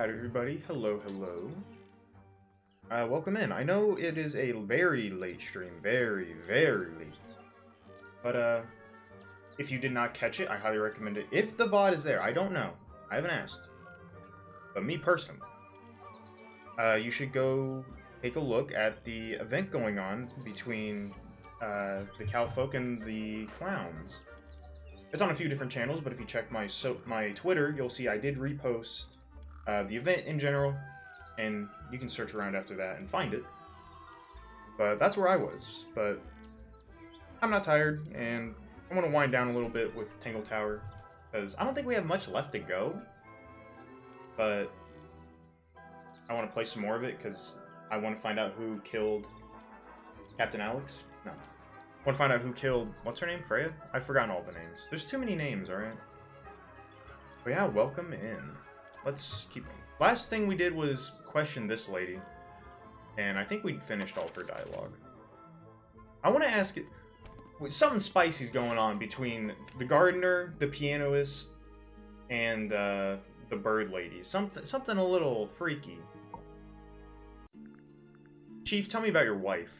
Hi everybody, hello, hello. Welcome in. I know it is a very late stream, very late. But, if you did not catch it, I highly recommend it. If the VOD is there, I don't know. I haven't asked. But me personally, you should go take a look at the event going on between, the cowfolk and the clowns. It's on a few different channels, but if you check my Twitter, you'll see I did repost the event in general, and you can search around after that and find it. But that's where I was. But I'm not tired, and I want to wind down a little bit with Tangle Tower, because I don't think we have much left to go. But I want to play some more of it, because I want to find out who killed Captain Alex. No. I want to find out who killed, what's her name, Freya? I've forgotten all the names. There's too many names, alright? But yeah, welcome in. Let's keep going. Last thing we did was question this lady, and I think we finished all of her dialogue. I want to ask it. Something spicy's going on between the gardener, the pianist, and the bird lady. Something a little freaky. Chief, tell me about your wife.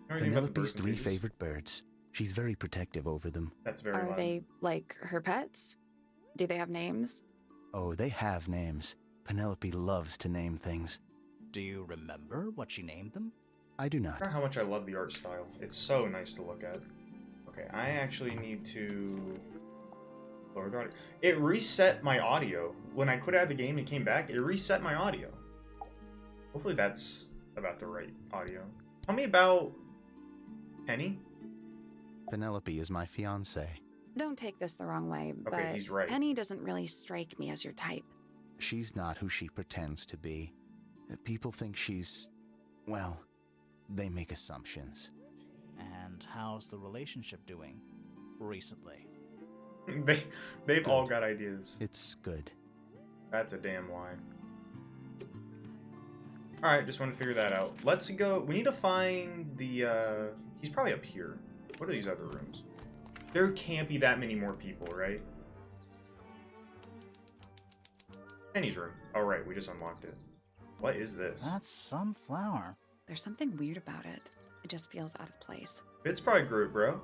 Penelope's three favorite birds. She's very protective over them. That's very Are loud. they, like, her pets? Do they have names? Oh, they have names. Penelope loves to name things. Do you remember what she named them? I do I not. don't know how much I love the art style. It's so nice to look at. Okay, I actually need to lower the audio. It reset my audio. When I quit out of the game and came back, it reset my audio. Hopefully that's about the right audio. Tell me about Penny. Penelope is my fiancée. Don't take this the wrong way, Okay, but he's right. Penny doesn't really strike me as your type. She's not who she pretends to be. People think she's... well, they make assumptions. And how's the relationship doing recently? They've all got ideas. It's good. That's a damn lie. Alright, just want to figure that out. Let's go. We need to find the, he's probably up here. What are these other rooms? There can't be that many more people, right? Penny's room. Oh, right, we just unlocked it. What is this? That's some flower. There's something weird about it. It just feels out of place. It's probably Groot, bro.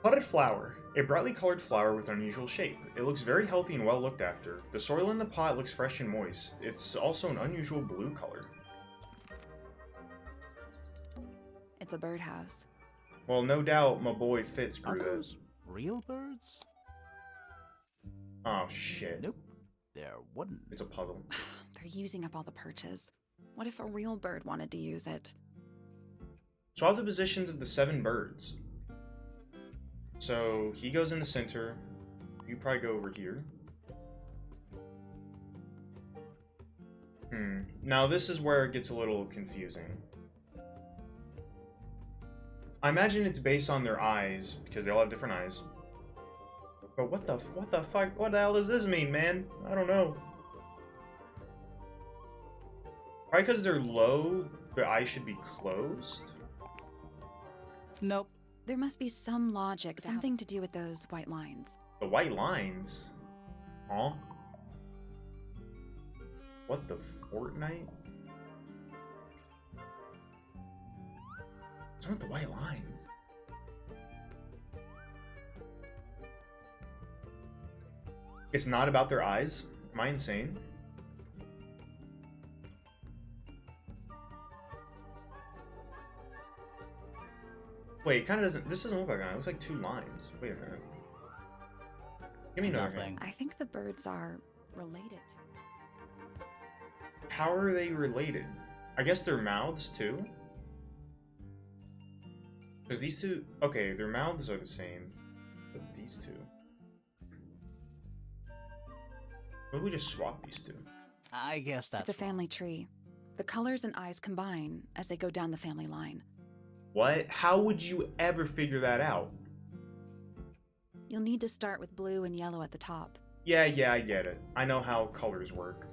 Potted flower. A brightly colored flower with an unusual shape. It looks very healthy and well looked after. The soil in the pot looks fresh and moist. It's also an unusual blue color. It's a birdhouse. Well, no doubt my boy Fitz Are grew those this. real birds? Oh, shit. Nope. They're wooden. It's a puzzle. They're using up all the perches. What if a real bird wanted to use it? Swap the positions of the 7 birds. So he goes in the center. You probably go over here. Now this is where it gets a little confusing. I imagine it's based on their eyes because they all have different eyes. But what the fuck? What the hell does this mean, man? I don't know. Probably because they're low, their eyes should be closed. Nope. There must be some logic, something to do with those white lines. The white lines? Huh? What the Fortnite? What's wrong with the white lines? It's not about their eyes? Am I insane? Wait, it kind of doesn't. This doesn't look like an eye. It looks like 2 lines. Wait a minute. Give me another Nothing. hand. I think the birds are related to. How are they related? I guess their mouths too? Because these two... Okay, their mouths are the same. But these two... What if we just swap these two? I guess that's It's a family tree. The colors and eyes combine as they go down the family line. What? How would you ever figure that out? You'll need to start with blue and yellow at the top. Yeah, I get it. I know how colors work.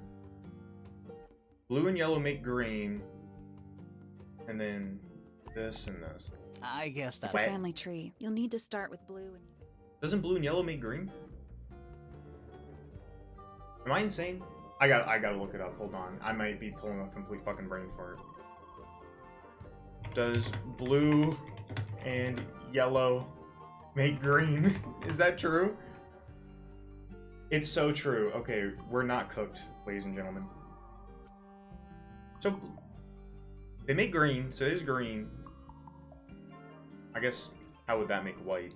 Blue and yellow make green. And then this and this. I guess that's It's a family tree. You'll need to start with blue and... Doesn't blue and yellow make green? Am I insane? I gotta look it up. Hold on. I might be pulling a complete fucking brain fart. Does blue and yellow make green? Is that true? It's so true. Okay, we're not cooked, ladies and gentlemen. So, they make green, so there's green. I guess, how would that make white?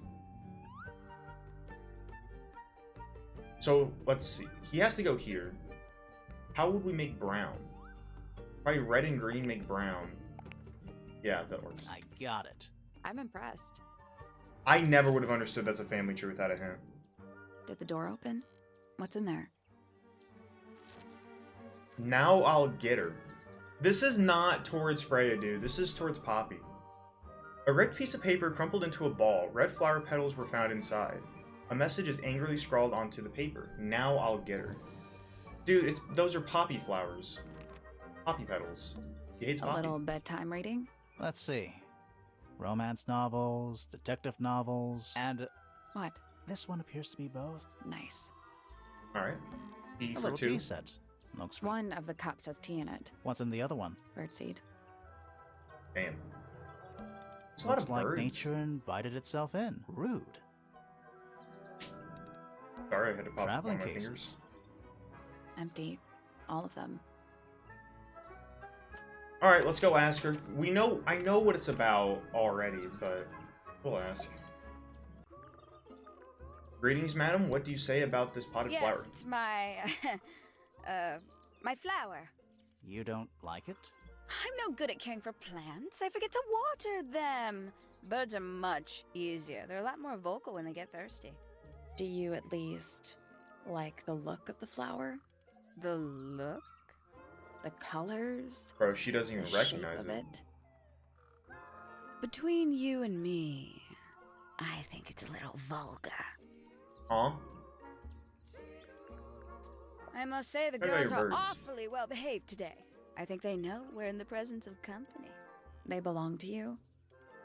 So, let's see. He has to go here. How would we make brown? Probably red and green make brown. Yeah, that works. I got it. I'm impressed. I never would have understood that's a family tree without a hint. Did the door open? What's in there? Now I'll get her. This is not towards Freya, dude. This is towards Poppy. A red piece of paper crumpled into a ball. Red flower petals were found inside. A message is angrily scrawled onto the paper. Now I'll get her. Dude, those are poppy flowers. Poppy petals. He hates A Poppy. little bedtime reading? Let's see. Romance novels, detective novels, and What? this one appears to be both. Nice. Alright. E A for little 2. tea set. Looks One of the cups has tea in it. What's in the other one? Birdseed. Damn. There's a lot Looks of like birds. nature invited itself in. Rude. Sorry, I had to pop Traveling one of my cases. fingers. Empty. All of them. Alright, let's go ask her. I know what it's about already, but we'll ask. Greetings, madam. What do you say about this potted Yes, flower? it's my, my flower. You don't like it? I'm no good at caring for plants. I forget to water them. Birds are much easier. They're a lot more vocal when they get thirsty. Do you at least like the look of the flower? The look? The colors? Bro, she doesn't even The shape recognize of it. it? Between you and me, I think it's a little vulgar. Huh? I must say the What about girls your are birds? awfully well behaved today. I think they know we're in the presence of company. They belong to you?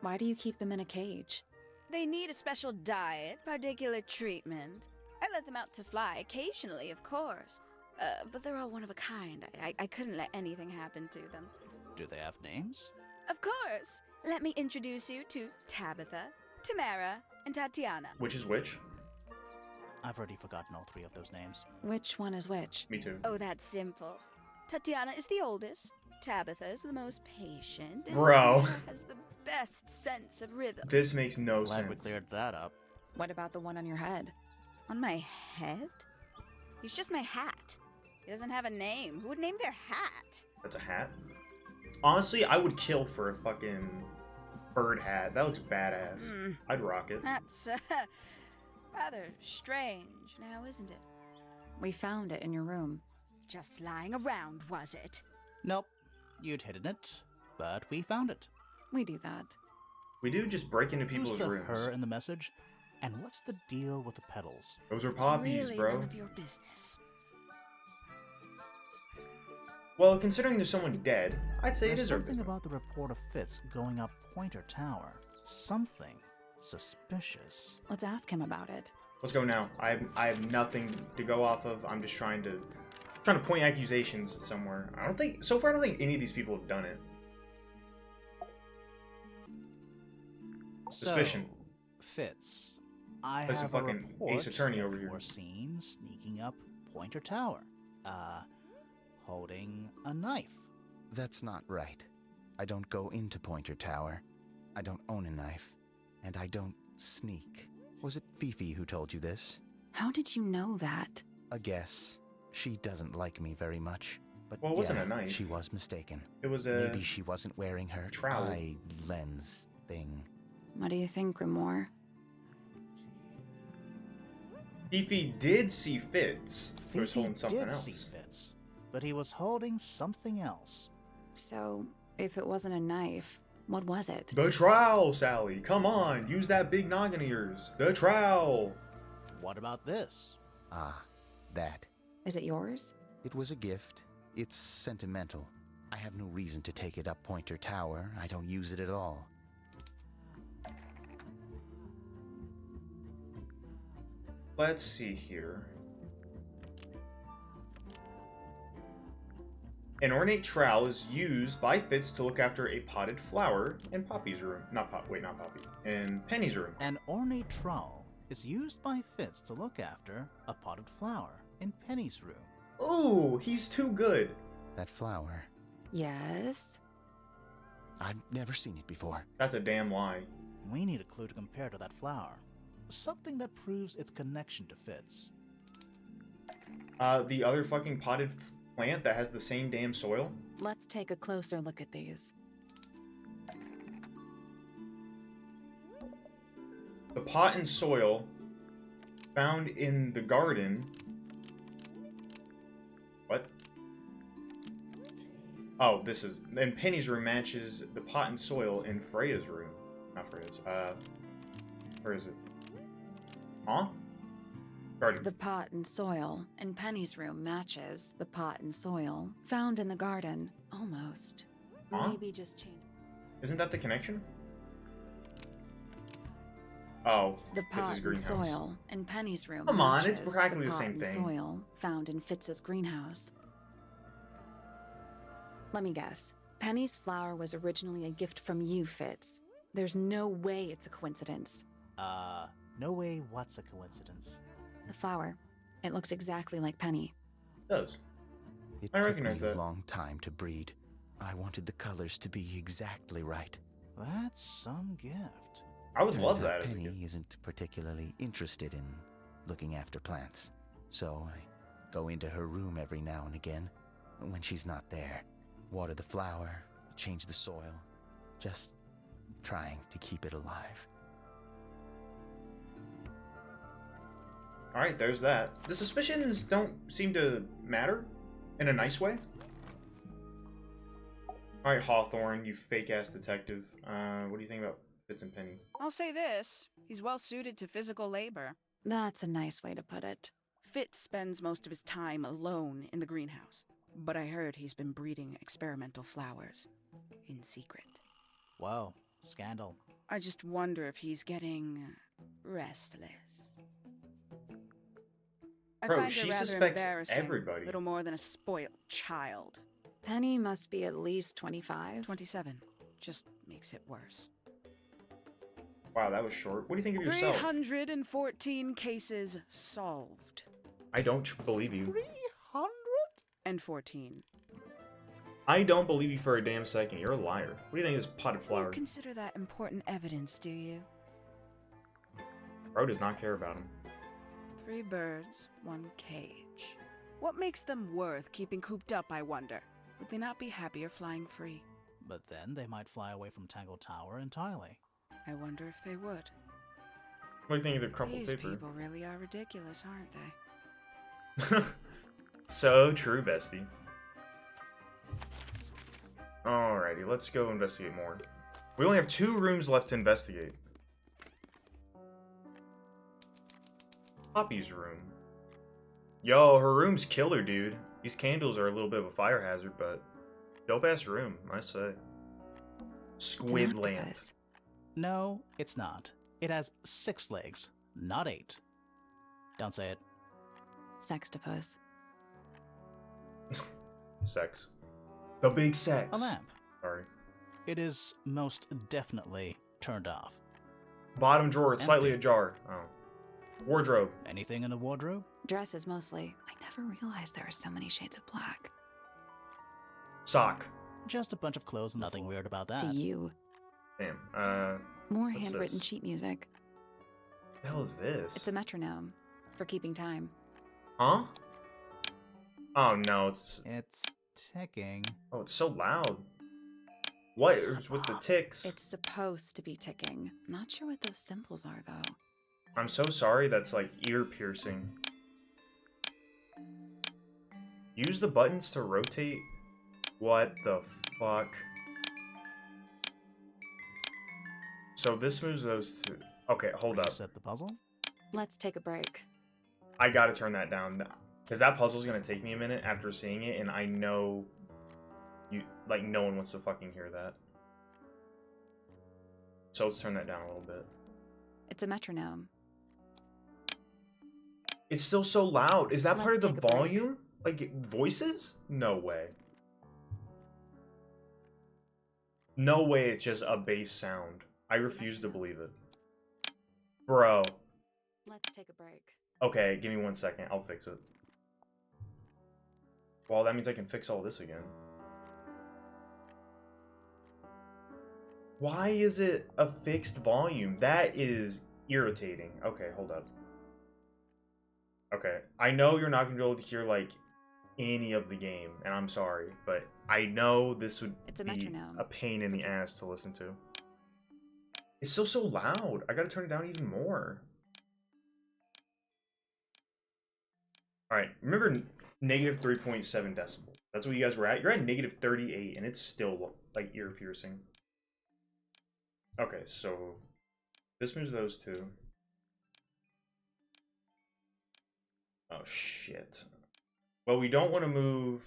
Why do you keep them in a cage? They need a special diet, particular treatment. I let them out to fly occasionally, of course. But they're all one of a kind. I couldn't let anything happen to them. Do they have names? Of course. Let me introduce you to Tabitha, Tamara, and Tatiana. Which is which? I've already forgotten all three of those names. Which one is which? Me too. Oh, that's simple. Tatiana is the oldest. Tabitha is the most patient. And Bro. Tamara has the best sense of rhythm. This makes no Glad we sense. cleared that up. What about the one on your head? On my head? He's just my hat. He doesn't have a name. Who would name their hat? That's a hat? Honestly, I would kill for a fucking bird hat. That looks badass. Hmm. I'd rock it. That's rather strange now, isn't it? We found it in your room. Just lying around, was it? Nope. You'd hidden it, but we found it. We do that. We do just break into people's Who's the rooms. her in the message? And what's the deal with the petals? Those are It's poppies, really bro. none of your business. Well, considering there's someone dead, I'd say it There's is our something business. about the report of Fitz going up Pointer Tower. Something suspicious. Let's ask him about it. Let's go now. I have nothing to go off of. I'm just trying to point accusations somewhere. I don't think any of these people have done it. Suspicion. So, Fitz, I That's a have fucking report Ace Attorney that over you here. were seen sneaking up Pointer Tower. Holding a knife. That's not right. I don't go into Pointer Tower. I don't own a knife. And I don't sneak. Was it Fifi who told you this? How did you know that? A guess. She doesn't like me very much. But Well, it wasn't yeah, a knife. she was mistaken. It was a Maybe she wasn't wearing her trowel. eye lens thing. What do you think, Grimoire? Fifi did see Fitz. He was Fifi holding something did else. see Fitz, but he was holding something else. So, if it wasn't a knife, what was it? The trowel, Sally. Come on, use that big noggin of yours. The trowel. What about this? Ah, that. Is it yours? It was a gift. It's sentimental. I have no reason to take it up Pointer Tower. I don't use it at all. Let's see here. An ornate trowel is used by Fitz to look after a potted flower in Poppy's room. Not Poppy. In Penny's room. An ornate trowel is used by Fitz to look after a potted flower in Penny's room. Ooh, he's too good. That flower. Yes? I've never seen it before. That's a damn lie. We need a clue to compare to that flower. Something that proves its connection to Fitz. The other fucking potted plant that has the same damn soil. Let's take a closer look at these. The pot and soil found in the garden. What? Oh, this is... And Penny's room matches the pot and soil in Freya's room. Not Freya's. Where is it? Huh? Garden. The pot and soil in Penny's room matches the pot and soil found in the garden. Almost. Huh? Maybe just change. Isn't that the connection? Oh, The pot Fitz's and greenhouse. soil in Penny's room Come on, it's matches practically the pot same and thing. soil found in Fitz's greenhouse. Let me guess. Penny's flower was originally a gift from you, Fitz. There's no way it's a coincidence. No way what's a coincidence. The flower. It looks exactly like Penny. It does. It I took recognize me that. a long time to breed. I wanted the colors to be exactly right. That's some gift. I would Turns love out that as a Penny gift. isn't particularly interested in looking after plants. So I go into her room every now and again when she's not there. Water the flower, change the soil, just trying to keep it alive. Alright, there's that. The suspicions don't seem to matter in a nice way. Alright, Hawthorne, you fake-ass detective. What do you think about Fitz and Penny? I'll say this. He's well suited to physical labor. That's a nice way to put it. Fitz spends most of his time alone in the greenhouse. But I heard he's been breeding experimental flowers. In secret. Whoa, scandal. I just wonder if he's getting restless. I Bro, find she her rather suspects embarrassing. everybody. Little more than a spoiled child. Penny must be at least 25. 27. Just makes it worse. Wow, that was short. What do you think of yourself? 314 cases solved. I don't believe you. 300? And 14. I don't believe you for a damn second. You're a liar. What do you think of this potted You flower? consider that important evidence, do you? Bro does not care about him. 3 birds, 1 cage. What makes them worth keeping cooped up, I wonder? Would they not be happier flying free? But then they might fly away from Tangle Tower entirely. I wonder if they would. What do you think of the crumpled These paper? people really are ridiculous, aren't they? So true, bestie. Alrighty, let's go investigate more. We only have 2 rooms left to investigate. Poppy's room. Yo, her room's killer, dude. These candles are a little bit of a fire hazard, but dope-ass room, I say. It's an Squid lamp. octopus. No, it's not. It has 6 legs, not 8. Don't say it. Sextopus. Sex. The big sex. A lamp. Sorry. It is most definitely turned off. Bottom drawer, it's slightly Empty. ajar. Oh. Wardrobe. Anything in the wardrobe? Dresses mostly. I never realized there were so many shades of black. Sock. Just a bunch of clothes, nothing weird about that. To you. Damn. More What's handwritten this? sheet music. What the hell is this? It's a metronome. For keeping time. Huh? Oh no, it's It's ticking. oh, it's so loud. What is with the ticks? It's supposed to be ticking. Not sure what those symbols are, though. I'm so sorry. That's like ear piercing. Use the buttons to rotate. What the fuck? So this moves those two. Okay, hold up. Reset the puzzle. Let's take a break. I gotta turn that down because that puzzle's gonna take me a minute after seeing it, and I know you like no one wants to fucking hear that. So let's turn that down a little bit. It's a metronome. It's still so loud. Is that part Let's of the take a break. volume? Like voices? No way. No way it's just a bass sound. I refuse to believe it. Bro. Let's take a break. Okay, give me 1 second. I'll fix it. Well, that means I can fix all this again. Why is it a fixed volume? That is irritating. Okay, hold up. Okay, I know you're not going to be able to hear, like, any of the game, and I'm sorry, but I know this would It's a be metronome. a pain in the ass to listen to. It's still so loud. I gotta turn it down even more. Alright, remember negative 3.7 decibels. That's what you guys were at. You're at negative 38, and it's still, like, ear-piercing. Okay, so this moves those two. Oh, shit. Well, we don't want to move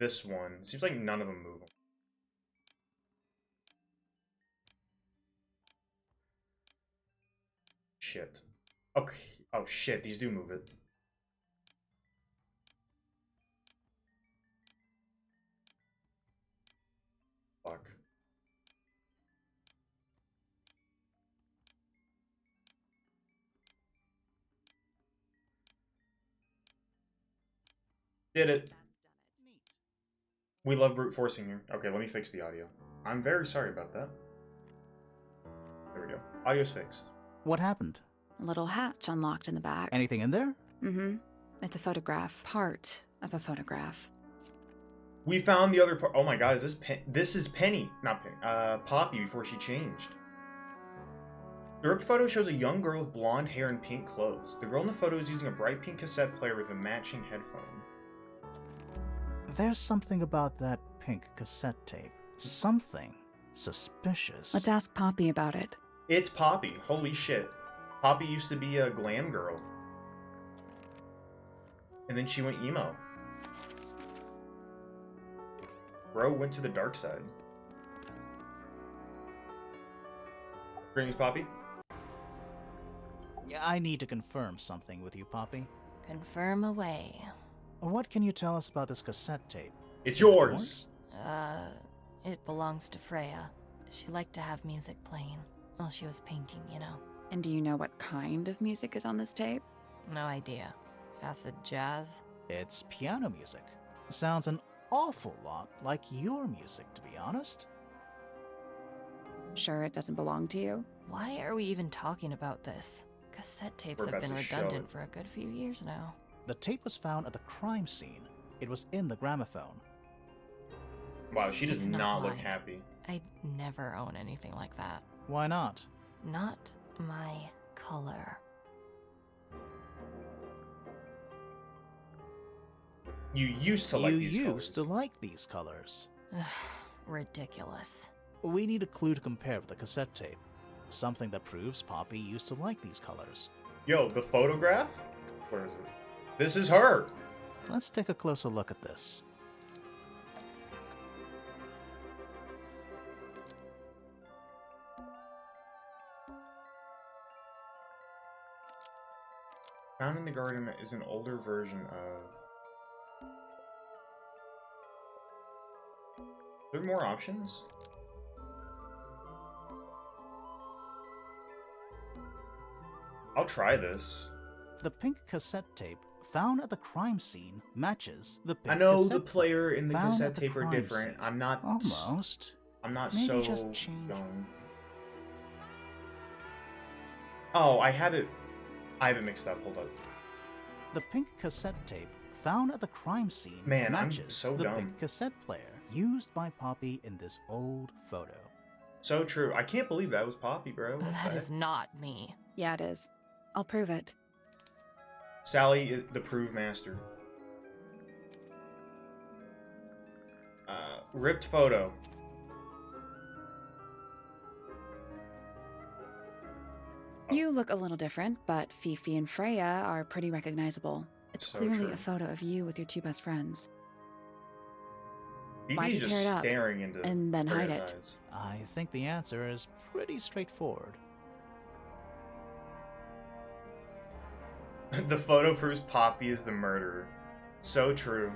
this one. Seems like none of them move. Shit. Okay. Oh, shit. These do move it. Fuck. Did it. We love brute forcing here. Okay, let me fix the audio. I'm very sorry about that. There we go. Audio's fixed. What happened? A little hatch unlocked in the back. Anything in there? Mm-hmm. It's a photograph. Part of a photograph. We found the other part. Oh my god, is this this is Penny. Not Penny. Poppy before she changed. The ripped photo shows a young girl with blonde hair and pink clothes. The girl in the photo is using a bright pink cassette player with a matching headphone. There's something about that pink cassette tape. Something suspicious. Let's ask Poppy about it. It's Poppy. Holy shit. Poppy used to be a glam girl. And then she went emo. Bro went to the dark side. Greetings, Poppy. I need to confirm something with you, Poppy. Confirm away. What can you tell us about this cassette tape? It's Is it yours. It belongs to Freya. She liked to have music playing while she was painting, you know. And do you know what kind of music is on this tape? No idea. Acid jazz? It's piano music. Sounds an awful lot like your music, to be honest. Sure it doesn't belong to you? Why are we even talking about this? Cassette tapes We're have about been to show redundant it. for a good few years now. The tape was found at the crime scene. It was in the gramophone. Wow, she does It's not not look mine. happy. I'd never own anything like that. Why not? Not my color. You used to like these You colors. used to like these colors. Ridiculous. We need a clue to compare with the cassette tape. Something that proves Poppy used to like these colors. Yo, the photograph? Where is it? This is her! Let's take a closer look at this. Found in the garden is an older version of... Are there more options? I'll try this. The pink cassette tape found at the crime scene matches the pink I know cassette the player and the found cassette at the tape are crime different. scene. I'm not... Almost. I'm not Maybe so just change- dumb. Oh, I have it mixed up. Hold up. The pink cassette tape found at the crime scene Man, I'm matches so the dumb. pink cassette player used by Poppy in this old photo. So true. I can't believe that was Poppy, bro. What the That is heck? not me. Yeah, it is. I'll prove it. Sally is the prove master. Ripped photo. You look a little different, but Fifi and Freya are pretty recognizable. It's So clearly true. a photo of you with your two best friends. Why'd Phoebe's you just tear it up staring into and then hide Freya's it? eyes. I think the answer is pretty straightforward. The photo proves Poppy is the murderer. So true.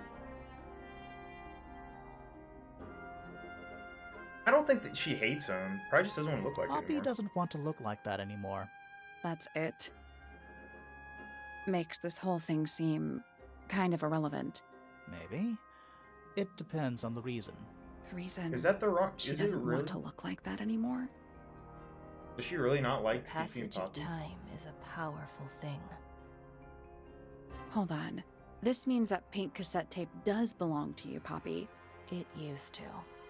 don't think that she hates him. Probably just doesn't want to look like it Poppy anymore. doesn't want to look like that anymore. That's it. Makes this whole thing seem kind of irrelevant. Maybe. It depends on the reason. The reason Is that the wrong? she Is it doesn't really? want to look like that anymore. Does she really not The like Fifi and passage of Poppy? time is a powerful thing. Hold on. This means that pink cassette tape does belong to you, Poppy. It used to.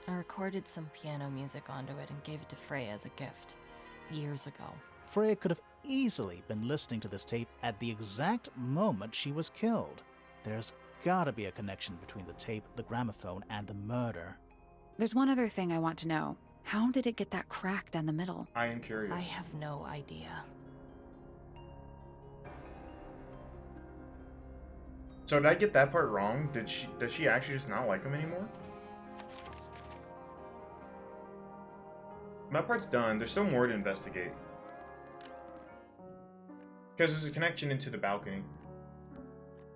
I recorded some piano music onto it and gave it to Freya as a gift. Years ago. Freya could have easily been listening to this tape at the exact moment she was killed. There's gotta be a connection between the tape, the gramophone, and the murder. There's one other thing I want to know. How did it get that crack down the middle? I am curious. I have no idea. So did I get that part wrong? Does she actually just not like him anymore? That part's done. There's still more to investigate. Because there's a connection into the balcony.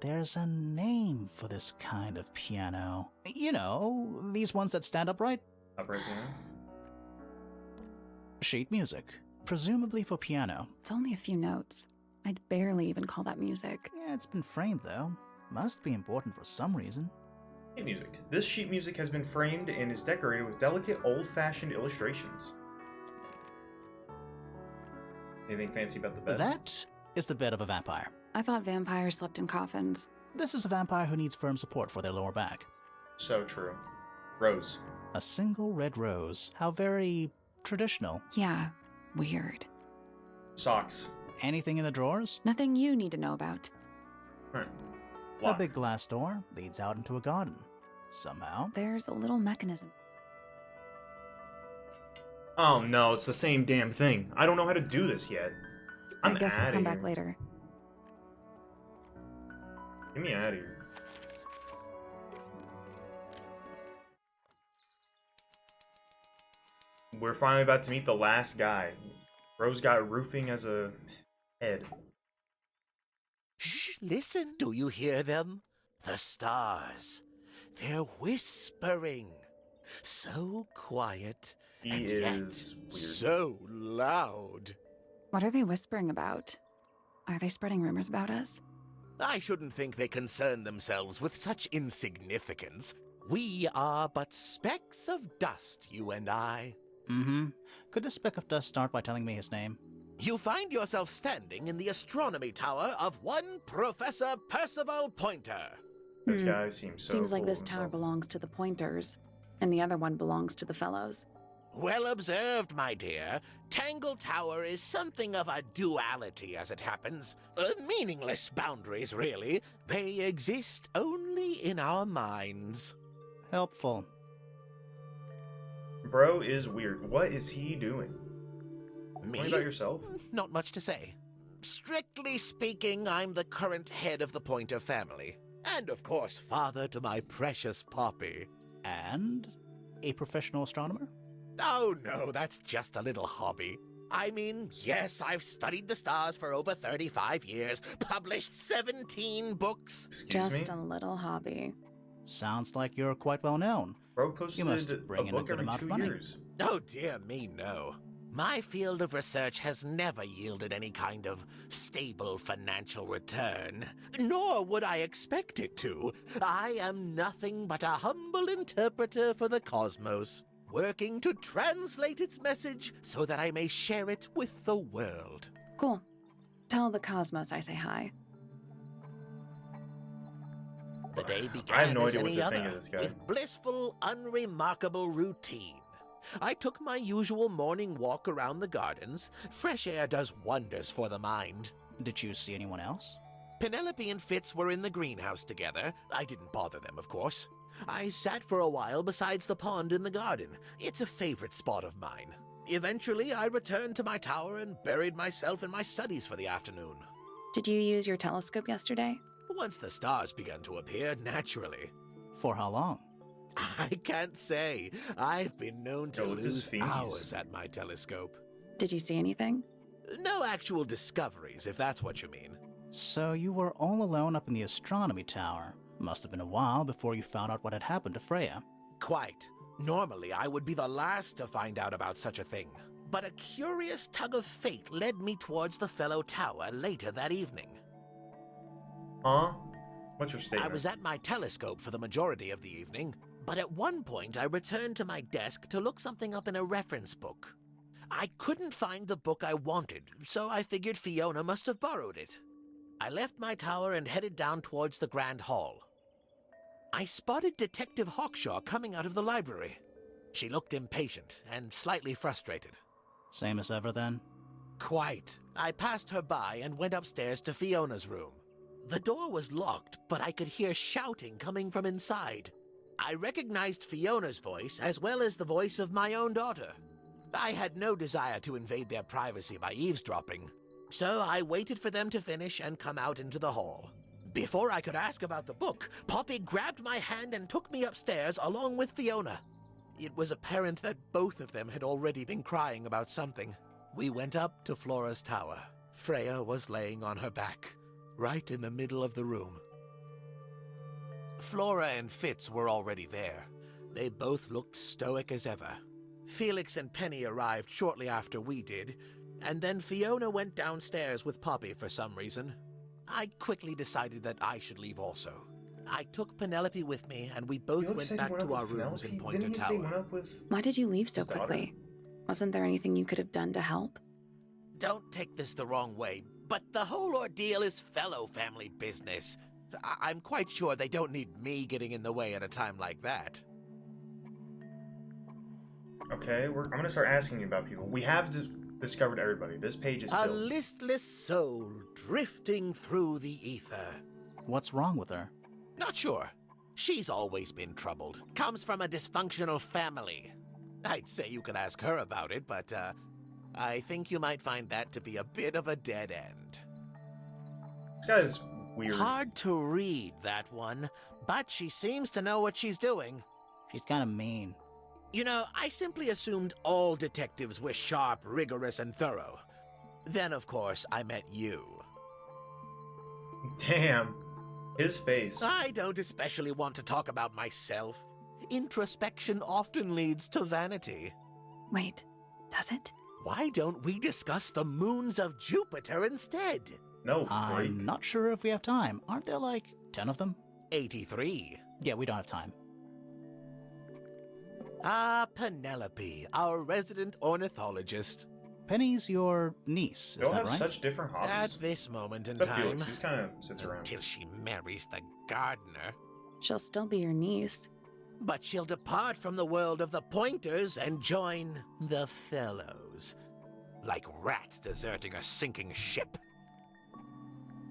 There's a name for this kind of piano. You know, these ones that stand upright? Upright piano. Sheet music. Presumably for piano. It's only a few notes. I'd barely even call that music. Yeah, it's been framed though. Must be important for some reason. Sheet music. This sheet music has been framed and is decorated with delicate, old-fashioned illustrations. Anything fancy about the bed? That is the bed of a vampire. I thought vampires slept in coffins. This is a vampire who needs firm support for their lower back. So true. Rose. A single red rose. How very traditional. Yeah, weird. Socks. Anything in the drawers? Nothing you need to know about. Alright. A Lock. big glass door leads out into a garden. Somehow. There's a little mechanism. Oh no, it's the same damn thing. I don't know how to do this yet. I guess we'll come back here. later. Get me out of here. We're finally about to meet the last guy. Rose got roofing as a head. Shh, listen, do you hear them? The stars. They're whispering. So quiet. He and is yet weird. so loud. What are they whispering about? Are they spreading rumors about us? I shouldn't think they concern themselves with such insignificance. We are but specks of dust, you and I. Mm-hmm. Could this speck of dust start by telling me his name? You find yourself standing in the astronomy tower of one Professor Percival Pointer. This guy seems so Seems like full this of tower himself. belongs to the Pointers, and the other one belongs to the Fellows. Well observed, my dear. Tangle Tower is something of a duality, as it happens. Meaningless boundaries, really. They exist only in our minds. Helpful. Bro is weird. What is he doing? Me? Tell me about yourself. Not much to say. Strictly speaking, I'm the current head of the Pointer family. And of course, father to my precious Poppy. And a professional astronomer? Oh no, that's just a little hobby. I mean, yes, I've studied the stars for over 35 years, published 17 books. Excuse Just me? a little hobby. Sounds like you're quite well known. Bro posted must a bring in a book good every amount of 2 money. years. Oh dear me, no. My field of research has never yielded any kind of stable financial return, nor would I expect it to. I am nothing but a humble interpreter for the cosmos, working to translate its message so that I may share it with the world. Cool. Tell the Cosmos I say hi. The day I have began no as idea what any to think other, of this guy. with blissful, unremarkable routine. I took my usual morning walk around the gardens. Fresh air does wonders for the mind. Did you see anyone else? Penelope and Fitz were in the greenhouse together. I didn't bother them, of course. I sat for a while besides the pond in the garden. It's a favorite spot of mine. Eventually, I returned to my tower and buried myself in my studies for the afternoon. Did you use your telescope yesterday? Once the stars began to appear, naturally. For how long? I can't say. I've been known to Yo, look at his lose fees. hours at my telescope. Did you see anything? No actual discoveries, if that's what you mean. So you were all alone up in the astronomy tower. Must have been a while before you found out what had happened to Freya. Quite. Normally, I would be the last to find out about such a thing, but a curious tug of fate led me towards the fellow tower later that evening. Huh? What's your I statement? was at my telescope for the majority of the evening, but at one point I returned to my desk to look something up in a reference book. I couldn't find the book I wanted, so I figured Fiona must have borrowed it. I left my tower and headed down towards the Grand Hall. I spotted Detective Hawkshaw coming out of the library. She looked impatient and slightly frustrated. Same as ever, then? Quite. I passed her by and went upstairs to Fiona's room. The door was locked, but I could hear shouting coming from inside. I recognized Fiona's voice as well as the voice of my own daughter. I had no desire to invade their privacy by eavesdropping, so I waited for them to finish and come out into the hall. Before I could ask about the book, Poppy grabbed my hand and took me upstairs along with Fiona. It was apparent that both of them had already been crying about something. We went up to Flora's tower. Freya was laying on her back, right in the middle of the room. Flora and Fitz were already there. They both looked stoic as ever. Felix and Penny arrived shortly after we did, and then Fiona went downstairs with Poppy for some reason. I quickly decided that I should leave also. I took Penelope with me, and we both went back to our rooms in Pointer Didn't he say went Tower. up with... Why did you leave so His daughter? quickly? Wasn't there anything you could have done to help? Don't take this the wrong way, but the whole ordeal is fellow family business. I'm quite sure they don't need me getting in the way at a time like that. Okay, I'm gonna start asking you about people. We have discovered everybody. This page is A filled. listless soul drifting through the ether. What's wrong with her? Not sure. She's always been troubled. Comes from a dysfunctional family. I'd say you could ask her about it, but I think you might find that to be a bit of a dead end. This guy's weird. Hard to read, that one, but she seems to know what she's doing. She's kind of mean. You know, I simply assumed all detectives were sharp, rigorous, and thorough. Then, of course, I met you. Damn. His face. I don't especially want to talk about myself. Introspection often leads to vanity. Wait, does it? Why don't we discuss the moons of Jupiter instead? No, break. I'm not sure if we have time. Aren't there like 10 of them? 83. Yeah, we don't have time. Ah, Penelope, our resident ornithologist. Penny's your niece, They is all that have right? such different At hobbies. this moment in Except time, Felix, he's kind of sits around. until she marries the gardener. She'll still be your niece. But she'll depart from the world of the Pointers and join the Fellows. Like rats deserting a sinking ship.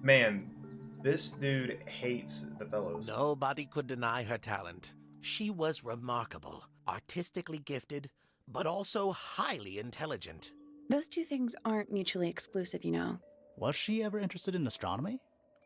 Man, this dude hates the fellows. Nobody could deny her talent. She was remarkable, artistically gifted, but also highly intelligent. Those two things aren't mutually exclusive, you know. Was she ever interested in astronomy?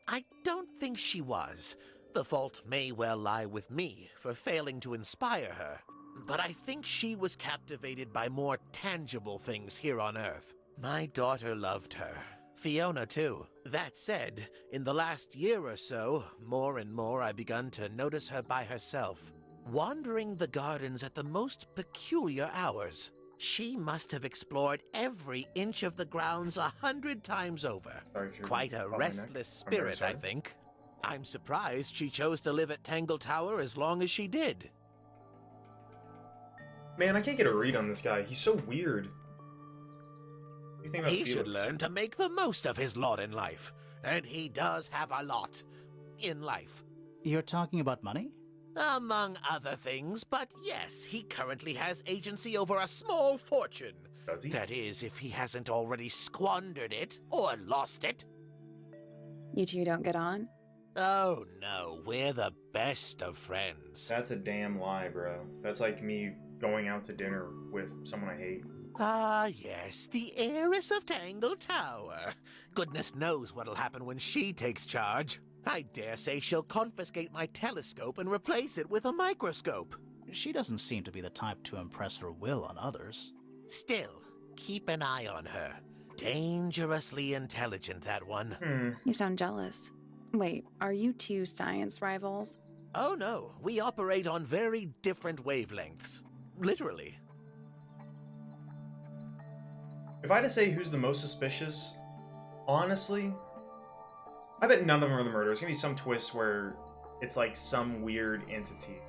I don't think she was. The fault may well lie with me for failing to inspire her. But I think she was captivated by more tangible things here on Earth. My daughter loved her. Fiona, too. That said, in the last year or so, more and more I begun to notice her by herself, wandering the gardens at the most peculiar hours. She must have explored every inch of the grounds 100 times over. Sorry if you're Quite a following restless neck. I'm very spirit, I sorry. think. I'm surprised she chose to live at Tangle Tower as long as she did. Man, I can't get a read on this guy. He's so weird. What do you think about He should Felix? learn to make the most of his lot in life. And he does have a lot in life. You're talking about money? Among other things, but yes, he currently has agency over a small fortune. Does he? That is, if he hasn't already squandered it or lost it. You two don't get on? Oh no, we're the best of friends. That's a damn lie, bro. That's like me going out to dinner with someone I hate. Ah, yes, the heiress of Tangle Tower. Goodness knows what'll happen when she takes charge. I dare say she'll confiscate my telescope and replace it with a microscope. She doesn't seem to be the type to impress her will on others. Still, keep an eye on her. Dangerously intelligent, that one. You sound jealous. Wait, are you two science rivals? Oh no, we operate on very different wavelengths. literally. If I had to say who's the most suspicious, honestly, I bet none of them are the murderers. There's gonna be some twist where it's like some weird entity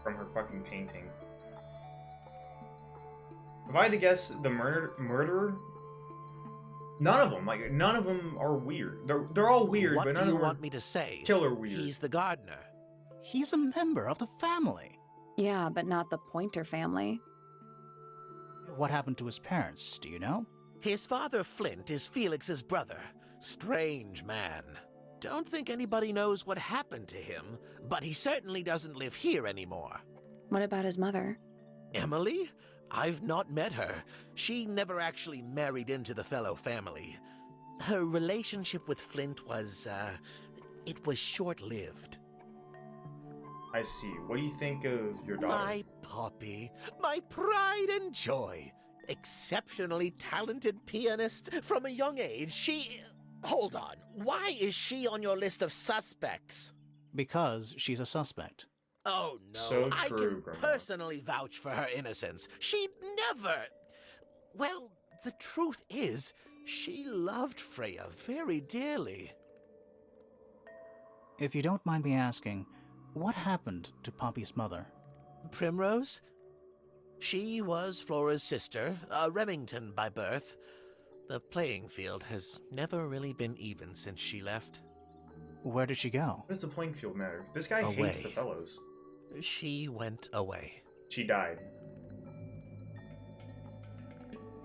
from her fucking painting. If I had to guess the murderer, none of them, like, none of them are weird. They're all weird, What but do none you of them want are me to say? killer weird. He's the gardener. He's a member of the family. Yeah, but not the Pointer family. What happened to his parents, do you know? His father, Flint, is Felix's brother. Strange man. Don't think anybody knows what happened to him, but he certainly doesn't live here anymore. What about his mother? Emily? I've not met her. She never actually married into the fellow family. Her relationship with Flint was, it was short-lived. I see. What do you think of your daughter? My Poppy, my pride and joy. Exceptionally talented pianist from a young age. Hold on. Why is she on your list of suspects? Because she's a suspect. Oh, no. So I true, can Grandma. personally vouch for her innocence. She'd never... Well, the truth is, she loved Freya very dearly. If you don't mind me asking, what happened to Poppy's mother? Primrose? She was Flora's sister, a Remington by birth. The playing field has never really been even since she left. Where did she go? What does the playing field matter? This guy hates Away. the fellows. She went away. She died.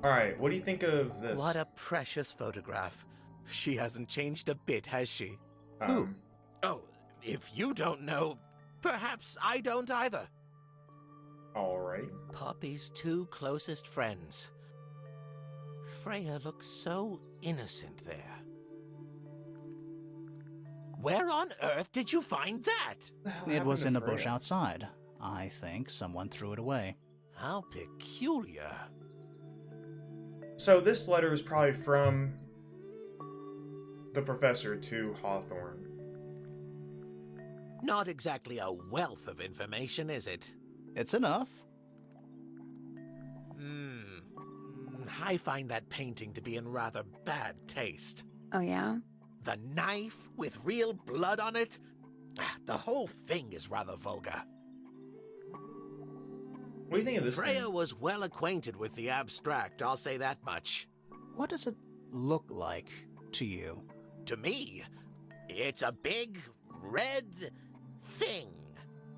Alright, what do you think of this? What a precious photograph. She hasn't changed a bit, has she? Um, Oh, if you don't know, perhaps I don't either. Alright. Poppy's two closest friends. Freya looks so innocent there. Where on earth did you find that? The hell It happened was to in a bush Freya? outside. I think someone threw it away. How peculiar. So this letter is probably from the professor to Hawthorne. Not exactly a wealth of information, is it? It's enough. I find that painting to be in rather bad taste. Oh, yeah? The knife with real blood on it? The whole thing is rather vulgar. What do you think of this Freya thing? was well acquainted with the abstract, I'll say that much. What does it look like to you? To me, it's a big, red thing.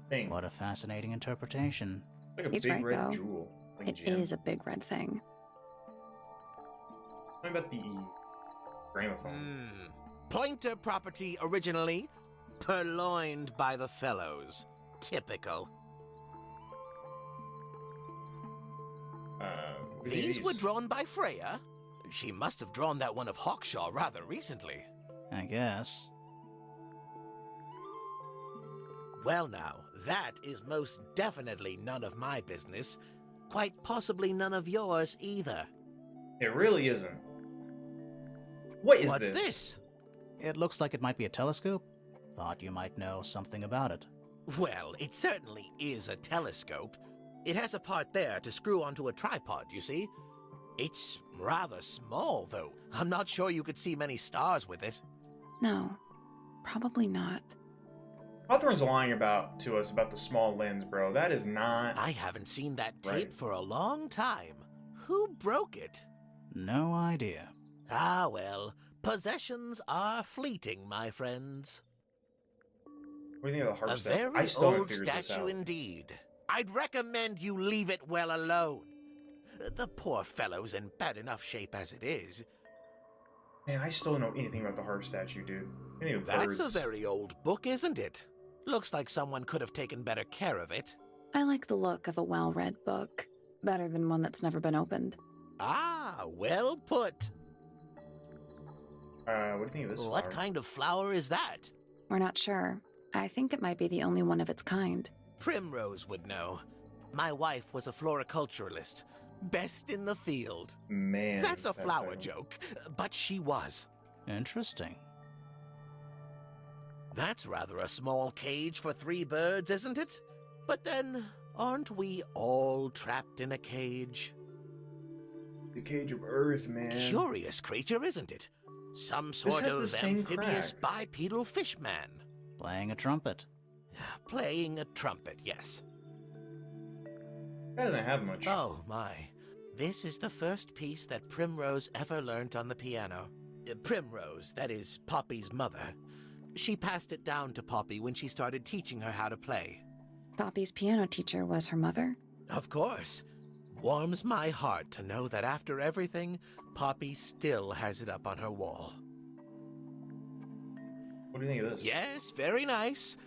Thing. What a fascinating interpretation. Like a He's big right, red though. jewel. Like a It gem. is a big red thing. Tell me about the gramophone. Pointer property originally, purloined by the fellows. Typical. What do you think These of were drawn by Freya. She must have drawn that one of Hawkshaw rather recently. I guess. Well now, that is most definitely none of my business. Quite possibly none of yours either. It really isn't. What is What's this? It looks like it might be a telescope. Thought you might know something about it. Well, it certainly is a telescope. It has a part there to screw onto a tripod, you see. It's rather small, though. I'm not sure you could see many stars with it. No, probably not. Hawthorne's lying to us about the small lens, bro. That is not... I haven't seen that tape Right. for a long time. Who broke it? No idea. Ah, well, possessions are fleeting, my friends. What do you think of the A harp statue? very I still haven't old figured this statue out. indeed. I'd recommend you leave it well alone. The poor fellow's in bad enough shape as it is. Man, I still don't know anything about the harp statue, dude. Anything of That's a birds. very old book, isn't it? Looks like someone could have taken better care of it. I like the look of a well-read book. Better than one that's never been opened. Ah, well put. What do you think of this What flower? kind of flower is that? We're not sure. I think it might be the only one of its kind. Primrose would know. My wife was a floriculturalist. Best in the field. Man. That's a that flower title. joke, but she was. Interesting. That's rather a small cage for 3 birds, isn't it? But then, Aren't we all trapped in a cage? The cage of Earth, man. Curious creature, isn't it? Some sort has the of same amphibious crack. bipedal fishman. Playing a trumpet. Playing a trumpet, yes. That doesn't have much. Oh, my. This is the first piece that Primrose ever learnt on the piano. Primrose, that is Poppy's mother. She passed it down to Poppy when she started teaching her how to play. Poppy's piano teacher was her mother? Of course. Warms my heart to know that after everything, Poppy still has it up on her wall. What do you think of this? Yes, very nice.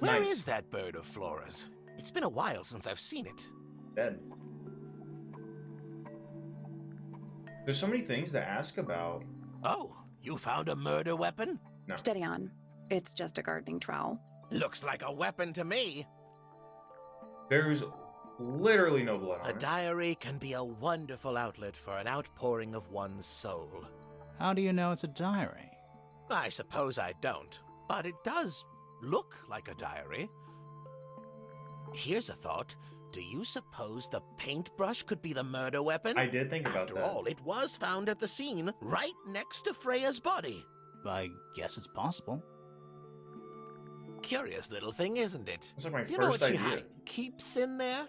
Where Nice. is that bird of Flora's? It's been a while since I've seen it. Dead. There's so many things to ask about. Oh, you found a murder weapon? No. Steady on. It's just a gardening trowel. Looks like a weapon to me. There's literally no blood on A it. diary can be a wonderful outlet for an outpouring of one's soul. How do you know it's a diary? I suppose I don't, but it does look like a diary. Here's a thought. Do you suppose the paintbrush could be the murder weapon? I did think about After that. all, it was found at the scene, right next to Freya's body. I guess it's possible. Curious little thing, isn't it? It's like my You know first what she idea. keeps in there?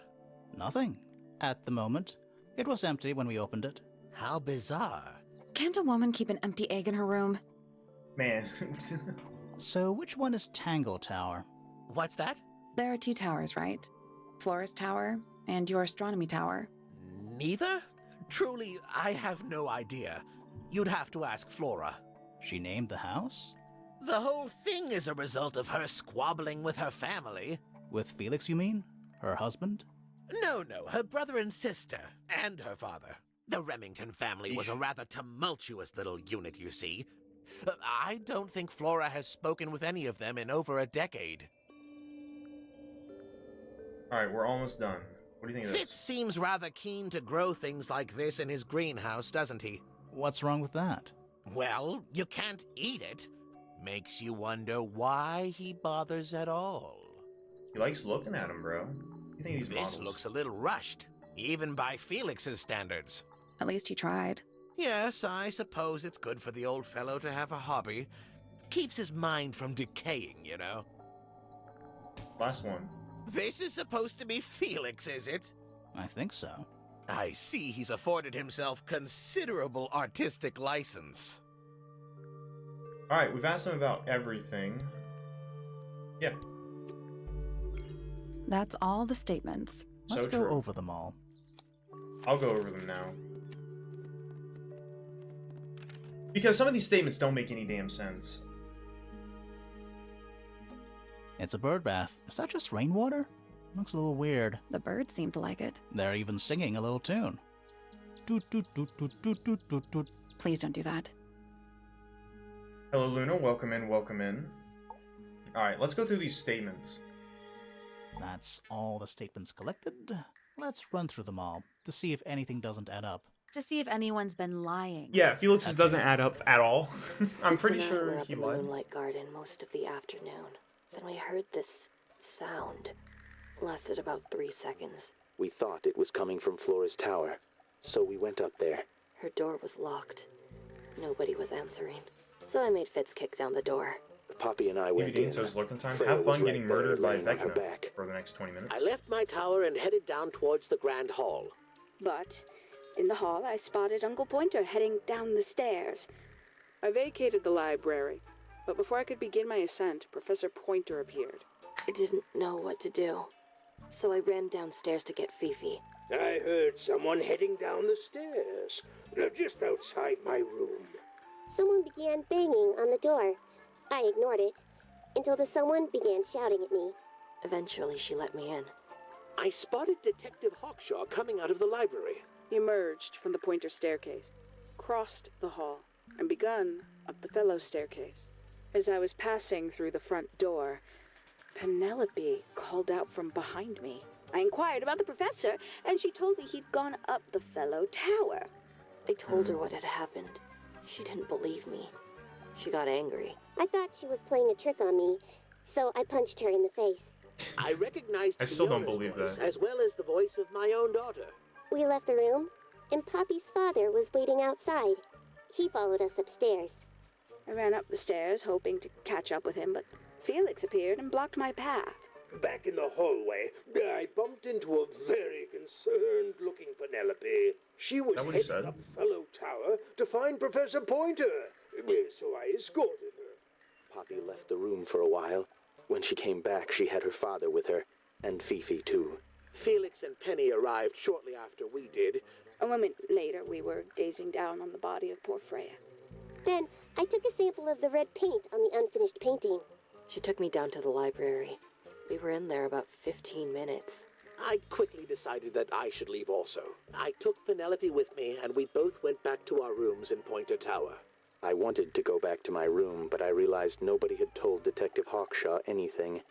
Nothing. At the moment. It was empty when we opened it. How bizarre. Can't a woman keep an empty egg in her room? Man. So which one is Tangle Tower? What's that? There are two towers, right? Flora's tower and your astronomy tower. Neither? Truly, I have no idea. You'd have to ask Flora. She named the house? The whole thing is a result of her squabbling with her family. With Felix, you mean? Her husband? No, her brother and sister, and her father. The Remington family was a Yeesh. rather tumultuous little unit, you see. I don't think Flora has spoken with any of them in over a decade. Alright, we're almost done. What do you think of Fitz this? seems rather keen to grow things like this in his greenhouse, doesn't he? What's wrong with that? Well, you can't eat it. Makes you wonder why he bothers at all. He likes looking at him, bro. What do you think of these This models? looks a little rushed, even by Felix's standards. At least he tried. Yes, I suppose it's good for the old fellow to have a hobby. Keeps his mind from decaying, you know. Last one. This is supposed to be Felix, is it? I think so. I see he's afforded himself considerable artistic license. Alright, we've asked him about everything. Yeah, That's all the statements. Let's so go true. over them all. I'll go over them now. Because some of these statements don't make any damn sense. It's a bird bath. Is that just rainwater? Looks a little weird. The birds seem to like it. They're even singing a little tune. Toot toot toot toot toot toot toot toot. Please don't do that. Hello, Luna. Welcome in, welcome in. Alright, let's go through these statements. That's all the statements collected. Let's run through them all to see if anything doesn't add up. To see if anyone's been lying. Yeah, Felix's That's doesn't add up at all. I'm Fitz pretty and I were sure up he in the lied. moonlight garden most of the afternoon. Then we heard this sound. Lasted about 3 seconds. We thought it was coming from Flora's tower, so we went up there. Her door was locked. Nobody was answering. So I made Fitz kick down the door. Poppy and I You went think in. so? It's lurking time. Freya Have was fun right getting there, murdered by laying on her Vecna back. for the next 20 minutes. I left my tower and headed down towards the Grand Hall. But in the hall, I spotted Uncle Pointer heading down the stairs. I vacated the library, but before I could begin my ascent, Professor Pointer appeared. I didn't know what to do. So I ran downstairs to get Fifi. I heard someone heading down the stairs. They're just outside my room. Someone began banging on the door. I ignored it until the someone began shouting at me. Eventually, she let me in. I spotted Detective Hawkshaw coming out of the library. He emerged from the Pointer staircase, crossed the hall, and begun up the fellow staircase. As I was passing through the front door, Penelope called out from behind me. I inquired about the professor, and she told me he'd gone up the fellow tower. I told her what had happened. She didn't believe me. She got angry. I thought she was playing a trick on me, so I punched her in the face. I recognized I still don't Fiona's believe voice that. as well as the voice of my own daughter. We left the room, and Poppy's father was waiting outside. He followed us upstairs. I ran up the stairs, hoping to catch up with him, but Felix appeared and blocked my path. Back in the hallway, I bumped into a very concerned-looking Penelope. She was That what he heading said? up Fellow Tower to find Professor Pointer, so I escorted her. Poppy left the room for a while. When she came back, she had her father with her, and Fifi, too. Felix and Penny arrived shortly after we did. A moment later, we were gazing down on the body of poor Freya. Then, I took a sample of the red paint on the unfinished painting. She took me down to the library. We were in there about 15 minutes. I quickly decided that I should leave also. I took Penelope with me, and we both went back to our rooms in Pointer Tower. I wanted to go back to my room, but I realized nobody had told Detective Hawkshaw anything.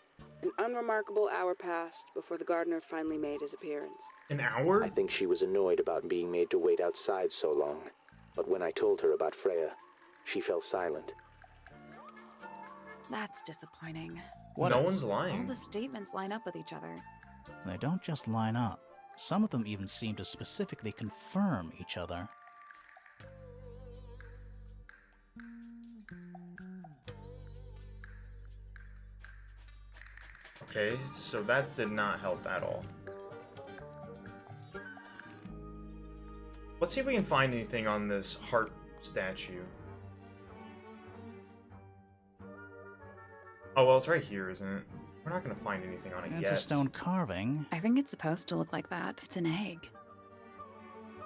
An unremarkable hour passed before the gardener finally made his appearance. An hour? I think she was annoyed about being made to wait outside so long. But when I told her about Freya, she fell silent. That's disappointing. No is? one's All lying. the statements line up with each other. They don't just line up. Some of them even seem to specifically confirm each other. Okay, so that did not help at all. Let's see if we can find anything on this heart statue. Oh, well, it's right here, isn't it? We're not going to find anything on it It's yet. a stone carving. I think it's supposed to look like that. It's an egg.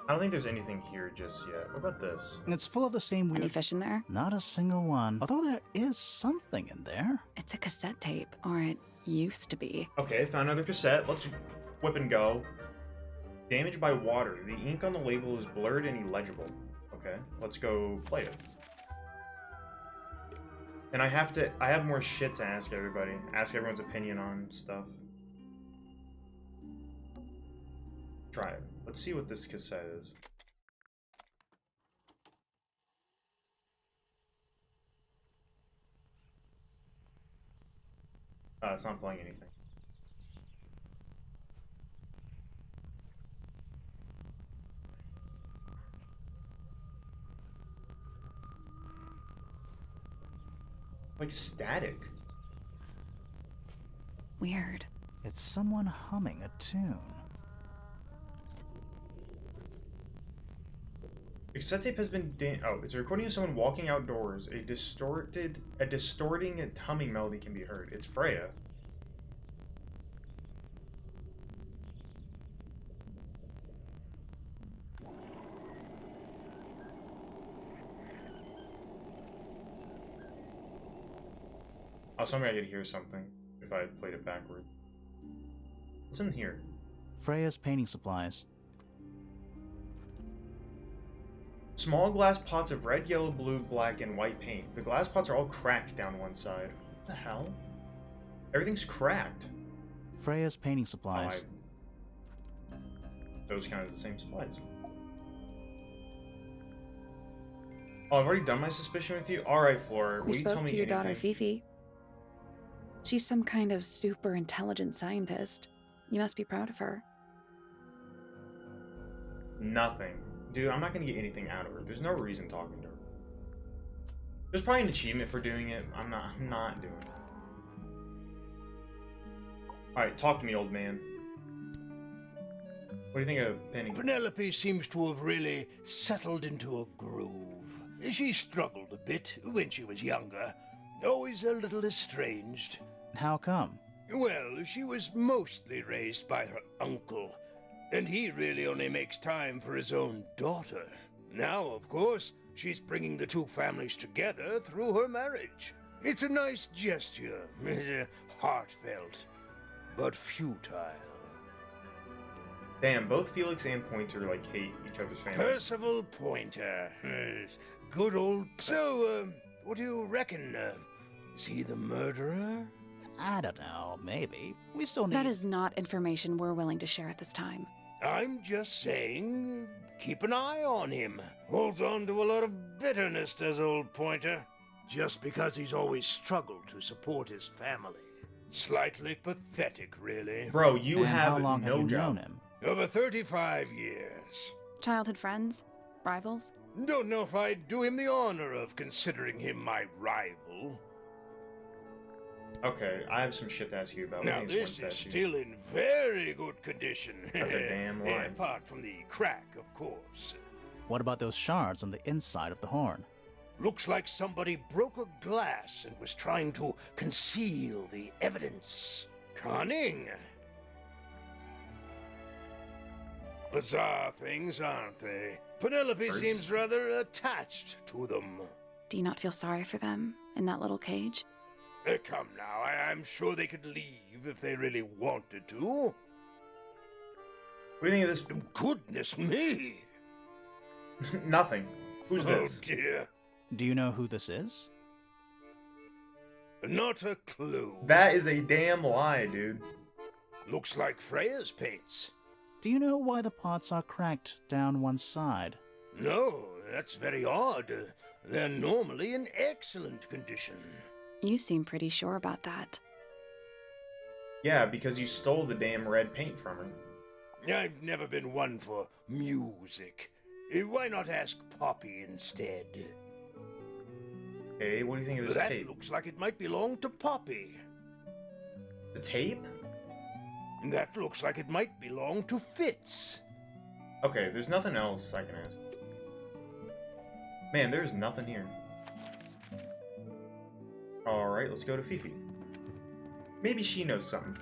I don't think there's anything here just yet. What about this? And it's full of the same weird... Any fish in there? Not a single one. Although there is something in there. It's a cassette tape, or it used to be. Okay, found another cassette. Let's whip and go. Damaged by water. The ink on the label is blurred and illegible. Okay, let's go play it. And I have more shit to ask everybody. Ask everyone's opinion on stuff. Try it. Let's see what this cassette is. It's not playing anything. Like static. Weird. It's someone humming a tune. The cassette tape has been it's a recording of someone walking outdoors. A distorting and humming melody can be heard. It's Freya. I was hoping I could hear something if I played it backwards. What's in here? Freya's painting supplies. Small glass pots of red, yellow, blue, black, and white paint. The glass pots are all cracked down one side. What the hell? Everything's cracked. Freya's painting supplies. Those count as the same supplies. Oh, I've already done my suspicion with you? Alright, Flora. We Will you tell spoke me to your daughter, anything? Fifi. She's some kind of super intelligent scientist. You must be proud of her. Nothing. Dude, I'm not gonna get anything out of her. There's no reason talking to her. There's probably an achievement for doing it. I'm not doing it. Alright, talk to me, old man. What do you think of Penny? Penelope seems to have really settled into a groove. She struggled a bit when she was younger, always a little estranged. How come? Well, she was mostly raised by her uncle, and he really only makes time for his own daughter. Now, of course, she's bringing the two families together through her marriage. It's a nice gesture, heartfelt, but futile. Damn, both Felix and Pointer, like, hate each other's families. Percival Pointer. Good old... So, what do you reckon? Is he the murderer? I don't know, maybe. We still need... That is not information we're willing to share at this time. I'm just saying, keep an eye on him. Holds on to a lot of bitterness, does old Pointer. Just because he's always struggled to support his family. Slightly pathetic, really. Bro, you And have how long no have you job. known him? Over 35 years. Childhood friends? Rivals? Don't know if I'd do him the honor of considering him my rival. Okay, I have some shit to ask you about. Now What this is still in very good condition. That's a damn lie. Apart from the crack, of course. What about those shards on the inside of the horn? Looks like somebody broke a glass and was trying to conceal the evidence. Cunning. Bizarre things, aren't they? Penelope Birds. seems rather attached to them. Do you not feel sorry for them in that little cage? Come now, I'm sure they could leave if they really wanted to. What do you think of this? Goodness me! Nothing. Who's Oh this? dear. Do you know who this is? Not a clue. That is a damn lie, dude. Looks like Freya's paints. Do you know why the pots are cracked down one side? No, that's very odd. They're normally in excellent condition. You seem pretty sure about that. Yeah, because you stole the damn red paint from her. I've never been one for music. Why not ask Poppy instead? Hey, what do you think of this That tape? looks like it might belong to Poppy. The tape? That looks like it might belong to Fitz. Okay, there's nothing else I can ask. Man, there's nothing here. Alright, let's go to Fifi. Maybe she knows something.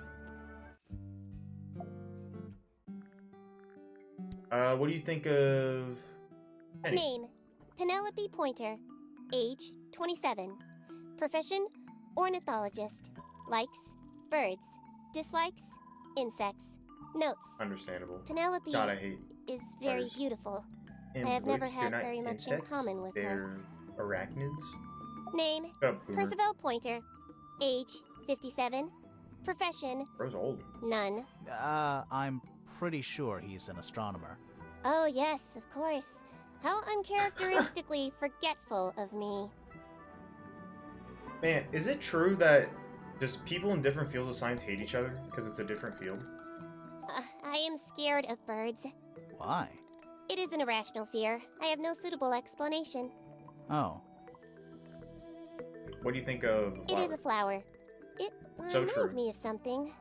What do you think of Penny? Name: Penelope Pointer. Age: 27. Profession: ornithologist. Likes: birds. Dislikes: insects. Notes: Understandable. Penelope God, I hate is very birds. beautiful. And I have never birds, they're had not very much in insects, common with her. they're arachnids. Name: Shut up, Boomer. Percival Pointer. Age: 57. Profession: Bro's old. none. I'm pretty sure he's an astronomer. Oh, yes, of course. How uncharacteristically forgetful of me. Man, is it true that just people in different fields of science hate each other because it's a different field? I am scared of birds. Why? It is an irrational fear. I have no suitable explanation. Oh, What do you think of the It flower? is a flower. It So reminds true. me of something,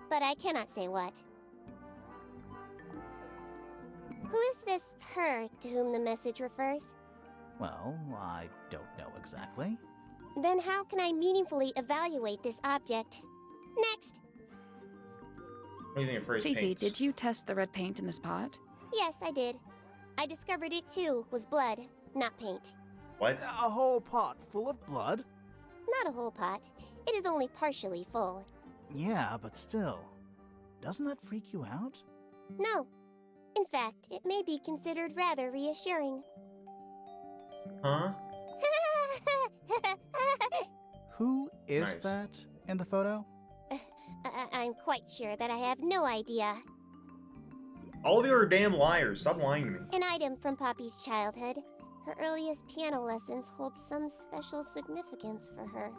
but I cannot say what. Who is this her to whom the message refers? well, I don't know exactly. Then how can I meaningfully evaluate this object? Next! What do you think of Frey's Fifi, paints? did you test the red paint in this pot? Yes, I did. I discovered it too was blood, not paint. What? A whole pot full of blood? Not a whole pot. It is only partially full. Yeah, but still. Doesn't that freak you out? No. In fact, it may be considered rather reassuring. Huh? Who is Nice. that in the photo? I'm quite sure that I have no idea. All of you are damn liars. Stop lying to me. An item from Poppy's childhood. Her earliest piano lessons hold some special significance for her.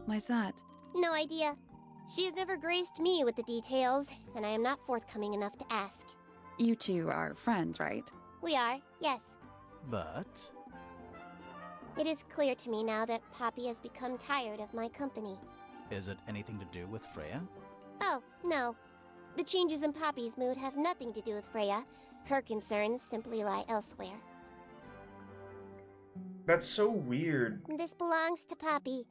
Why's that? No idea. She has never graced me with the details, and I am not forthcoming enough to ask. You two are friends, right? We are, yes. But It is clear to me now that Poppy has become tired of my company. is it anything to do with Freya? Oh, no. The changes in Poppy's mood have nothing to do with Freya. Her concerns simply lie elsewhere. That's so weird. This belongs to Poppy.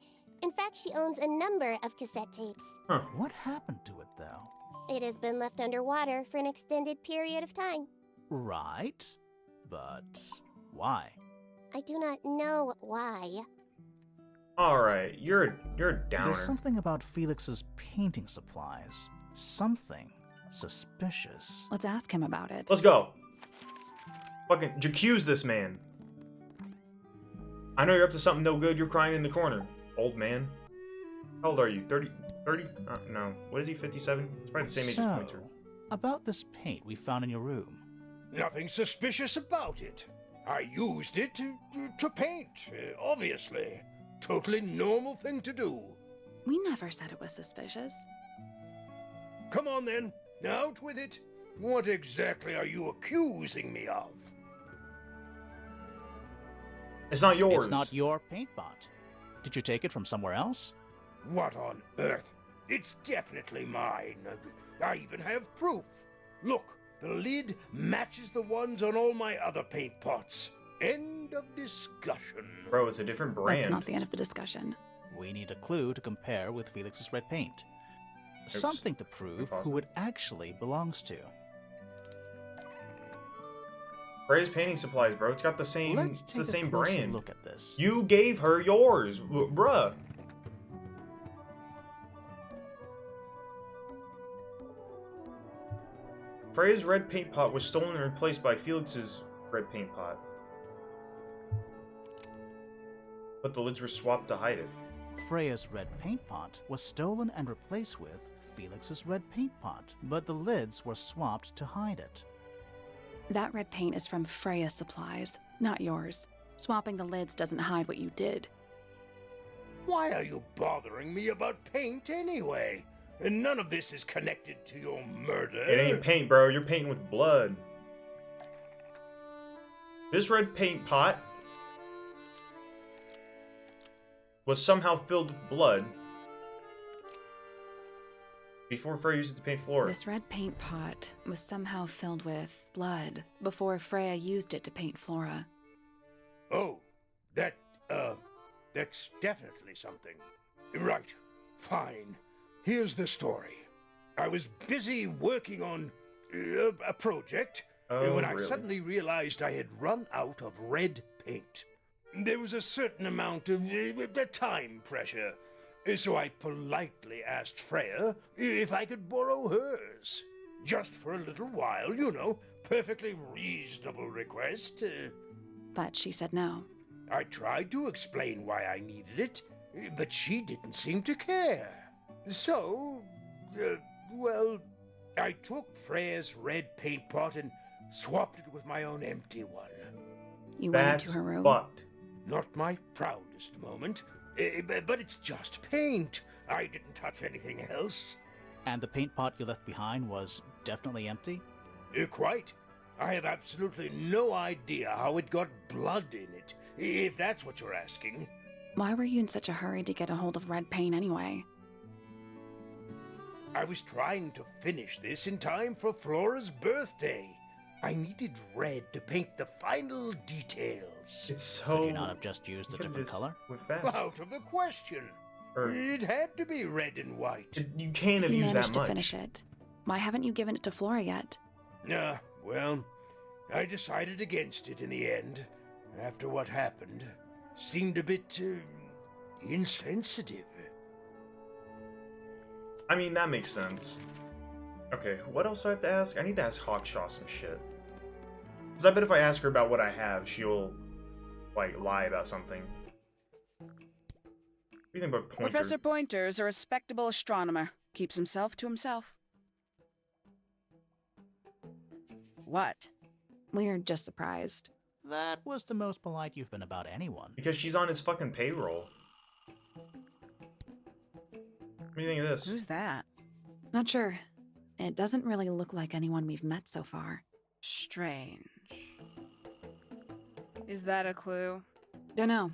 In fact, she owns a number of cassette tapes. Huh. What happened to it, though? It has been left underwater for an extended period of time. Right. But why? I do not know why. Alright, you're a downer. There's something about Felix's painting supplies. Something suspicious. Let's ask him about it. Let's go. Fucking accuse this man. I know you're up to something no good. You're crying in the corner, old man. How old are you? 30? 30? No. What is he, 57? It's probably the same age as Pointer. About this paint we found in your room. Nothing suspicious about it. I used it to paint, obviously. Totally normal thing to do. We never said it was suspicious. Come on then, out with it. What exactly are you accusing me of? It's not yours. It's not your paint pot. Did you take it from somewhere else? What on earth? It's definitely mine. I even have proof. Look, the lid matches the ones on all my other paint pots. End of discussion. Bro, it's a different brand. That's not the end of the discussion. We need a clue to compare with Felix's red paint. Something to prove who it actually belongs to. Freya's painting supplies, bro. It's got the same. Let's it's take the same a closer brand. look at this. You gave her yours, bruh. Freya's red paint pot was stolen and replaced by Felix's red paint pot. But the lids were swapped to hide it. Freya's red paint pot was stolen and replaced with Felix's red paint pot, but the lids were swapped to hide it. That red paint is from Freya's supplies, not yours. Swapping the lids doesn't hide what you did. Why are you bothering me about paint anyway? And none of this is connected to your murder. It ain't paint, bro. You're painting with blood. This red paint pot was somehow filled with blood before Freya used it to paint Flora. This red paint pot was somehow filled with blood before Freya used it to paint Flora. Oh, that's definitely something. Right, fine. Here's the story. I was busy working on a project when I suddenly realized I had run out of red paint. There was a certain amount of time pressure, so I politely asked Freya if I could borrow hers. Just for a little while, you know, perfectly reasonable request. But she said no. I tried to explain why I needed it, but she didn't seem to care. So, well, I took Freya's red paint pot and swapped it with my own empty one. You went into her room? Fucked. Not my proudest moment, but it's just paint. I didn't touch anything else. And the paint pot you left behind was definitely empty? Quite. I have absolutely no idea how it got blood in it, if that's what you're asking. Why were you in such a hurry to get a hold of red paint anyway? I was trying to finish this in time for Flora's birthday. I needed red to paint the final details. It's so... Could you not have just used a different color? Out of the question. It had to be red and white. You can't have you used that managed much. to finish it. Why haven't you given it to Flora yet? Well, I decided against it in the end. After what happened, seemed a bit insensitive. I mean, that makes sense. Okay, what else do I have to ask? I need to ask Hawkshaw some shit. Because I bet if I ask her about what I have, she'll, like, lie about something. What do you think about Pointer? Professor Pointer is a respectable astronomer. Keeps himself to himself. What? We're just surprised. That was the most polite you've been about anyone. Because she's on his fucking payroll. What do you think of this? Who's that? Not sure. It doesn't really look like anyone we've met so far. Strange. Is that a clue? Dunno.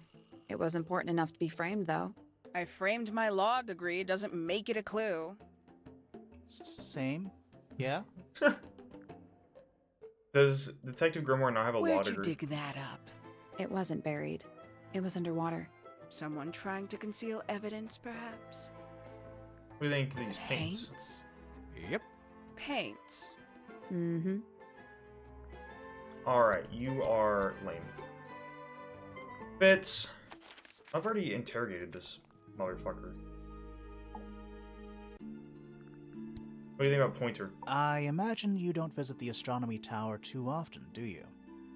It was important enough to be framed, though. I framed my law degree. Doesn't make it a clue. Same. Yeah? Does Detective Grimoire not have a law Where'd you degree? dig that up? It wasn't buried. It was underwater. Someone trying to conceal evidence, perhaps? What do you think of these paints? Paints? Yep. Paints. Mm-hmm. Alright, you are lame. Fitz. I've already interrogated this motherfucker. What do you think about Pointer? I imagine you don't visit the astronomy tower too often, do you?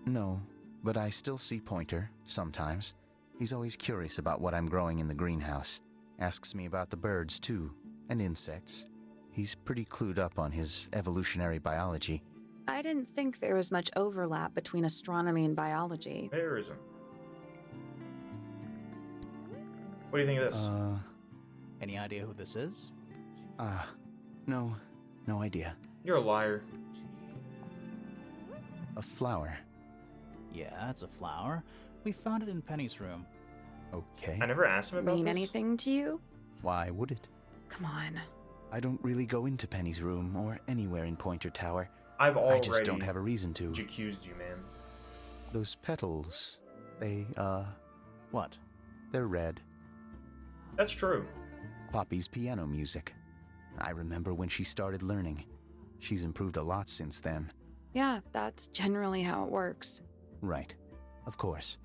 No, but I still see Pointer, sometimes. He's always curious about what I'm growing in the greenhouse. Asks me about the birds, too, and insects. He's pretty clued up on his evolutionary biology. I didn't think there was much overlap between astronomy and biology. There isn't. What do you think of this? Any idea who this is? No idea. You're a liar. A flower. Yeah, it's a flower. We found it in Penny's room. Okay. I never asked him about Mean this. anything to you? Why would it? Come on. I don't really go into Penny's room or anywhere in Pointer Tower. I've already I just don't have a reason to. accused you, man. Those petals, they, What? they're red. That's true. Poppy's piano music. I remember when she started learning. She's improved a lot since then. Yeah, that's generally how it works. Right. Of course.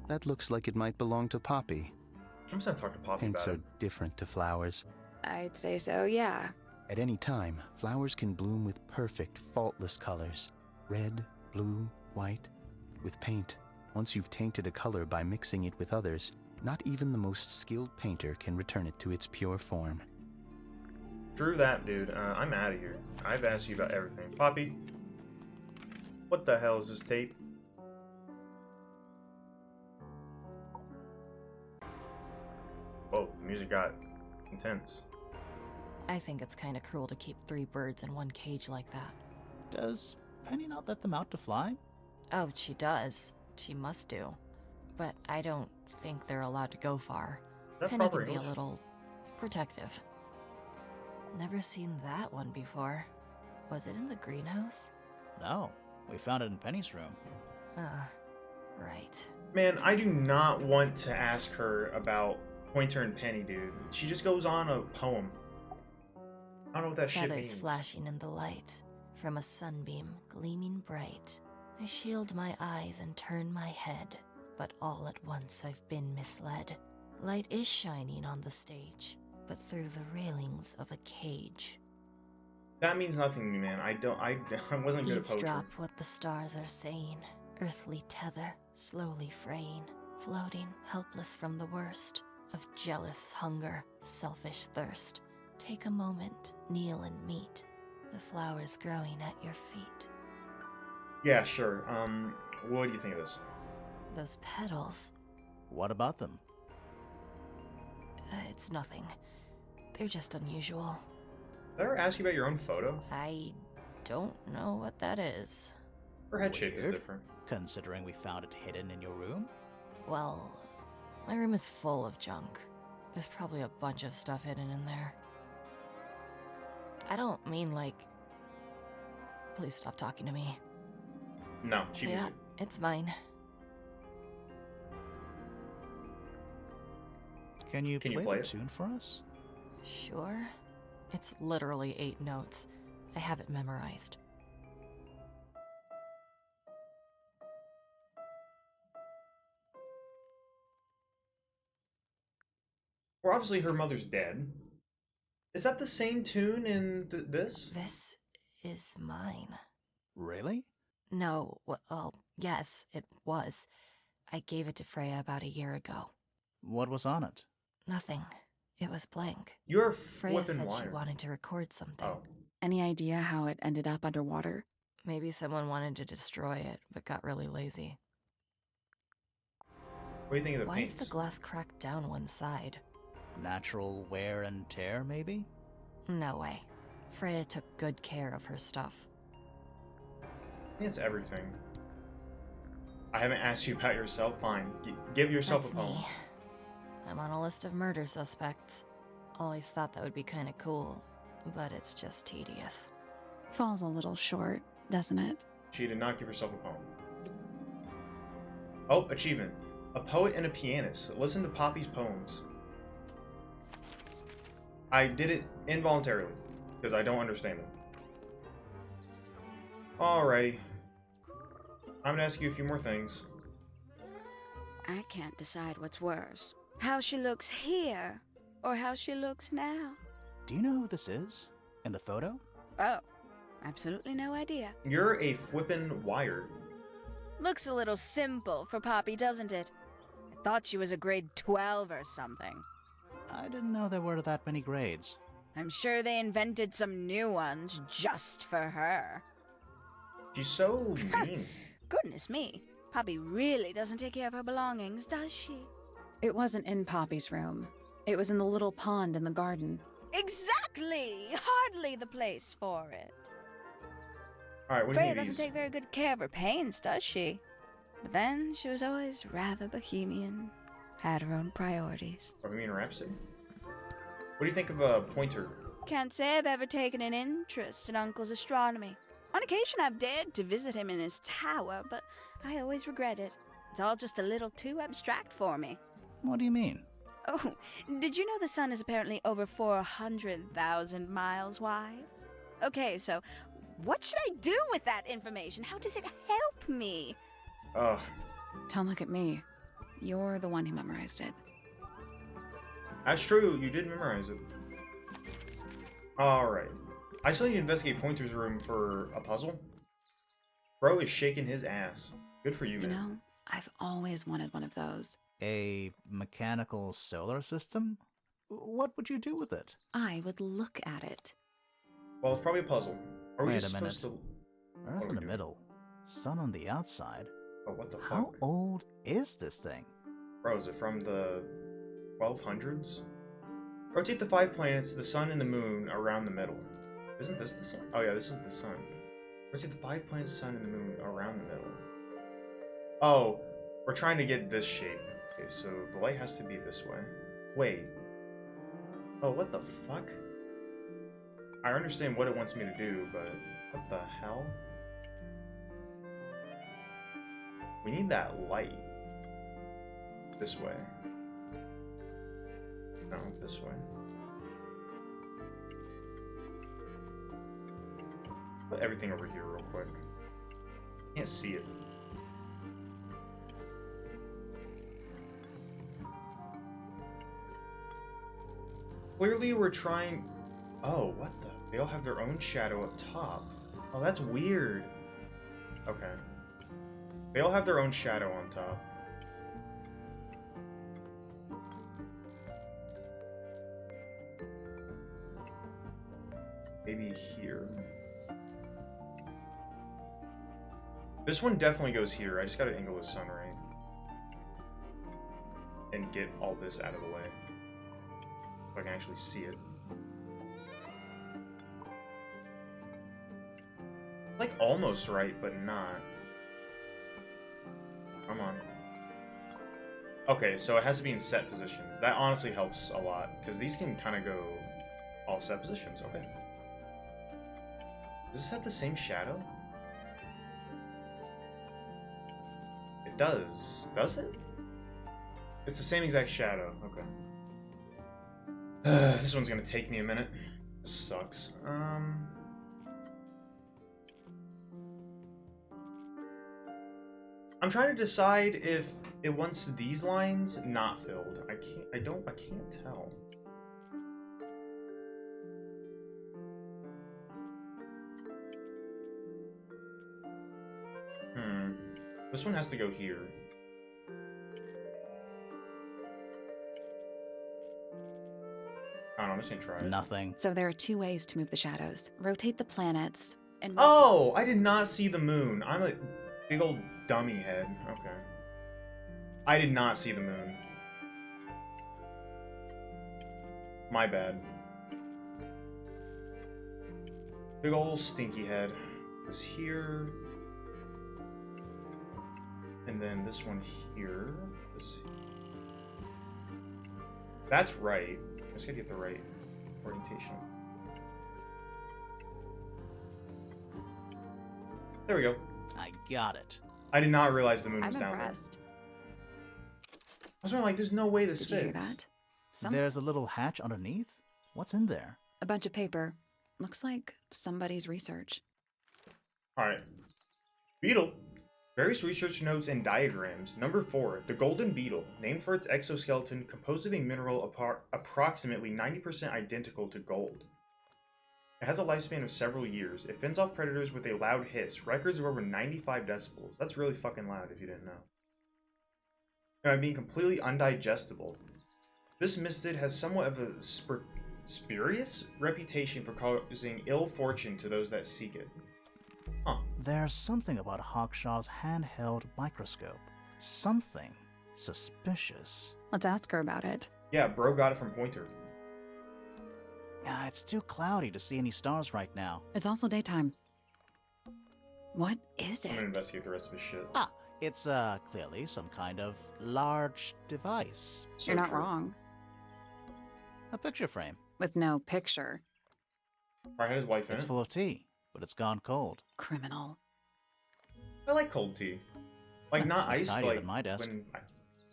That looks like it might belong to Poppy. I'm just gonna talk to Poppy Paints about are different to flowers. I'd say so, yeah. At any time, flowers can bloom with perfect, faultless colors. Red, blue, white. With paint, once you've tainted a color by mixing it with others, not even the most skilled painter can return it to its pure form. it. True that, dude. I'm out of here. I've asked you about everything. Poppy, what the hell is this tape? Whoa, the music got intense. I think it's kind of cruel to keep 3 birds in one cage like that. Does Penny not let them out to fly? Oh, she does. She must do. But I don't think they're allowed to go far. That Penny proper can be a English? little protective. Never seen that one before. Was it in the greenhouse? No. We found it in Penny's room. Right. Man, I do not want to ask her about Pointer and Penny, dude. She just goes on a poem. I don't know what that shit Feathers means. flashing in the light, from a sunbeam gleaming bright. I shield my eyes and turn my head, but all at once I've been misled. Light is shining on the stage, but through the railings of a cage. That means nothing to me, man. I wasn't good at poetry. Eavesdrop what the stars are saying, earthly tether, slowly fraying, floating helpless from the worst of jealous hunger, selfish thirst. Take a moment, kneel and meet the flowers growing at your feet. Yeah, sure. What do you think of this? Those petals, What about them? It's nothing. They're just unusual. Did I ever ask you about your own photo? I don't know what that is. Her head shape is Weird. different. Considering we found it hidden in your room? Well, my room is full of junk. There's probably a bunch of stuff hidden in there. I don't mean like... Please stop talking to me. No, she means Yeah, it. it's mine. Can you Can you play play the it? tune for us? Sure. It's literally 8 notes. I have it memorized. Well, obviously her mother's dead. Is that the same tune in this? This is mine. Really? No, well, yes, it was. I gave it to Freya about a year ago. What was on it? Nothing. It was blank. You're Freya flipping said she liar. wanted to record something. Oh. Any idea how it ended up underwater? Maybe someone wanted to destroy it, but got really lazy. What do you think of the Why paints? is the glass cracked down one side? Natural wear and tear, maybe? No way. Freya took good care of her stuff. I think it's everything. I haven't asked you about yourself. Fine. Give yourself That's a poem. me. I'm on a list of murder suspects. Always thought that would be kinda cool, but it's just tedious. Falls a little short, doesn't it? She did not give herself a poem. Oh, achievement. A poet and a pianist. Listen to Poppy's poems. I did it involuntarily, because I don't understand them. Alrighty. I'm gonna ask you a few more things. I can't decide what's worse. How she looks here, or how she looks now. Do you know who this is? In the photo? Oh, absolutely no idea. You're a flippin' wire. Looks a little simple for Poppy, doesn't it? I thought she was a grade 12 or something. I didn't know there were that many grades. I'm sure they invented some new ones just for her. She's so mean. Goodness me. Poppy really doesn't take care of her belongings, does she? It wasn't in Poppy's room. It was in the little pond in the garden. Exactly! Hardly the place for it. Alright, what do you Freya think of doesn't these? take very good care of her paints, does she? But then she was always rather bohemian. Had her own priorities. Bohemian Rhapsody? What do you think of a pointer? Can't say I've ever taken an interest in Uncle's astronomy. On occasion I've dared to visit him in his tower, but I always regret it. It's all just a little too abstract for me. What do you mean? Oh, did you know the sun is apparently over 400,000 miles wide? Okay, so what should I do with that information? How does it help me? Ugh. Don't look at me. You're the one who memorized it. That's true, you did memorize it. Alright. I still need to investigate Pointer's room for a puzzle. Bro is shaking his ass. Good for you, You man. know, I've always wanted one of those. A mechanical solar system? What would you do with it? I would look at it. Well, it's probably a puzzle. Are we Wait just a minute. supposed to... Earth What are in we the doing? middle, sun on the outside. Oh, what the fuck? How old is this thing? Bro, is it from the 1200s? Rotate the 5 planets, the sun and the moon around the middle. Isn't this the sun? Oh yeah, this is the sun. Rotate the 5 planets, sun and the moon around the middle. Oh, we're trying to get this shape. Okay, so the light has to be this way. Wait. Oh, what the fuck? I understand what it wants me to do, but what the hell? We need that light. This way. No, this way. Put everything over here real quick. Can't see it. Clearly we're trying... Oh, what the... They all have their own shadow up top. Oh, that's weird. Okay. They all have their own shadow on top. Maybe here. This one definitely goes here. I just gotta angle the sun right. And get all this out of the way. So I can actually see it. Like almost right, but not. Come on. Okay, so it has to be in set positions. That honestly helps a lot, because these can kind of go all set positions. Okay. Does this have the same shadow? It does. Does it? It's the same exact shadow. Okay. This one's gonna take me a minute. This sucks. I'm trying to decide if it wants these lines not filled. I can't tell. This one has to go here. I don't know, I'm just gonna try it. Nothing. So there are 2 ways to move the shadows. Rotate the planets and... Oh, I did not see the moon. I'm a big old dummy head. Okay. I did not see the moon. My bad. Big old stinky head. This here. And then this one here. That's right. I just gotta get the right orientation. There we go. I got it. I did not realize the moon was I'm down impressed. there. I was like, there's no way this Did you hear fits. that? There's a little hatch underneath? What's in there? A bunch of paper. Looks like somebody's research. Alright. Beetle. Various research notes and diagrams. Number 4. The golden beetle. Named for its exoskeleton, composed of a mineral approximately 90% identical to gold. It has a lifespan of several years. It fends off predators with a loud hiss. Records of over 95 decibels. That's really fucking loud if you didn't know. Now, being completely undigestible. This mistid has somewhat of a spurious reputation for causing ill fortune to those that seek it. Huh. There's something about Hawkshaw's handheld microscope. Something suspicious. Let's ask her about it. Yeah, bro got it from Pointer. It's too cloudy to see any stars right now. It's also daytime. What is I'm gonna it? investigate the rest of his shit. It's clearly some kind of large device. So You're not true. wrong. A picture frame. With no picture. Alright, had his wife in It's it. full of tea, but it's gone cold. Criminal. I like cold tea. Like, not It's ice, tidier like than my desk. when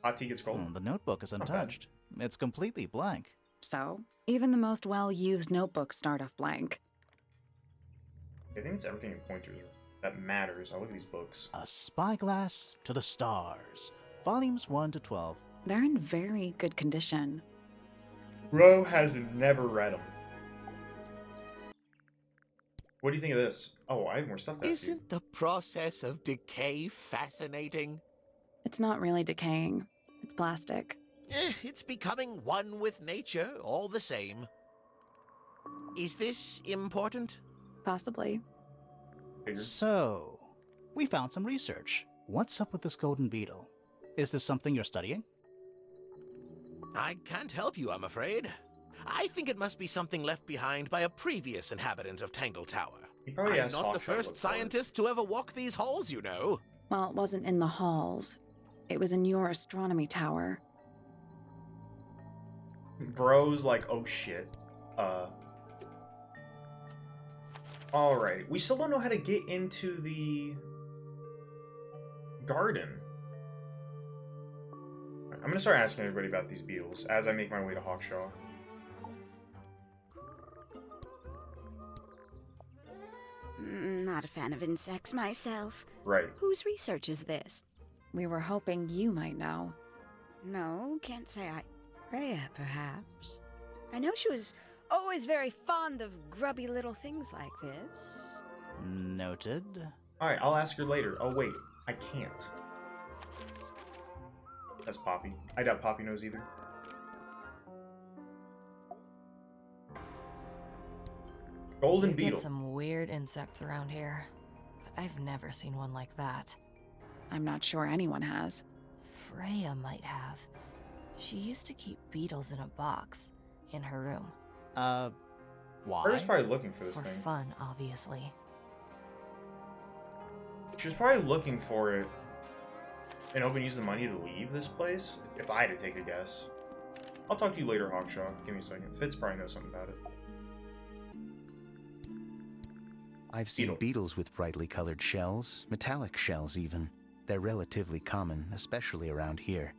hot tea gets cold. The notebook is Not bad. untouched. It's completely blank. So, even the most well-used notebooks start off blank. I think it's everything in Pointer that matters. I look at these books. A Spyglass to the Stars. Volumes 1 to 12. They're in very good condition. Bro has never read them. What do you think of this? Oh, I have more stuff to ask you. Isn't the process of decay fascinating? It's not really decaying. It's plastic. It's becoming one with nature, all the same. Is this important? Possibly. Figured. So, we found some research. What's up with this golden beetle? Is this something you're studying? I can't help you, I'm afraid. I think it must be something left behind by a previous inhabitant of Tangle Tower. He probably I'm asked not the Hawkshot to first look for it. scientist to ever walk these halls, you know. Well, it wasn't in the halls. It was in your astronomy tower. Bro's like, oh shit. Alright. We still don't know how to get into the garden. I'm gonna start asking everybody about these beetles as I make my way to Hawkshaw. Not a fan of insects myself. Right. Whose research is this? We were hoping you might know. No, can't say I. Freya, perhaps. I know she was always very fond of grubby little things like this. Noted. Alright, I'll ask her later. Oh, wait. I can't. That's Poppy. I doubt Poppy knows either. Golden You beetle. get some weird insects around here, but I've never seen one like that. I'm not sure anyone has. Freya might have. She used to keep beetles in a box in her room. Why? Freya's probably looking for this For thing. fun, obviously. She was probably looking for it and hoping to use the money to leave this place, if I had to take a guess. I'll talk to you later, Hawkshaw. Give me a second. Fitz probably knows something about it. I've seen Beetle. beetles with brightly colored shells, metallic shells even. They're relatively common, especially around here.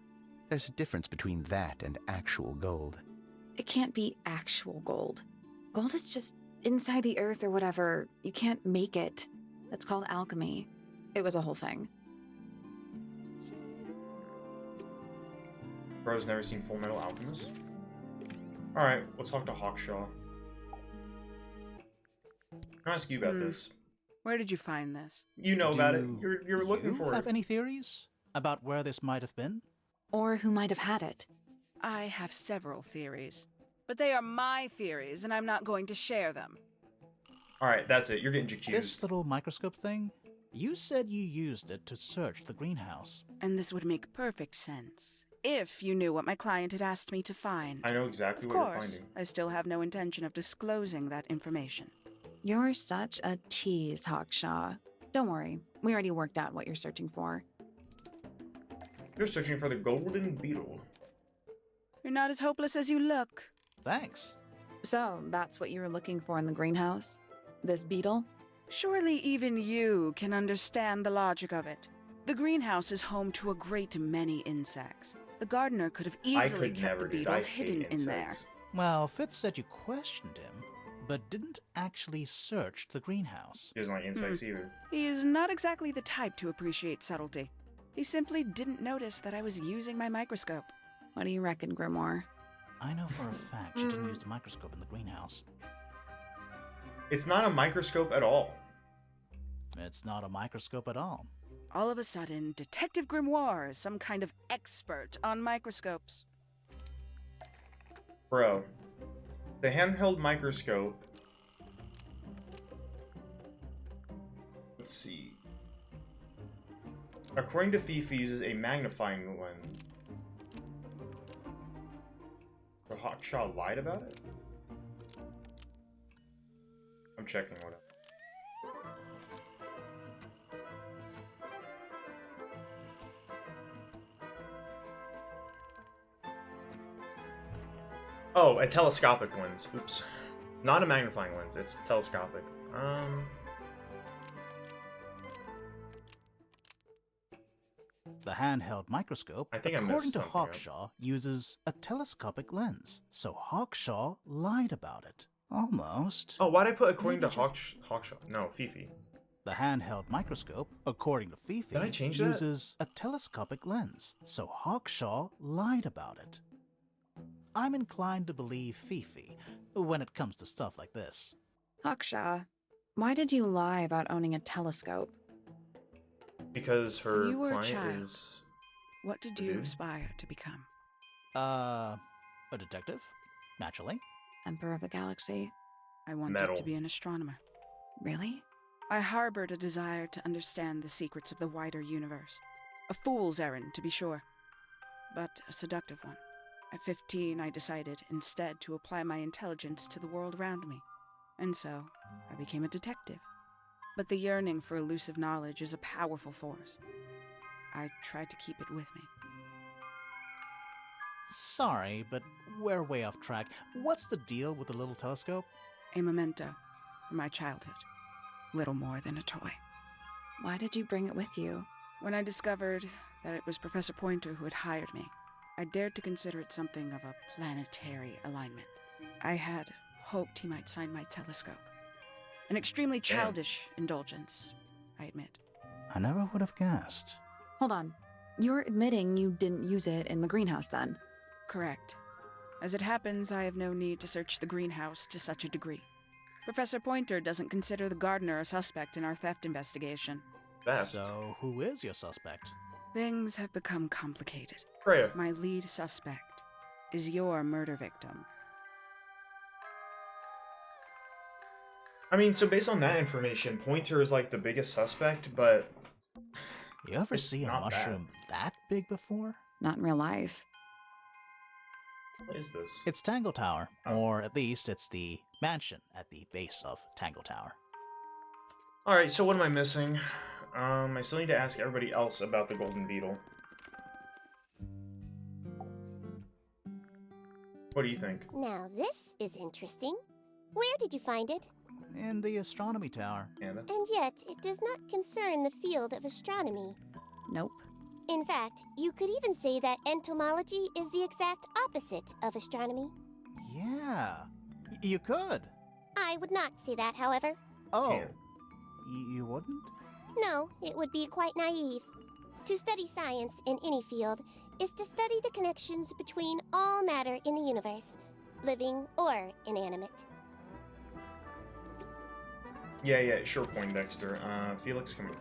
There's a difference between that and actual gold. It can't be actual gold. Gold is just inside the earth or whatever. You can't make it. That's called alchemy. It was a whole thing. Bro's never seen Full Metal Alchemist? Alright, let's talk to Hawkshaw. Can I ask you about this? Where did you find this? You know about it. Do You're looking for you have it. any theories about where this might have been? Or who might have had it. I have several theories, but they are my theories, and I'm not going to share them. Alright, that's it. You're getting accused. This little microscope thing? You said you used it to search the greenhouse. And this would make perfect sense, if you knew what my client had asked me to find. I know exactly Of what you're course, finding. I still have no intention of disclosing that information. You're such a tease, Hawkshaw. Don't worry. We already worked out what you're searching for. You're searching for the golden beetle. You're not as hopeless as you look. Thanks. So, that's what you were looking for in the greenhouse? This beetle? Surely even you can understand the logic of it. The greenhouse is home to a great many insects. The gardener could have easily I could kept never, the dude. I beetles hate hidden in there. insects. Well, Fitz said you questioned him, but didn't actually search the greenhouse. He doesn't like insects either. He is not exactly the type to appreciate subtlety. He simply didn't notice that I was using my microscope. What do you reckon, Grimoire? I know for a fact she didn't use the microscope in the greenhouse. It's not a microscope at all. It's not a microscope at all. All of a sudden, Detective Grimoire is some kind of expert on microscopes. Bro, the handheld microscope. Let's see. According to Fifi, uses a magnifying lens. Hawkshaw lied about it? I'm checking what. Oh, a telescopic lens. Oops. Not a magnifying lens, it's telescopic. The handheld microscope, I think I according messed to something up. Hawkshaw, uses a telescopic lens, so Hawkshaw lied about it. Almost. Oh, why'd I put according to Maybe just- Hawkshaw? No, Fifi. The handheld microscope, according to Fifi, Did I change that? uses a telescopic lens, so Hawkshaw lied about it. I'm inclined to believe Fifi when it comes to stuff like this. Hawkshaw, why did you lie about owning a telescope? Because her You were a client child. is... What did a you dude? aspire to become? A detective? Naturally. Emperor of the Galaxy. I wanted Metal. to be an astronomer. Really? I harbored a desire to understand the secrets of the wider universe. A fool's errand, to be sure, but a seductive one. At 15, I decided instead to apply my intelligence to the world around me, and so I became a detective. But the yearning for elusive knowledge is a powerful force. I tried to keep it with me. Sorry, but we're way off track. What's the deal with the little telescope? A memento from my childhood. Little more than a toy. Why did you bring it with you? When I discovered that it was Professor Pointer who had hired me, I dared to consider it something of a planetary alignment. I had hoped he might sign my telescope. An extremely childish indulgence, I admit. I never would have guessed. Hold on. You're admitting you didn't use it in the greenhouse then? Correct. As it happens, I have no need to search the greenhouse to such a degree. Professor Pointer doesn't consider the gardener a suspect in our theft investigation. Theft. So, who is your suspect? Things have become complicated. Freya. My lead suspect is your murder victim. I mean, so based on that information, Pointer is like the biggest suspect, but... You ever It's see a not mushroom that big before? Not in real life. What is this? It's Tangle Tower, Oh. or at least it's the mansion at the base of Tangle Tower. Alright, so what am I missing? I still need to ask everybody else about the Golden Beetle. What do you think? Now this is interesting. Where did you find it? In the astronomy tower. Anna? And yet, it does not concern the field of astronomy. Nope. In fact, you could even say that entomology is the exact opposite of astronomy. Yeah, you could. I would not say that, however. Oh, Yeah. You wouldn't? No, it would be quite naive. To study science in any field is to study the connections between all matter in the universe, living or inanimate. Yeah, sure, Poindexter. Felix, come here.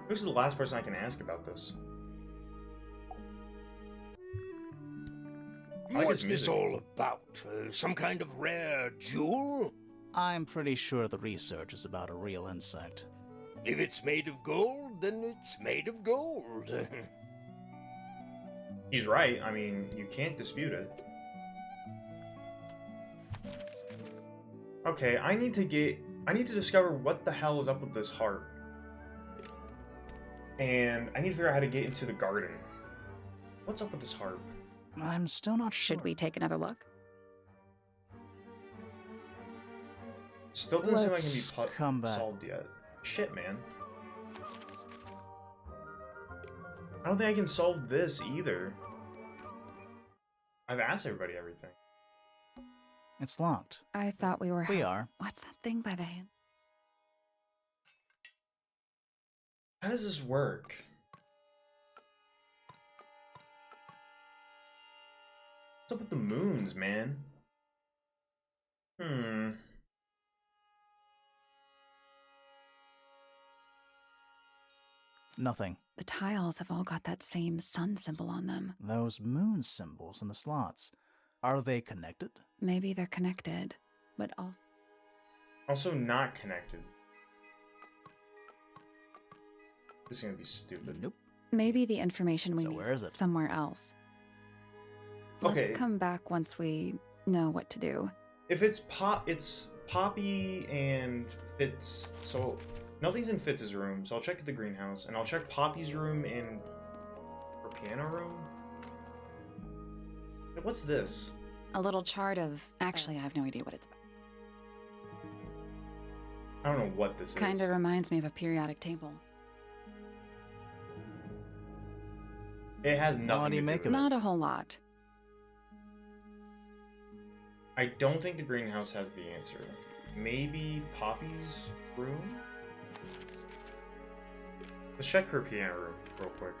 Who's the last person I can ask about this? I like What's his this music. all about? Some kind of rare jewel? I'm pretty sure the research is about a real insect. If it's made of gold, then it's made of gold. He's right. I mean, you can't dispute it. Okay, I need to discover what the hell is up with this heart. And I need to figure out how to get into the garden. What's up with this heart? I'm still not sure. Should we take another look? Still doesn't seem like Let's it can be come back. solved yet. Shit, man. I don't think I can solve this either. I've asked everybody everything. It's locked. I thought we were... We are. What's that thing by the hand? How does this work? What's up with the moons, man? Nothing. The tiles have all got that same sun symbol on them. Those moon symbols in the slots. Are they connected? Maybe they're connected, but also... Also not connected. This is gonna be stupid. Nope. Maybe the information we So need where is it? somewhere else. Okay. Let's come back once we know what to do. If it's Poppy and Fitz, so nothing's in Fitz's room, so I'll check the greenhouse, and I'll check Poppy's room and her piano room. What's this? A little chart of... Actually, I have no idea what it's about. I don't know what this is. Kind of reminds me of a periodic table. It has nothing What do you to make do of with it? Not a whole lot. I don't think the greenhouse has the answer. Maybe Poppy's room? Let's check her piano room real quick.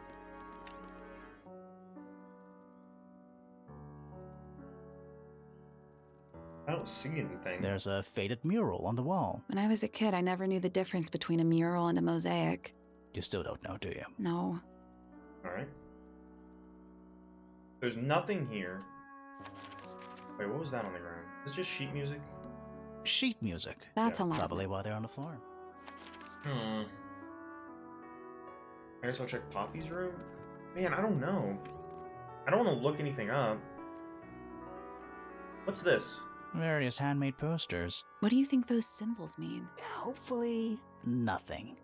I don't see anything. There's a faded mural on the wall. When I was a kid, I never knew the difference between a mural and a mosaic. You still don't know, do you? No. Alright. There's nothing here. Wait, what was that on the ground? Is it just sheet music? Sheet music. That's a lot. Probably why they're on the floor. I guess I'll check Poppy's room? Man, I don't know. I don't want to look anything up. What's this? Various handmade posters. What do you think those symbols mean? Hopefully, nothing.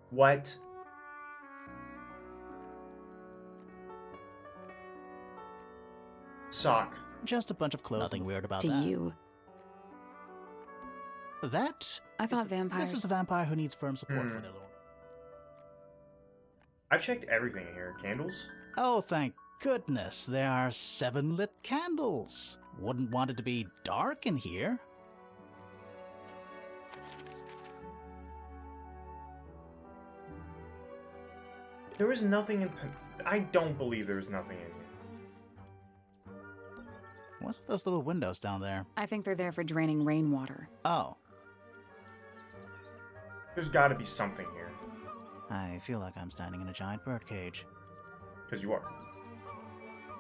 What? Sock. Just a bunch of clothes. Nothing weird about To that. you. That? I thought vampires... This is a vampire who needs firm support for their lord. I've checked everything in here. Candles? Oh, thank goodness. There are 7 lit candles. Wouldn't want it to be dark in here. There was nothing in... I don't believe there was nothing in here. What's with those little windows down there? I think they're there for draining rainwater. Oh. There's got to be something here. I feel like I'm standing in a giant birdcage. Because you are.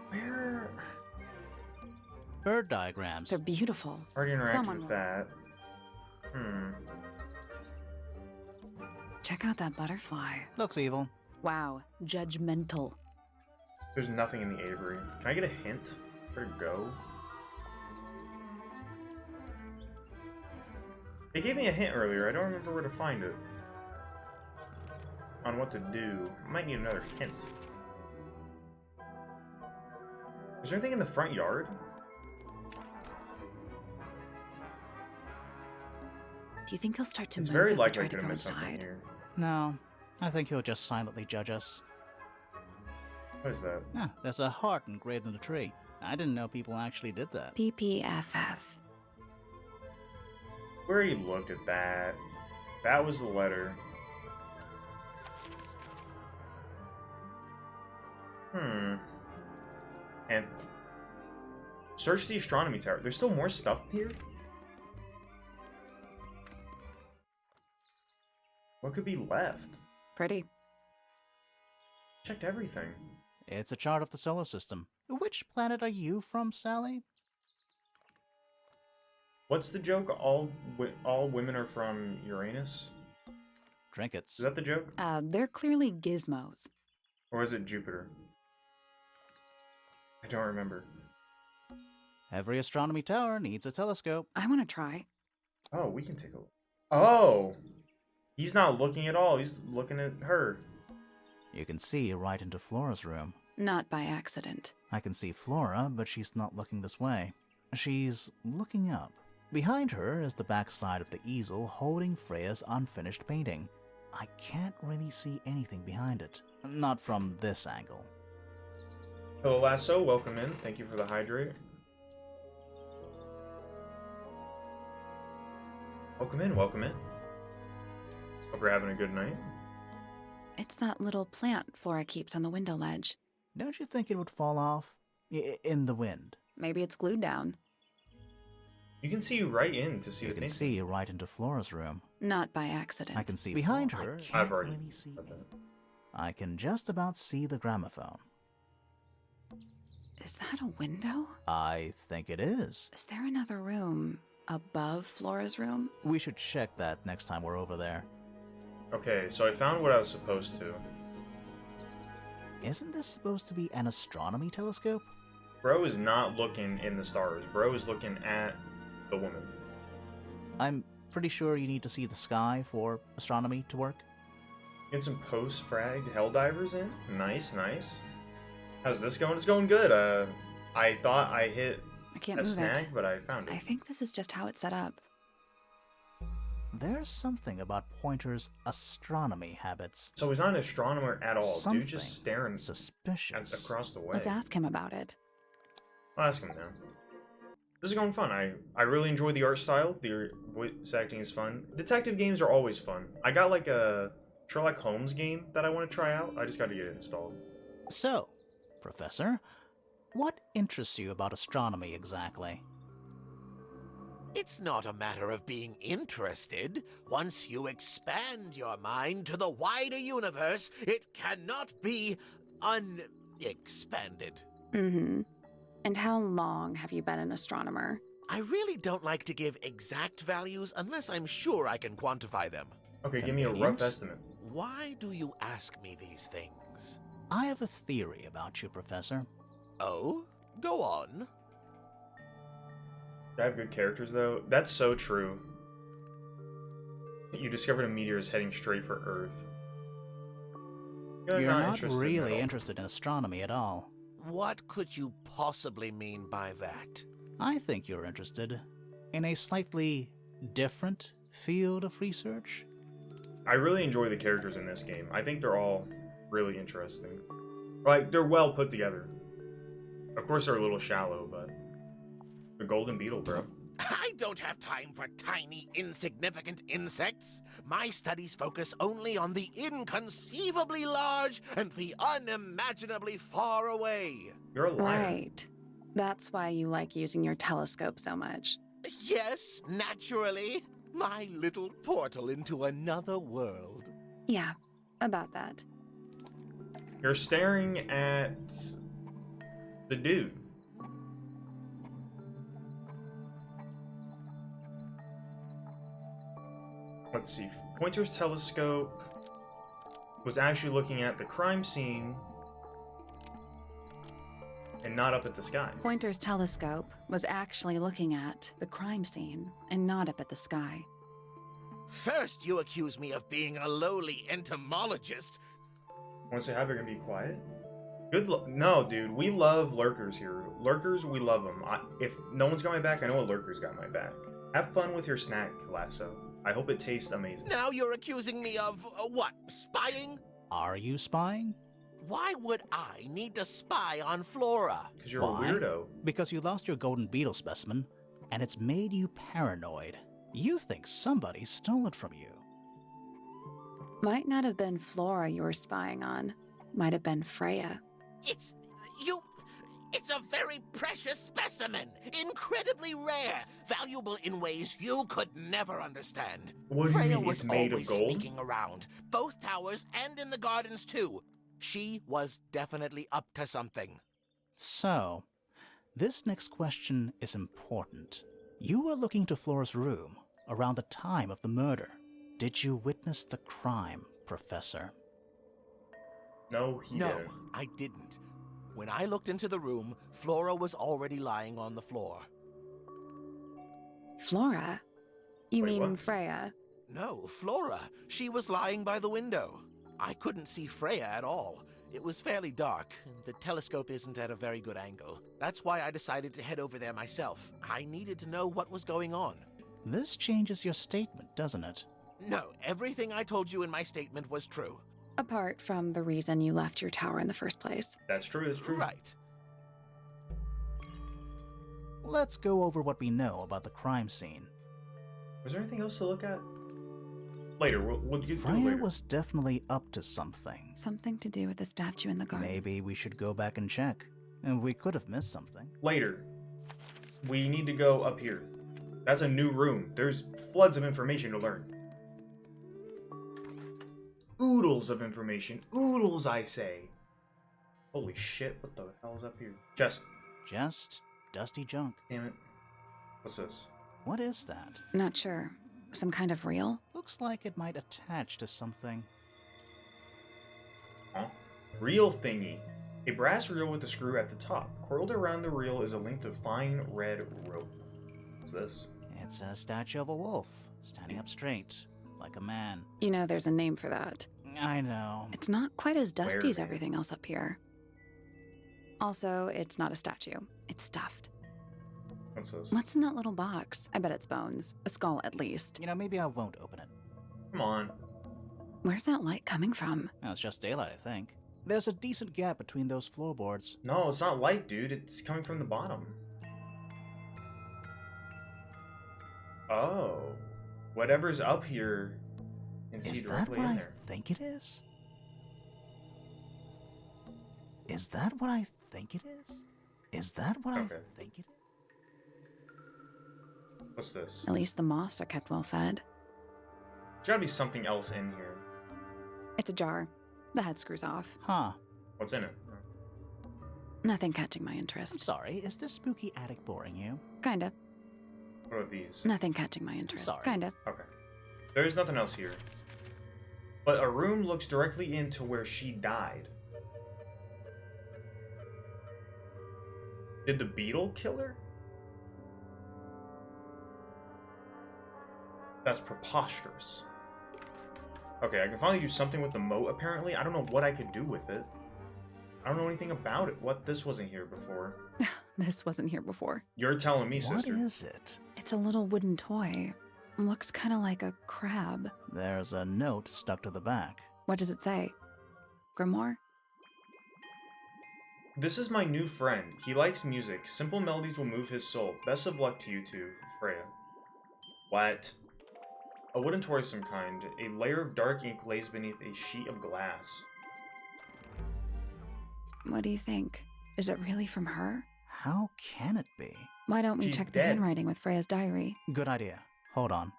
Where... Bird diagrams. They're beautiful. Already interacted Someone with will. that. Check out that butterfly. Looks evil. Wow. Judgmental. There's nothing in the aviary. Can I get a hint? Where to go? They gave me a hint earlier. I don't remember where to find it. On what to do. I might need another hint. Is there anything in the front yard? Do you think he'll start to It's move very if we likely try I'm to gonna go miss something inside? here. No, I think he'll just silently judge us. What is that? Ah, there's a heart engraved in the tree. I didn't know people actually did that. PPFF. We already looked at that. That was the letter. And search the astronomy tower. There's still more stuff here? What could be left? Pretty. Checked everything. It's a chart of the solar system. Which planet are you from, Sally? What's the joke? All women are from Uranus? Trinkets. Is that the joke? They're clearly gizmos. Or is it Jupiter? I don't remember. Every astronomy tower needs a telescope. I want to try. Oh, we can take a look. Oh! He's not looking at all. He's looking at her. You can see right into Flora's room. Not by accident. I can see Flora, but she's not looking this way. She's looking up. Behind her is the backside of the easel holding Freya's unfinished painting. I can't really see anything behind it. Not from this angle. Hello, Lasso. Welcome in. Thank you for the hydrate. Welcome in. Welcome in. Hope you're having a good night. It's that little plant Flora keeps on the window ledge. Don't you think it would fall off? In the wind. Maybe it's glued down. You can see right in to see You the can painting. see right into Flora's room. Not by accident. I can see behind her. I I've can't already really see. said that. I can just about see the gramophone. Is that a window? I think it is. Is there another room above Flora's room? We should check that next time we're over there. Okay, so I found what I was supposed to. Isn't this supposed to be an astronomy telescope? Bro is not looking in the stars. Bro is looking at the woman. I'm pretty sure you need to see the sky for astronomy to work. Get some post-frag Helldivers in. Nice, nice. How's this going? It's going good. I thought I hit I can't a move snag, it. but I found it. I think this is just how it's set up. There's something about Pointer's astronomy habits. So he's not an astronomer at all. Something Dude just staring suspicious. across the way. Let's ask him about it. I'll ask him now. This is going fun. I really enjoy the art style. The voice acting is fun. Detective games are always fun. I got like a Sherlock Holmes game that I want to try out. I just got to get it installed. So, Professor, what interests you about astronomy exactly? It's not a matter of being interested. Once you expand your mind to the wider universe, it cannot be unexpanded. Mm-hmm. And how long have you been an astronomer? I really don't like to give exact values unless I'm sure I can quantify them. Okay, give me a rough Convenient. estimate. Why do you ask me these things? I have a theory about you, Professor. Oh? Go on. I have good characters, though. That's so true. You discovered a meteor is heading straight for Earth. You're not interested at really all. interested in astronomy at all. What could you possibly mean by that? I think you're interested in a slightly different field of research. I really enjoy the characters in this game. I think they're all really interesting. Like, they're well put together. Of course, they're a little shallow, but the golden beetle, bro. I don't have time for tiny, insignificant insects. My studies focus only on the inconceivably large and the unimaginably far away. You're a liar. Right. That's why you like using your telescope so much. Yes, naturally. My little portal into another world. Yeah, about that. You're staring at the dude. Let's see. Pointer's telescope was actually looking at the crime scene and not up at the sky. Pointer's telescope was actually looking at the crime scene and not up at the sky. First, you accuse me of being a lowly entomologist. Want to say hi? They're gonna be quiet. No, dude. We love lurkers here. Lurkers, we love them. If no one's got my back, I know a lurker's got my back. Have fun with your snack, Lasso. I hope it tastes amazing. Now you're accusing me of, what, spying? Are you spying? Why would I need to spy on Flora? Because you're Why? a weirdo. Because you lost your golden beetle specimen, and it's made you paranoid. You think somebody stole it from you. Might not have been Flora you were spying on. Might have been Freya. It's a very precious specimen. Incredibly rare. Valuable in ways you could never understand. What do you Freya mean was it's made of always gold? sneaking around. Both towers and in the gardens too. She was definitely up to something. So, this next question is important. You were looking to Flora's room around the time of the murder. Did you witness the crime, Professor? No, he No, didn't. I didn't. When I looked into the room, Flora was already lying on the floor. Flora? You Wait, mean what? Freya? No, Flora. She was lying by the window. I couldn't see Freya at all. It was fairly dark, and the telescope isn't at a very good angle. That's why I decided to head over there myself. I needed to know what was going on. This changes your statement, doesn't it? No, everything I told you in my statement was true. Apart from the reason you left your tower in the first place. That's true, that's true. Right. Let's go over what we know about the crime scene. Was there anything else to look at? Later, we'll get to it Freya later. was definitely up to something. Something to do with the statue in the garden. Maybe we should go back and check. And we could have missed something. Later. We need to go up here. That's a new room. There's floods of information to learn. Oodles of information. Oodles, I say. Holy shit, what the hell is up here? Just Dusty junk. damn it. What's this? What is that? Not sure. Some kind of reel? Looks like it might attach to something. Huh? Real thingy. A brass reel with a screw at the top. Coiled around the reel is a length of fine red rope. What's this? It's a statue of a wolf, standing up straight, like a man. You know, there's a name for that. I know. It's not quite as dusty as Where? everything else up here. Also, it's not a statue. It's stuffed. What's this? What's in that little box? I bet it's bones. A skull, at least. You know, maybe I won't open it. Come on. Where's that light coming from? Well, it's just daylight, I think. There's a decent gap between those floorboards. No, it's not light, dude. It's coming from the bottom. Oh. Whatever's up here can see Is that directly what in I there. think it is? Is that what I think it is? Is that what Okay. I think it is? What's this? At least the moths are kept well fed. There's gotta be something else in here. It's a jar. The head screws off. Huh. What's in it? Nothing catching my I'm interest. sorry, is this spooky attic boring you? Kinda. What about these? Nothing catching my interest. sorry. Kinda. Okay. There's nothing else here. But a room looks directly into where she died. Did the beetle kill her? That's preposterous. Okay, I can finally do something with the moat, apparently. I don't know what I could do with it. I don't know anything about it. What? This wasn't here before. This wasn't here before. You're telling me, What sister. is it? It's a little wooden toy. Looks kind of like a crab. There's a note stuck to the back. What does it say? Grimoire? This is my new friend. He likes music. Simple melodies will move his soul. Best of luck to you two, Freya. What? A wooden toy of some kind. A layer of dark ink lays beneath a sheet of glass. What do you think? Is it really from her? How can it be? Why don't we She's check the dead. handwriting with Freya's diary? Good idea. Hold on.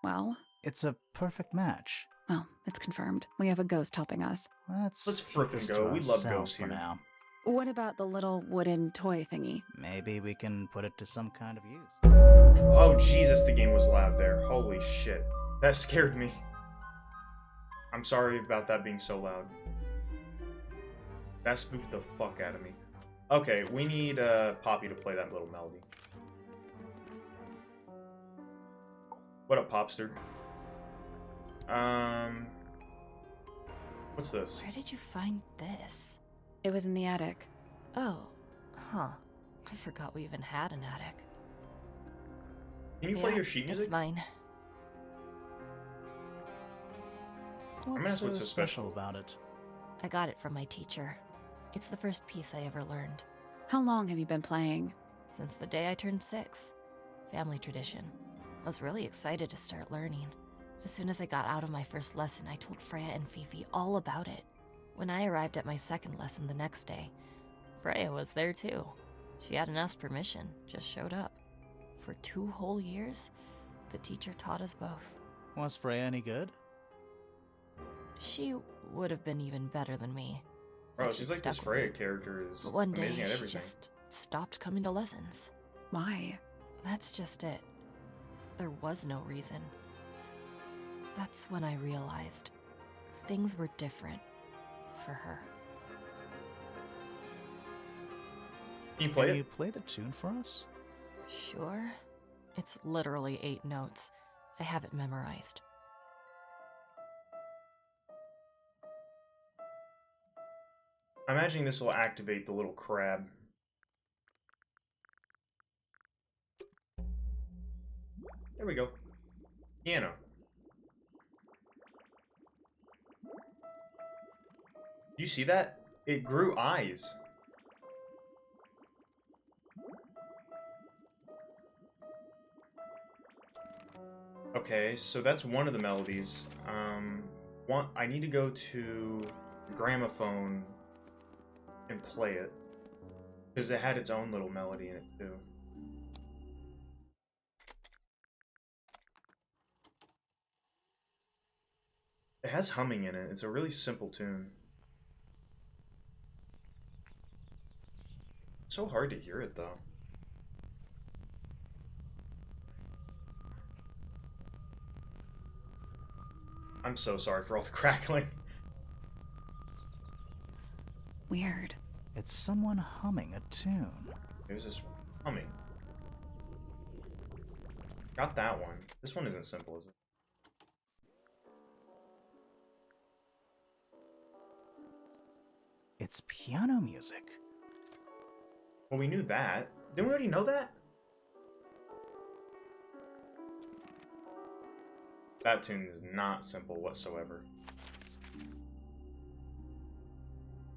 Well, It's a perfect match. well, it's confirmed. We have a ghost helping us. Let's Let's keep frickin' this go. to We love ourselves ghosts for here. now. What about the little wooden toy thingy? Maybe we can put it to some kind of use. Oh, Jesus, the game was loud there. Holy shit. That scared me. I'm sorry about that being so loud. That spooked the fuck out of me. Okay, we need Poppy to play that little melody. What up, Popster? What's this? Where did you find this? It was in the attic. Oh, huh. I forgot we even had an attic. Can you play Yeah, your sheet music? It's mine. gonna What's ask so what's so special special. about it? I got it from my teacher. It's the first piece I ever learned. How long have you been playing? Since the day I turned 6. Family tradition. I was really excited to start learning. As soon as I got out of my first lesson, I told Freya and Fifi all about it. When I arrived at my second lesson the next day, Freya was there too. She hadn't asked permission, just showed up. For 2 whole years, the teacher taught us both. Was Freya any good? She would have been even better than me. Bro, if it she'd seems like this stuck with Freya it. character is But one day, amazing at she everything. just stopped coming to lessons. Why? That's just it. There was no reason. That's when I realized things were different for her. Can you play Can it? you play the tune for us? Sure. It's literally 8 notes. I have it memorized. I'm imagining this will activate the little crab. There we go. Piano. You see that? It grew eyes. Okay, so that's one of the melodies. I need to go to gramophone and play it because it had its own little melody in it too. It has humming in it. It's a really simple tune. It's so hard to hear it though. I'm so sorry for all the crackling. Weird. It's someone humming a tune. There's this one. Humming. Got that one. This one isn't simple, is it? It's piano music. Well, we knew that. Didn't we already know that? That tune is not simple whatsoever.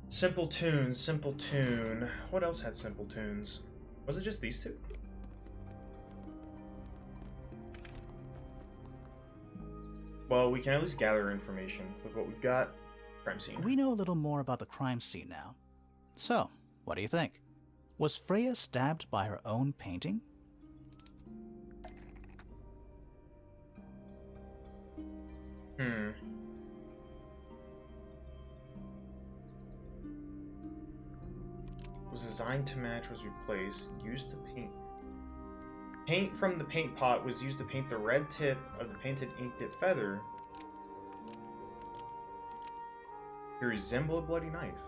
Simple tune, simple tune. What else had simple tunes? Was it just these two? Well, we can at least gather information with what we've got. Crime scene. We know a little more about the crime scene now. So, what do you think? Was Freya stabbed by her own painting? Was designed to match, was replaced, used to paint. Paint from the paint pot was used to paint the red tip of the painted ink dip feather to resemble a bloody knife.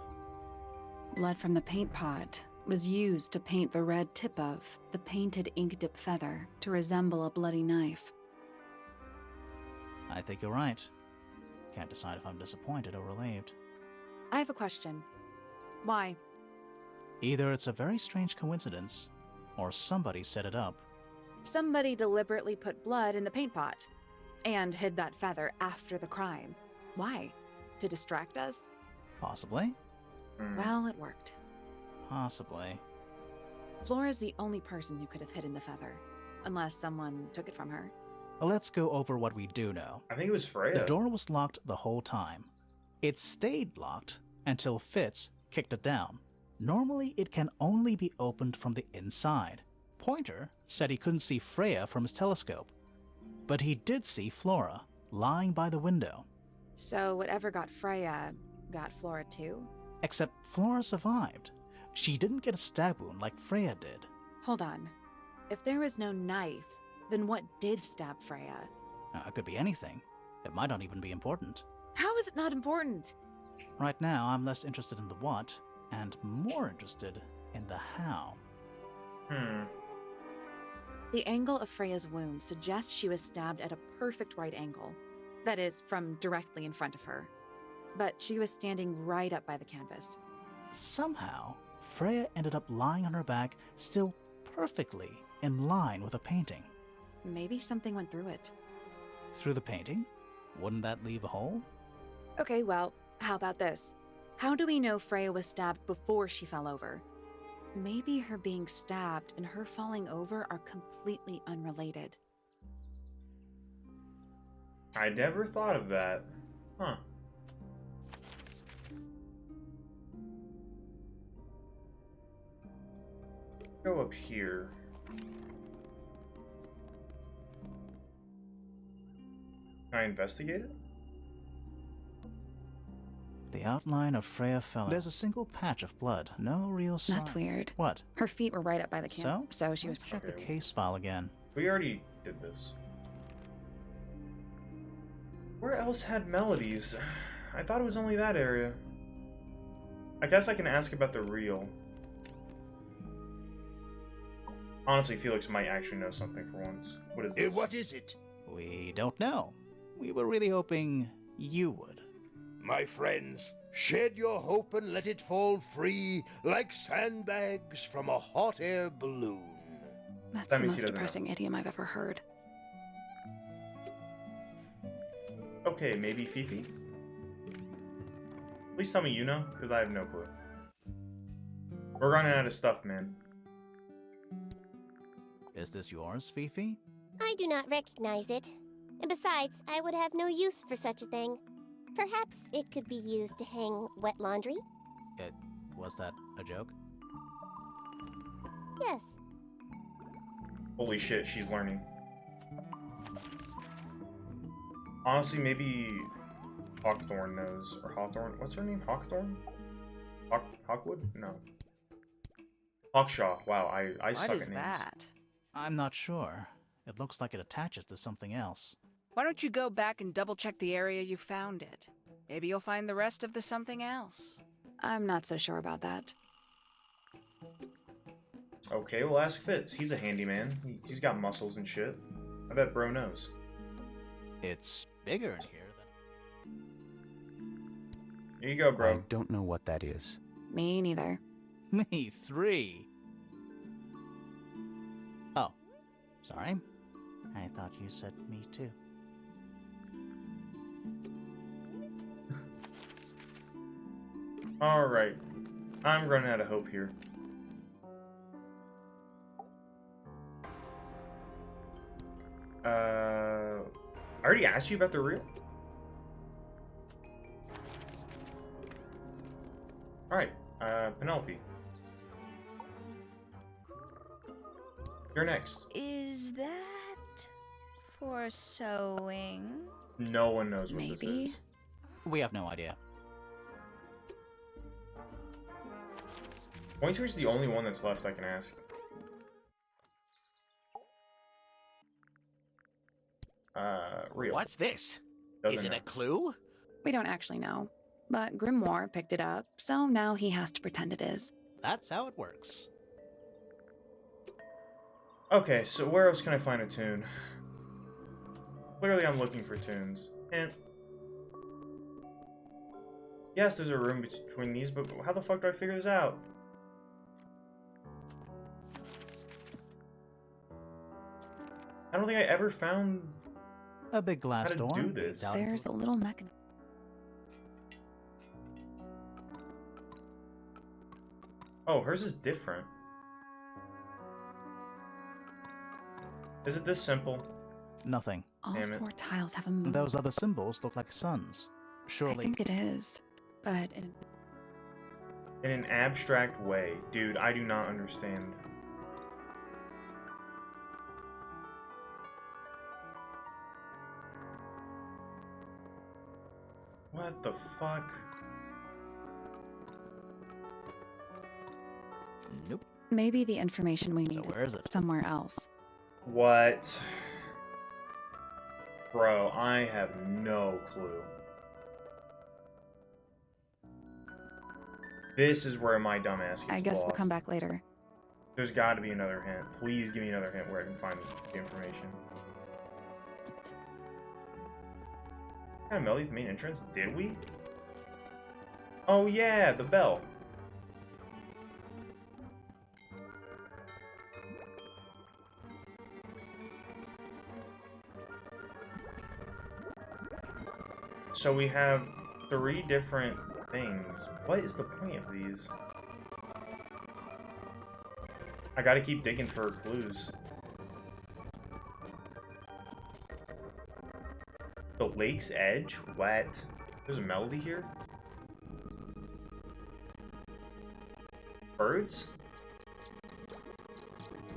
Blood from the paint pot was used to paint the red tip of the painted ink dip feather to resemble a bloody knife. I think you're right. Can't decide if I'm disappointed or relieved. I have a question. Why? Either it's a very strange coincidence, or somebody set it up. Somebody deliberately put blood in the paint pot and hid that feather after the crime. Why? To distract us? Possibly. Well, it worked. Possibly. Flora's the only person who could have hidden the feather, unless someone took it from her. Let's go over what we do know. I think it was Freya. The door was locked the whole time. It stayed locked until Fitz kicked it down. Normally, it can only be opened from the inside. Pointer said he couldn't see Freya from his telescope, but he did see Flora lying by the window. So whatever got Freya got Flora too? Except Flora survived. She didn't get a stab wound like Freya did. Hold on. If there was no knife, then what did stab Freya? It could be anything. It might not even be important. How is it not important? Right now, I'm less interested in the what, and more interested in the how. The angle of Freya's wound suggests she was stabbed at a perfect right angle. That is, from directly in front of her. But she was standing right up by the canvas. Somehow, Freya ended up lying on her back, still perfectly in line with a painting. Maybe something went through it. Through the painting? Wouldn't that leave a hole? Okay, well, how about this? How do we know Freya was stabbed before she fell over? Maybe her being stabbed and her falling over are completely unrelated. I never thought of that. Huh. Go up here. Can I investigate it? The outline of Freya fell. There's a single patch of blood. No real sign. That's weird. What? Her feet were right up by the canvas, so she was... Let's check the case file again. We already did this. Where else had melodies? I thought it was only that area. I guess I can ask about the reel. Honestly, Felix might actually know something for once. What is this? What is it? We don't know. We were really hoping you would. My friends, shed your hope and let it fall free like sandbags from a hot air balloon. That's That the means he most doesn't depressing idiom I've ever heard. Okay, maybe Fifi? Please tell me you know, because I have no clue. We're running out of stuff, man. Is this yours, Fifi? I do not recognize it. And besides, I would have no use for such a thing. Perhaps it could be used to hang wet laundry? Was that a joke? Yes. Holy shit, she's learning. Honestly, maybe Hawkthorn knows. Or Hawthorn. What's her name? Hawkthorn? Hawkwood? No. Hawkshaw. Wow, I suck at names. What is that? I'm not sure. It looks like it attaches to something else. Why don't you go back and double-check the area you found it? Maybe you'll find the rest of the something else. I'm not so sure about that. Okay, well, ask Fitz. He's a handyman. He's got muscles and shit. I bet bro knows. It's bigger in here than... Here you go, bro. I don't know what that is. Me neither. Me 3. Oh, sorry. I thought you said me too. Alright. I'm running out of hope here. I already asked you about the reel? Alright, Penelope. You're next. Is that for sewing? No one knows what this Maybe. is. We have no idea. Pointer's the only one that's left I can ask. Real. What's this? Doesn't Is it know. a clue? We don't actually know. But Grimoire picked it up, so now he has to pretend it is. That's how it works. Okay, so where else can I find a tune? Clearly I'm looking for tunes. And yes, there's a room between these, but how the fuck do I figure this out? I don't think I ever found A big glass how to door do leads this. out into There's a little mechanism. Oh, hers is different. Is it this simple? nothing. All Damn it. 4 tiles have a moon. Those other symbols look like suns. I Surely. think it is. But In an abstract way. Dude, I do not understand. What the fuck? Nope. maybe the information we So need where is it? somewhere else. What? Bro, I have no clue. This is where my dumbass gets I guess we'll lost. come back later. There's got to be another hint. Please give me another hint where I can find the information. Kind of Melly's main entrance? Did we? Oh yeah, the bell. So we have 3 different things. What is the point of these? I gotta keep digging for clues. The lake's edge? What? There's a melody here? Birds?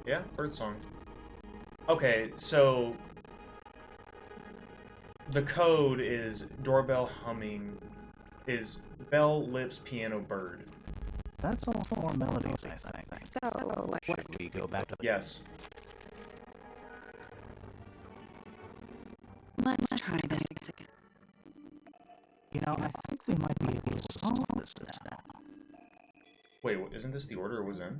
Yeah, bird song. Okay, so the code is doorbell humming, is bell, lips, piano, bird. That's all 4 melodies, I think. So, what? Should we go back to the... Yes. Let's try this again. You know, I think we might be able to solve this now. Wait, isn't this the order it was in?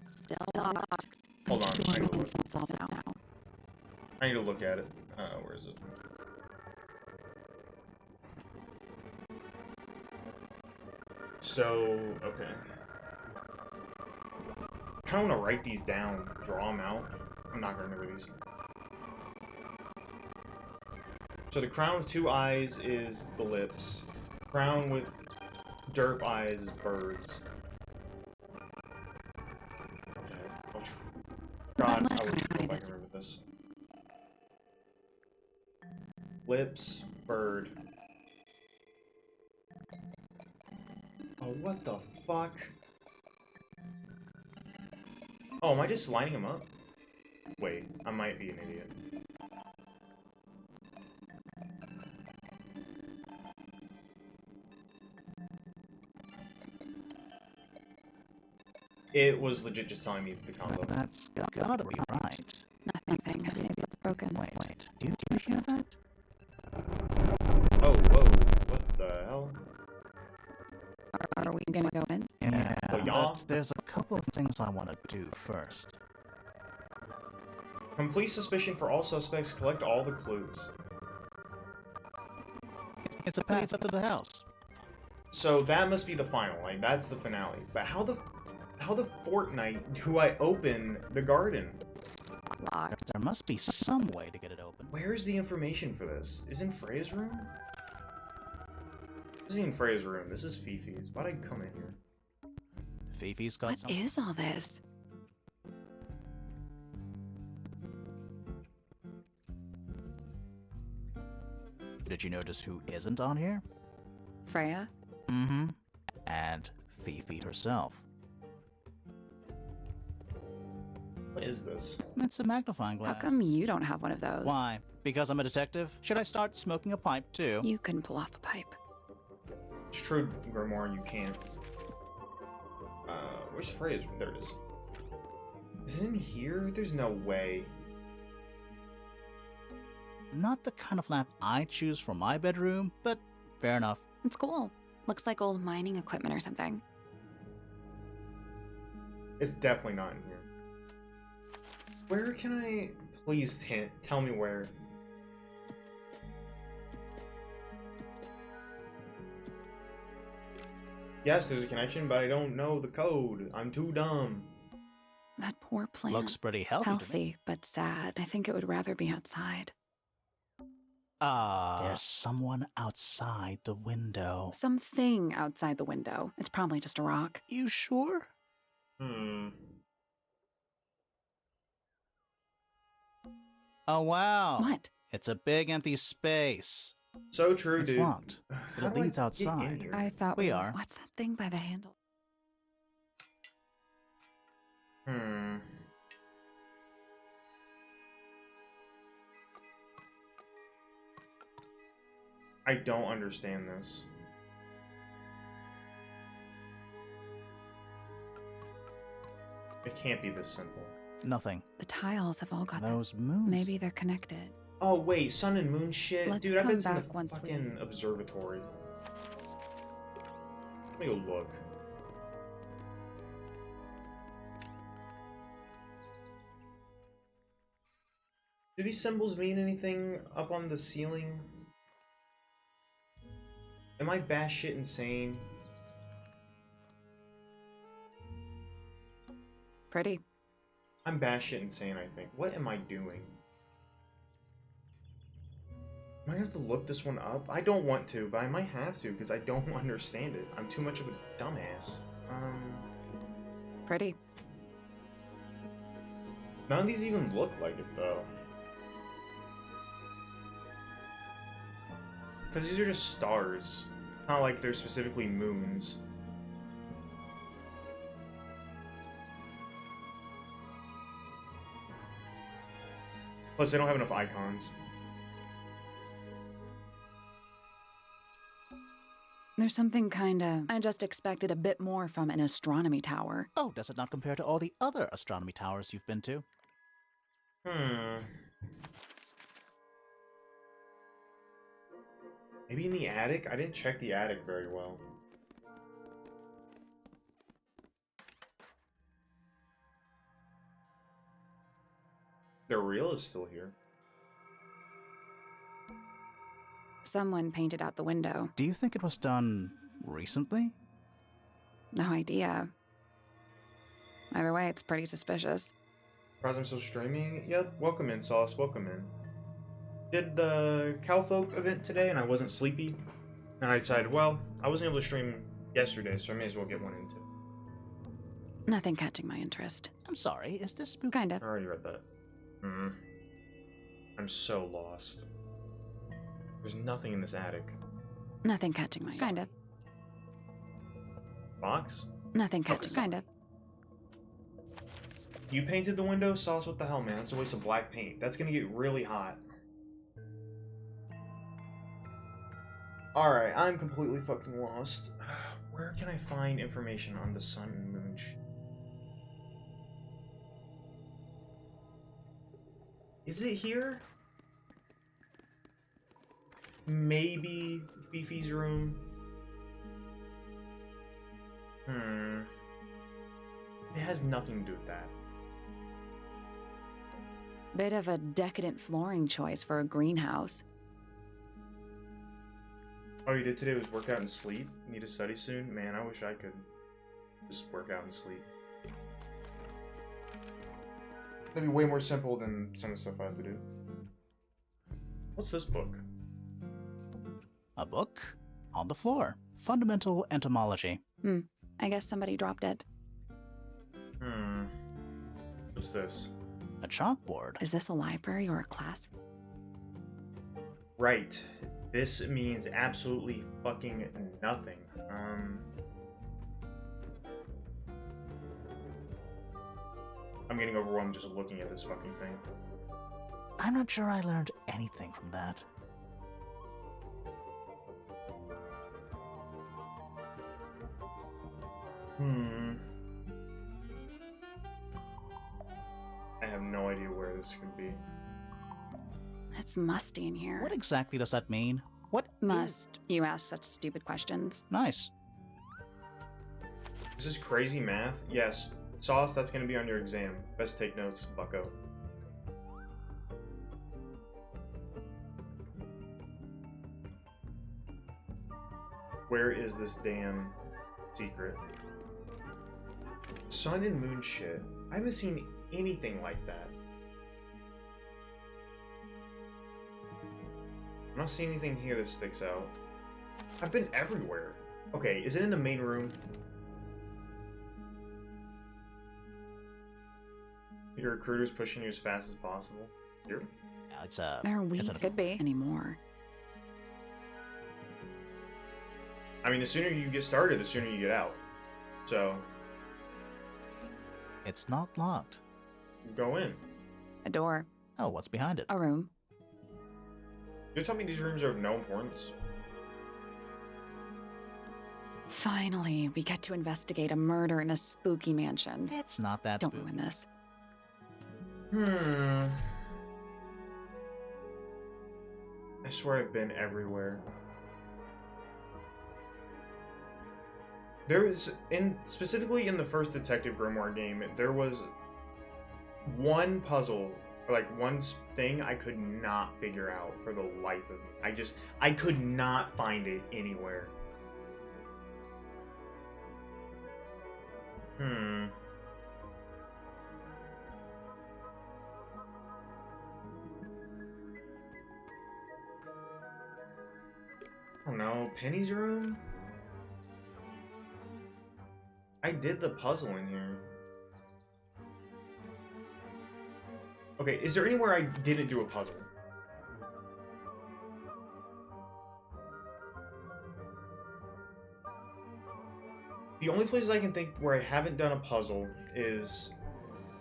Still locked. Hold on, I Sure need we to can look, solve it now. I need to look at it. Where is it? So, okay. I kind of want to write these down, draw them out. I'm not going to remember these. So the crown with 2 eyes is the lips. Crown with derp eyes is birds. Okay. God, I Let's would try hope I this. can remember this. Lips, bird. Oh, what the fuck? Oh, am I just lining them up? Wait, I might be an idiot. It was legit just telling me the combo. That's gotta be right. Nothing. Maybe it's broken. Wait. Do you hear that? Oh, whoa, what the hell? we gonna go in? Yeah, But y'all- but there's a couple of things I want to do first. Complete suspicion for all suspects. Collect all the clues. It's a path up to the house. So that must be the final. Like that's the finale. But how the fortnight do I open the garden? Locked. There must be some way to get it open. Where's the information for this? Is it in Freya's room? This isn't in Freya's room. This is Fifi's. Why'd I come in here? Fifi's got What something. is all this? Did you notice who isn't on here? Freya? Mm-hmm. And Fifi herself. What is this? It's a magnifying How glass. come you don't have one of those? Why? Because I'm a detective? Should I start smoking a pipe too? You couldn't pull off a pipe. It's true, Grimoire, you can't. Where's Freya's room? There it is. Is it in here? There's no way. Not the kind of lamp I choose for my bedroom, but fair enough. It's cool. Looks like old mining equipment or something. It's definitely not in here. Where can I... Please tell me where. Yes, there's a connection, but I don't know the code. I'm too dumb. That poor plant. Looks pretty healthy. Healthy, but sad. I think it would rather be outside. There's someone outside the window. Something outside the window. It's probably just a rock. You sure? Oh wow. What? It's a big empty space. So true, It's dude. locked, but How it do I leads get in outside. here? I thought We are. What's that thing by the handle? I don't understand this. It can't be this simple. Nothing. The tiles have all got Those moons. Maybe they're connected. Oh wait, sun and moon shit, Let's dude. I've come been to the back once we- fucking observatory. Let me go look. Do these symbols mean anything up on the ceiling? Am I batshit insane? Pretty. I'm batshit insane, I think. What am I doing? Am I gonna have to look this one up? I don't want to, but I might have to because I don't understand it. I'm too much of a dumbass. Pretty. None of these even look like it though. Because these are just stars. Not like they're specifically moons. Plus, they don't have enough icons. There's something kinda... I just expected a bit more from an astronomy tower. Oh, does it not compare to all the other astronomy towers you've been to? Maybe in the attic? I didn't check the attic very well. The reel is still here. Someone painted out the window. Do you think it was done recently? No idea. Either way, it's pretty suspicious. Surprised I'm still streaming? Yep, welcome in, Sauce, welcome in. Did the Cowfolk event today and I wasn't sleepy. And I decided, well, I wasn't able to stream yesterday, so I may as well get one in today. Nothing catching my interest. I'm sorry, is this spooky? Kinda. I already read that. I'm so lost. There's nothing in this attic. Nothing catching my... Kinda. Box? Nothing catching... Kinda. You painted the window? Sauce, what the hell, man? That's a waste of black paint. That's gonna get really hot. Alright, I'm completely fucking lost. Where can I find information on the sun and moon? Is it here? Maybe Fifi's room? It has nothing to do with that. Bit of a decadent flooring choice for a greenhouse. All you did today was work out and sleep? Need to study soon? Man, I wish I could just work out and sleep. That'd be way more simple than some of the stuff I have to do. What's this book? A book? On the floor. Fundamental Entomology. I guess somebody dropped it. What's this? A chalkboard. Is this a library or a classroom? Right. This means absolutely fucking nothing. I'm getting overwhelmed just looking at this fucking thing. I'm not sure I learned anything from that. I have no idea where this could be. It's musty in here. What exactly does that mean? What Must you ask such stupid questions? Nice. Is this crazy math? Yes. Sauce, that's gonna be on your exam. Best take notes, bucko. Where is this damn secret? Sun and moon shit. I haven't seen anything like that. I'm not seeing anything here that sticks out. I've been everywhere. Okay, is it in the main room? Your recruiter's pushing you as fast as possible. Here? It's There are weeds. Could be anymore. I mean, the sooner you get started, the sooner you get out. So, It's not locked. go in. A door. Oh, what's behind it? A room. You're telling me these rooms are of no importance? Finally, we get to investigate a murder in a spooky mansion. It's not that Don't spooky. ruin this. I swear I've been everywhere. There was, specifically in the first Detective Grimoire game, there was one puzzle, or like one thing I could not figure out for the life of me. I could not find it anywhere. Oh no, Penny's room? I did the puzzle in here. Okay, is there anywhere I didn't do a puzzle? The only places I can think where I haven't done a puzzle is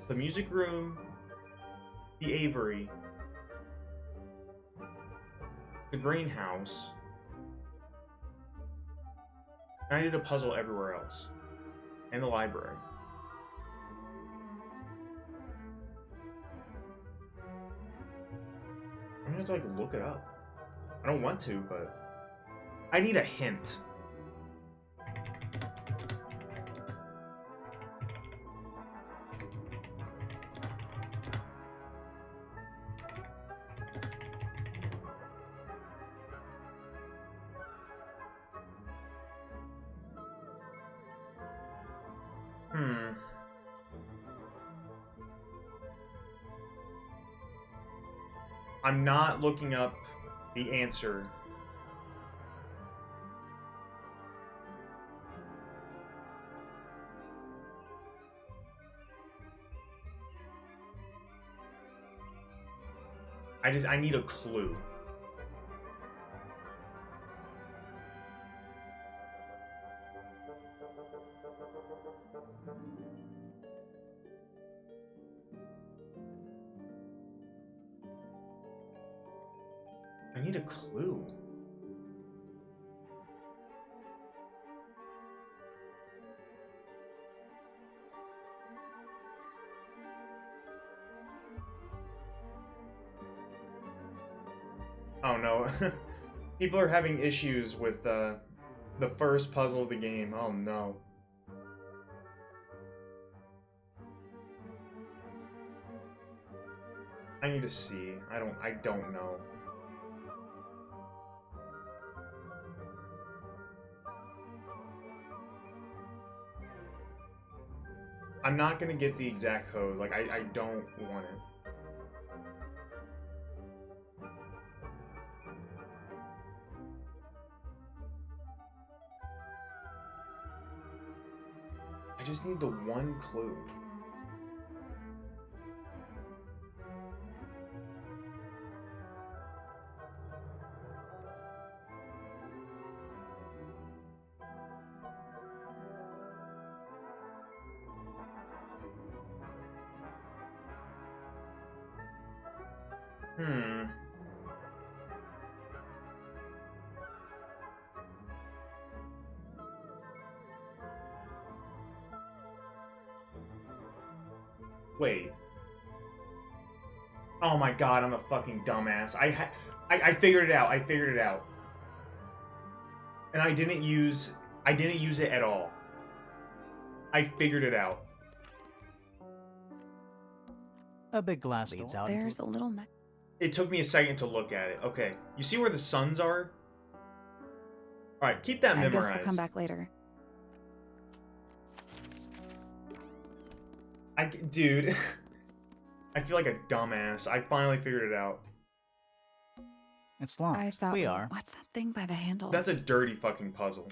the music room, the Avery, the greenhouse, and I did a puzzle everywhere else. And the library. I'm gonna have to like look it up. I don't want to, but I need a hint. I'm not looking up the answer. I need a clue. I need a clue. Oh no. People are having issues with the first puzzle of the game. Oh no. I need to see. I don't know. I'm not gonna get the exact code. Like, I don't want it. I just need the one clue. Hmm. Wait. Oh my god, I'm a fucking dumbass. I figured it out. I figured it out. And I didn't use it at all. I figured it out. A big glass leads out. There's a little It took me a second to look at it. Okay. You see where the suns are? Alright, keep that I memorized. guess we'll come back later. Dude, I feel like a dumbass. I finally figured it out. It's locked. I thought, we are. what's that thing by the handle? That's a dirty fucking puzzle.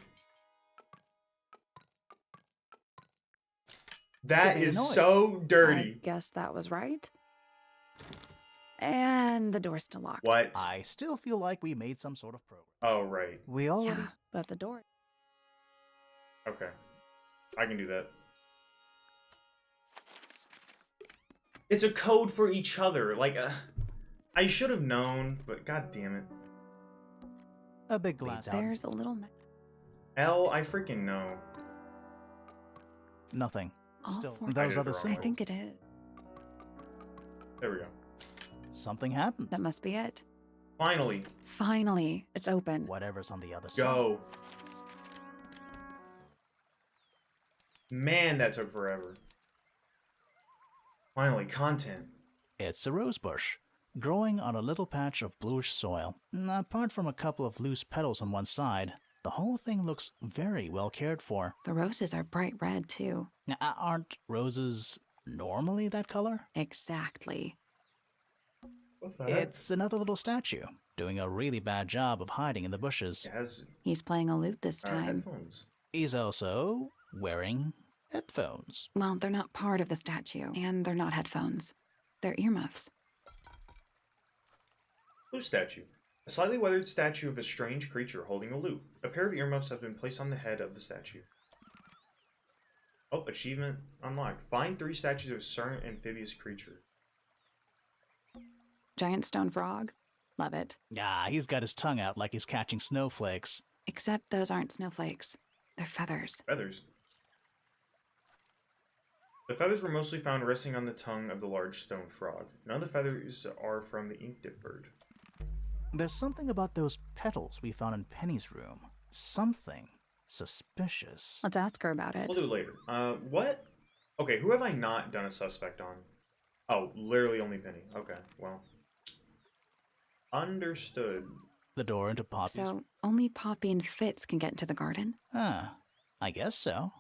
That It made a is noise. so dirty. I guess that was right. And the door's still locked. What? I still feel like we made some sort of progress. Oh, right. We already. Yeah, but the door. Okay. I can do that. It's a code for each other. Like, I should have known, but god damn it. A big glass out. There's a little L, I freaking know. Nothing. all Still, four. those I other did it wrong. I symbols. think it is. There we go. Something happened. That must be it. Finally. Finally, it's open. Whatever's on the other side. Go. Man, that took forever. Finally, content. It's a rose bush, growing on a little patch of bluish soil. Apart from a couple of loose petals on one side, the whole thing looks very well cared for. The roses are bright red, too. Now, aren't roses normally that color? Exactly. What the heck? It's another little statue, doing a really bad job of hiding in the bushes. It has He's playing a lute this time. headphones. He's also wearing headphones. Well, they're not part of the statue, and they're not headphones. They're earmuffs. Blue statue. A slightly weathered statue of a strange creature holding a lute. A pair of earmuffs have been placed on the head of the statue. Oh, achievement unlocked. Find 3 statues of a certain amphibious creature. Giant stone frog. Love it. Ah, he's got his tongue out like he's catching snowflakes. Except those aren't snowflakes. They're feathers. Feathers. The feathers were mostly found resting on the tongue of the large stone frog. None of the feathers are from the ink-dip bird. There's something about those petals we found in Penny's room. Something suspicious. Let's ask her about it. We'll do it later. What? Okay, who have I not done a suspect on? Oh, literally only Penny. Okay, well. Understood. The door into Poppy's. So, only Poppy and Fitz can get into the garden? Ah, I guess so.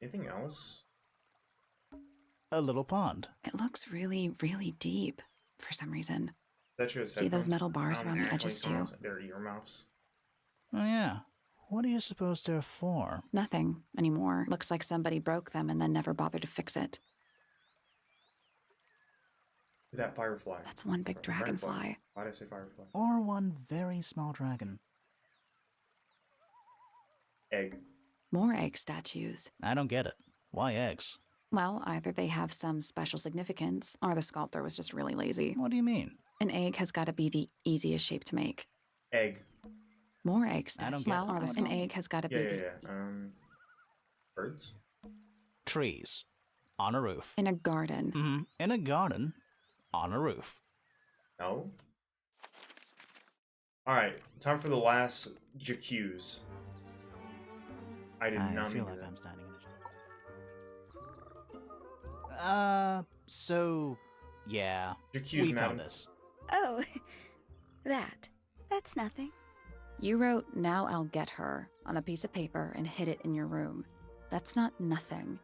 Anything else? A little pond. It looks really, really deep for some reason. Statue has See those headphones. metal bars around the actually edges, too? sounds- They're earmuffs. Oh, yeah. What do you suppose they're for? Nothing anymore. Looks like somebody broke them and then never bothered to fix it. Is that firefly? That's one big dragonfly. Why did I say firefly? Or one very small dragon. Egg. More egg statues. I don't get it. Why eggs? Well, either they have some special significance, or the sculptor was just really lazy. What do you mean? An egg has got to be the easiest shape to make. Egg. More egg I don't statues. get Well, it. or What an do you egg has got to Yeah, be yeah, yeah. Birds? Trees. On a roof. in a garden. Mm-hmm. In a garden. On a roof. No? Alright, time for the last JQs. I did I not feel mean like that. I'm standing in a... So... Yeah, Accused, we found madam. this. Oh, that's nothing. You wrote, "Now I'll get her," on a piece of paper and hid it in your room. That's not nothing.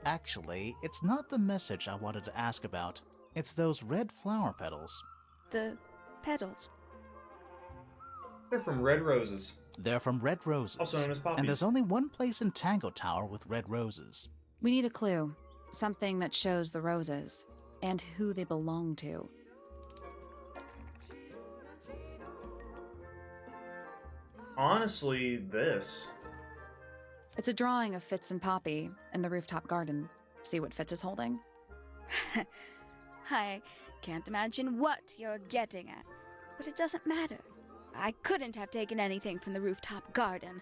Actually, it's not the message I wanted to ask about. It's those red flower petals. The petals. They're from red roses. They're from red roses. Also known as poppies. And there's only one place in Tangle Tower with red roses. We need a clue. Something that shows the roses. And who they belong to. Honestly, this. It's a drawing of Fitz and Poppy in the rooftop garden. See what Fitz is holding? I can't imagine what you're getting at, but it doesn't matter. I couldn't have taken anything from the rooftop garden.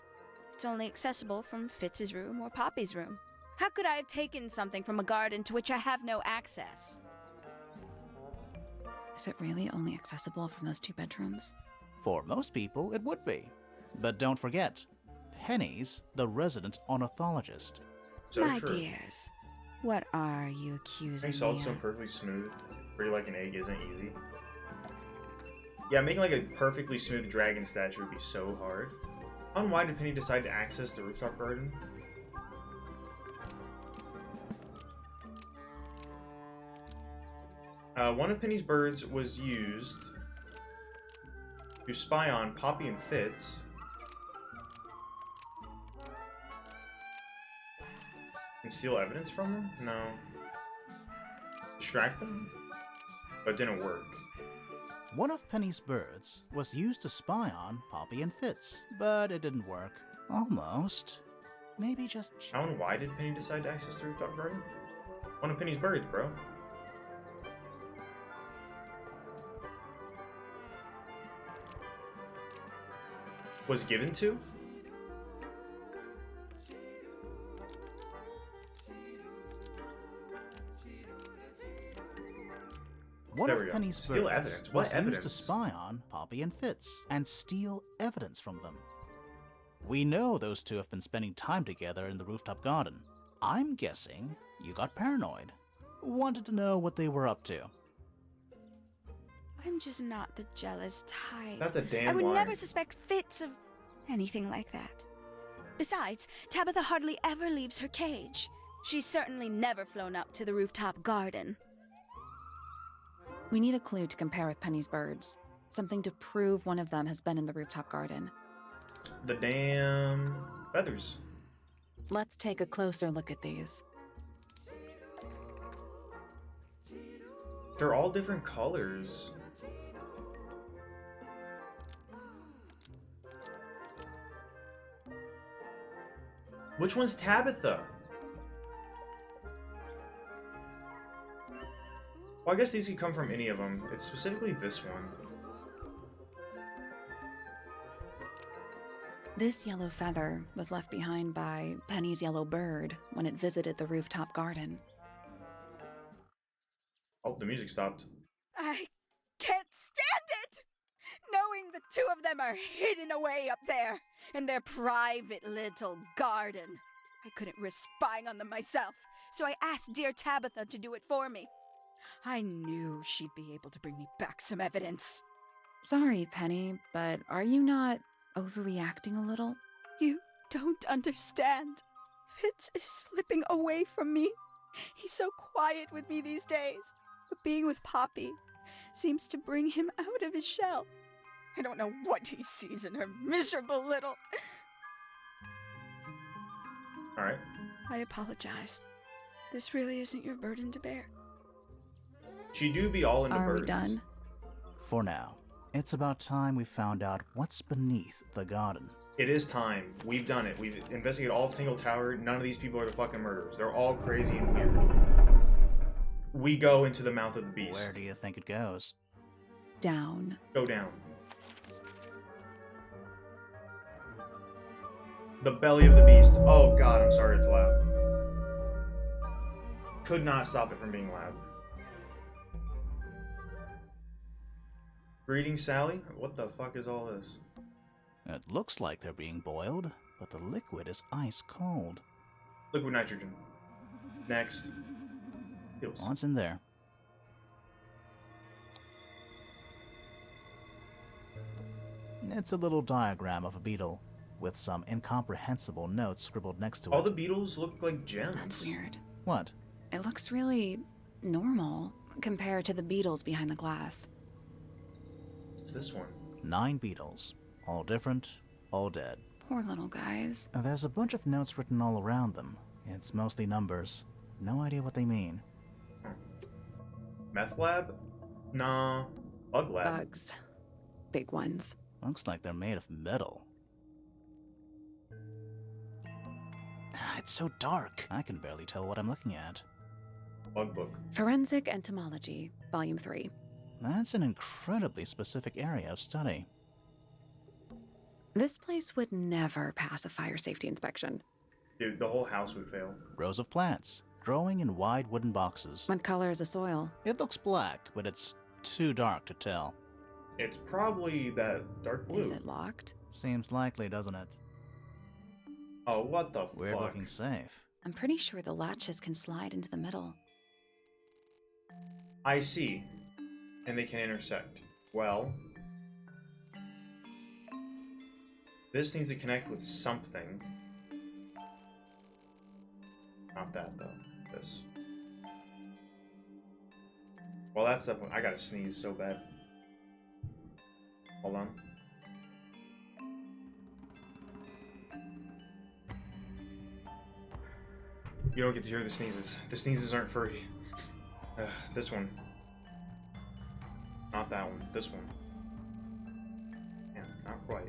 It's only accessible from Fitz's room or Poppy's room. How could I have taken something from a garden to which I have no access? Is it really only accessible from those 2 bedrooms? For most people, it would be. But don't forget, Penny's the resident ornithologist. So My true. dears, what are you accusing Makes all me so of? perfectly smooth. Pretty like an egg isn't easy. Yeah, making like a perfectly smooth dragon statue would be so hard. How and why did Penny decide to access the rooftop garden? One of Penny's birds was used to spy on Poppy and Fitz. And steal evidence from them? No. Distract them? But it didn't work. One of Penny's birds was used to spy on Poppy and Fitz, but it didn't work. Almost. Maybe just... How and why did Penny decide to access the rooftop garden? One of Penny's birds, bro. Was given to? One There of we go. Penny's Steal birds evidence. What was evidence? used to spy on Poppy and Fitz and steal evidence from them. We know those two have been spending time together in the rooftop garden. I'm guessing you got paranoid. Wanted to know what they were up to. I'm just not the jealous type. That's a damn I would lie. never suspect Fitz of anything like that. Besides, Tabitha hardly ever leaves her cage. She's certainly never flown up to the rooftop garden. We need a clue to compare with Penny's birds. Something to prove one of them has been in the rooftop garden. The damn feathers. Let's take a closer look at these. They're all different colors. Which one's Tabitha? Well, I guess these could come from any of them. It's specifically this one. This yellow feather was left behind by Penny's yellow bird when it visited the rooftop garden. Oh, the music stopped. I can't stand it! Knowing the 2 of them are hidden away up there in their private little garden. I couldn't risk spying on them myself, so I asked dear Tabitha to do it for me. I knew she'd be able to bring me back some evidence. Sorry, Penny, but are you not overreacting a little? You don't understand. Fitz is slipping away from me. He's so quiet with me these days, but being with Poppy seems to bring him out of his shell. I don't know what he sees in her miserable little... Alright. I apologize. This really isn't your burden to bear. She do be all into Are birds. we done? For now, it's about time we found out what's beneath the garden. It is time. We've done it. We've investigated all of Tangle Tower. None of these people are the fucking murderers. They're all crazy and weird. We go into the mouth of the beast. Where do you think it goes? Down. Go down. The belly of the beast. Oh god, I'm sorry it's loud. Could not stop it from being loud. Greetings, Sally. What the fuck is all this? It looks like they're being boiled, but the liquid is ice cold. Liquid nitrogen. Next. Beetles. What's in there? It's a little diagram of a beetle, with some incomprehensible notes scribbled next to All it. the beetles look like gems. That's weird. What? It looks really normal compared to the beetles behind the glass. What's this one? 9 beetles. All different, all dead. Poor little guys. There's a bunch of notes written all around them. It's mostly numbers. No idea what they mean. Meth lab? Nah. Bug lab. Bugs. Big ones. Looks like they're made of metal. It's so dark. I can barely tell what I'm looking at. Bug book. Forensic Entomology, Volume 3. That's an incredibly specific area of study. This place would never pass a fire safety inspection. Dude, the whole house would fail. Rows of plants, growing in wide wooden boxes. What color is the soil? It looks black, but it's too dark to tell. It's probably that dark blue. Is it locked? Seems likely, doesn't it? Oh, what the Weird fuck? looking safe. I'm pretty sure the latches can slide into the middle. I see. And they can intersect. Well, this needs to connect with something. Not that, though. This. Well, that's the one. I gotta sneeze so bad. Hold on. You don't get to hear the sneezes. The sneezes aren't free. This one. Not that one. This one. Yeah, not quite.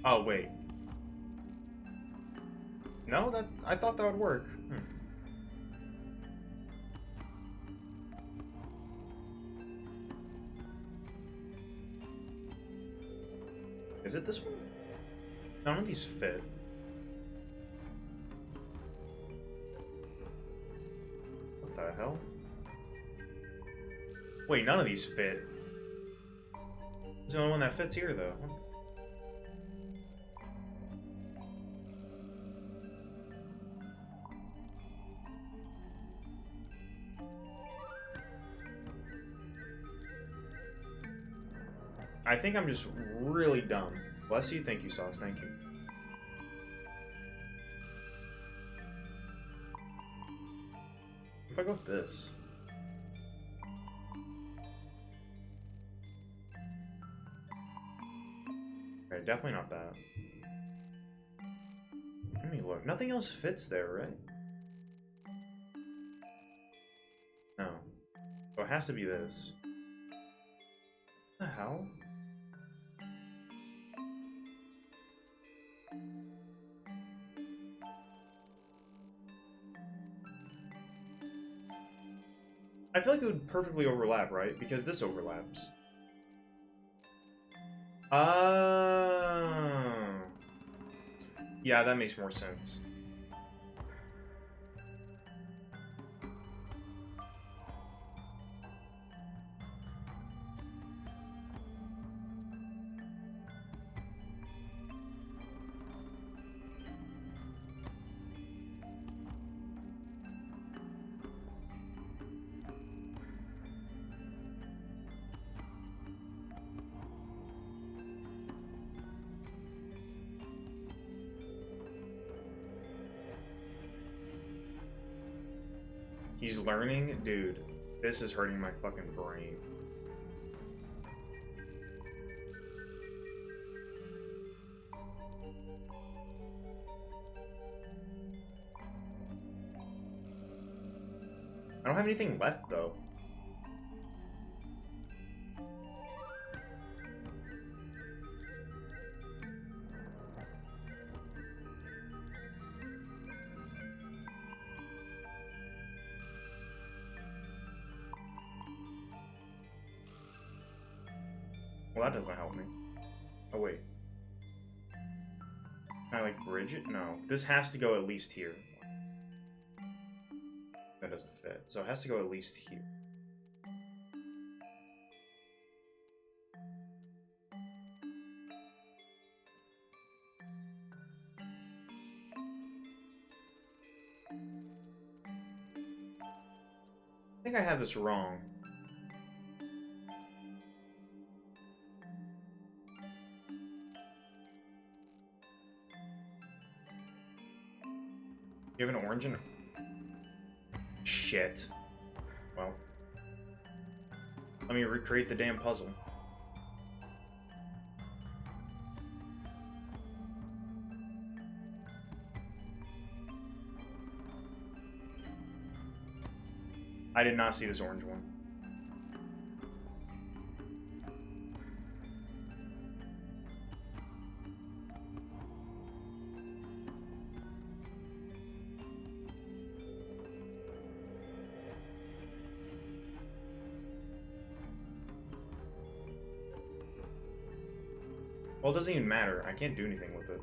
Oh, wait. No, that I thought that would work. Is it this one? None of these fit. What the hell? Wait, none of these fit. There's the only one that fits here, though. I think I'm just really dumb. Bless you, thank you, Sauce, thank you. If I go with this. Okay, definitely not that. Let me look. Nothing else fits there, right? No. So it has to be this. What the hell? I feel like it would perfectly overlap, right? Because this overlaps. Yeah, that makes more sense. He's learning? Dude, this is hurting my fucking brain. I don't have anything left, though. Well, that doesn't help me. Oh, wait. Can I, like, bridge it? No. This has to go at least here. That doesn't fit. So it has to go at least here. think I have this wrong. You have an orange and... Shit. Well. Let me recreate the damn puzzle. I did not see this orange one. Well, it doesn't even matter. I can't do anything with it.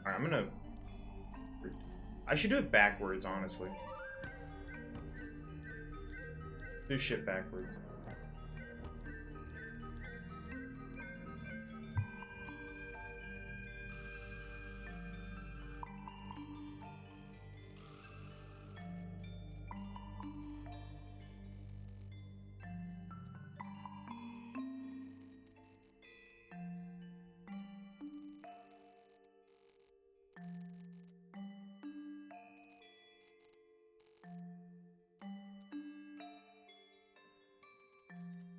Alright, I'm gonna... I should do it backwards, honestly. Do shit backwards.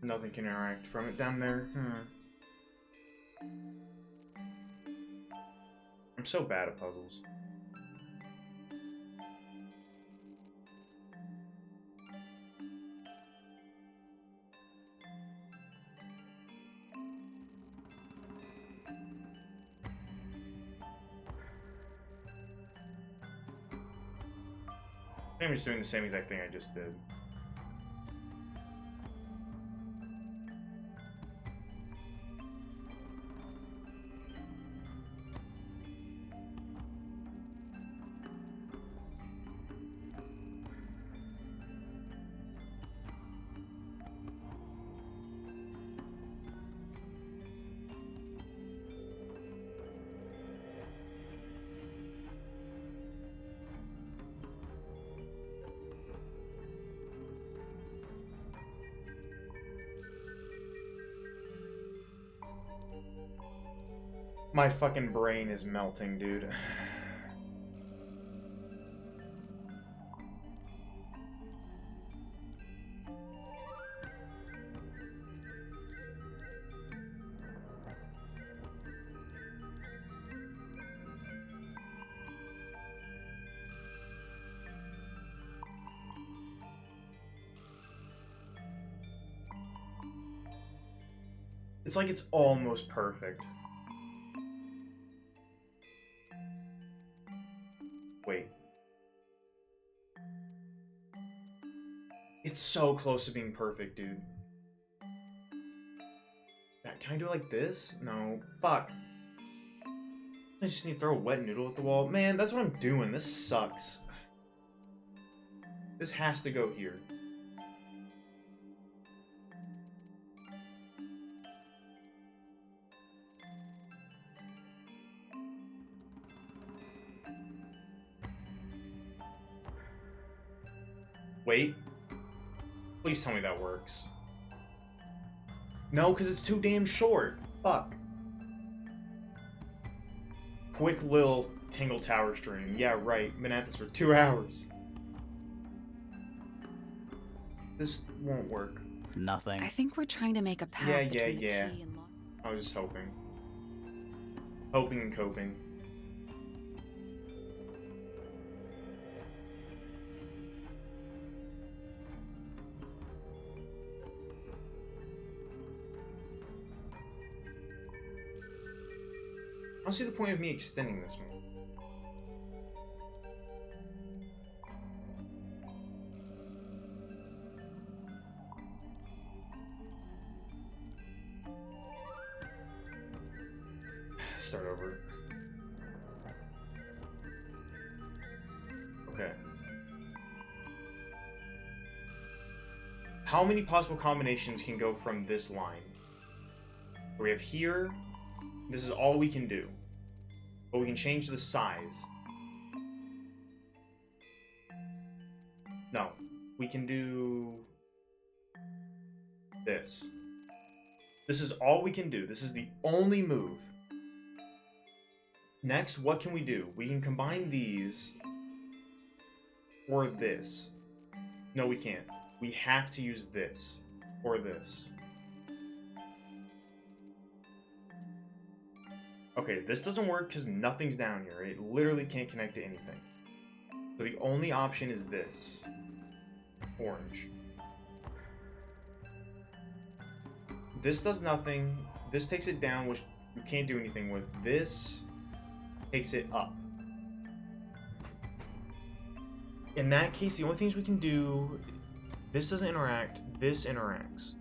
Nothing can interact from it down there. I'm so bad at puzzles. I'm just doing the same exact thing I just did. My fucking brain is melting, dude. It's like it's almost perfect. Wait. It's so close to being perfect, dude. Can I do it like this? No. Fuck. I just need to throw a wet noodle at the wall. Man, that's what I'm doing. This sucks. This has to go here. Wait. Please tell me that works. No, because it's too damn short. Fuck. Quick little Tangle Tower stream. Yeah, right. Been at this for 2 hours. This won't work. Nothing. I think we're trying to make a path Yeah. between the key and lock. I was just hoping. Hoping and coping. I don't see the point of me extending this one. Start over. Okay. How many possible combinations can go from this line? We have here, This is all we can do. But we can change the size. No. We can do this. This is all we can do. This is the only move. Next, what can we do? We can combine these or this. No, we can't. We have to use this or this. Okay, this doesn't work because nothing's down here. It literally can't connect to anything. So the only option is this. Orange. This does nothing. This takes it down, which we can't do anything with. This takes it up. In that case, the only things we can do... This doesn't interact. This interacts.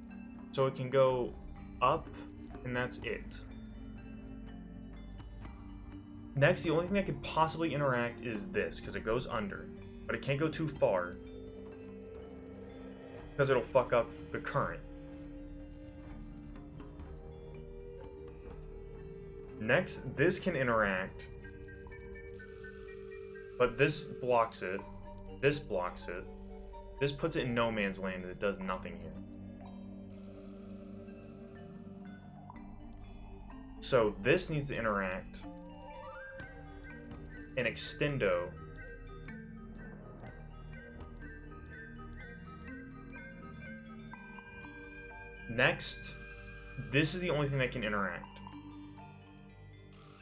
So it can go up, and that's it. Next, the only thing that could possibly interact is this, because it goes under. But it can't go too far, because it'll fuck up the current. Next, this can interact, but this blocks it. This blocks it. This puts it in no man's land, and it does nothing here. So this needs to interact. And extendo. Next, this is the only thing that can interact.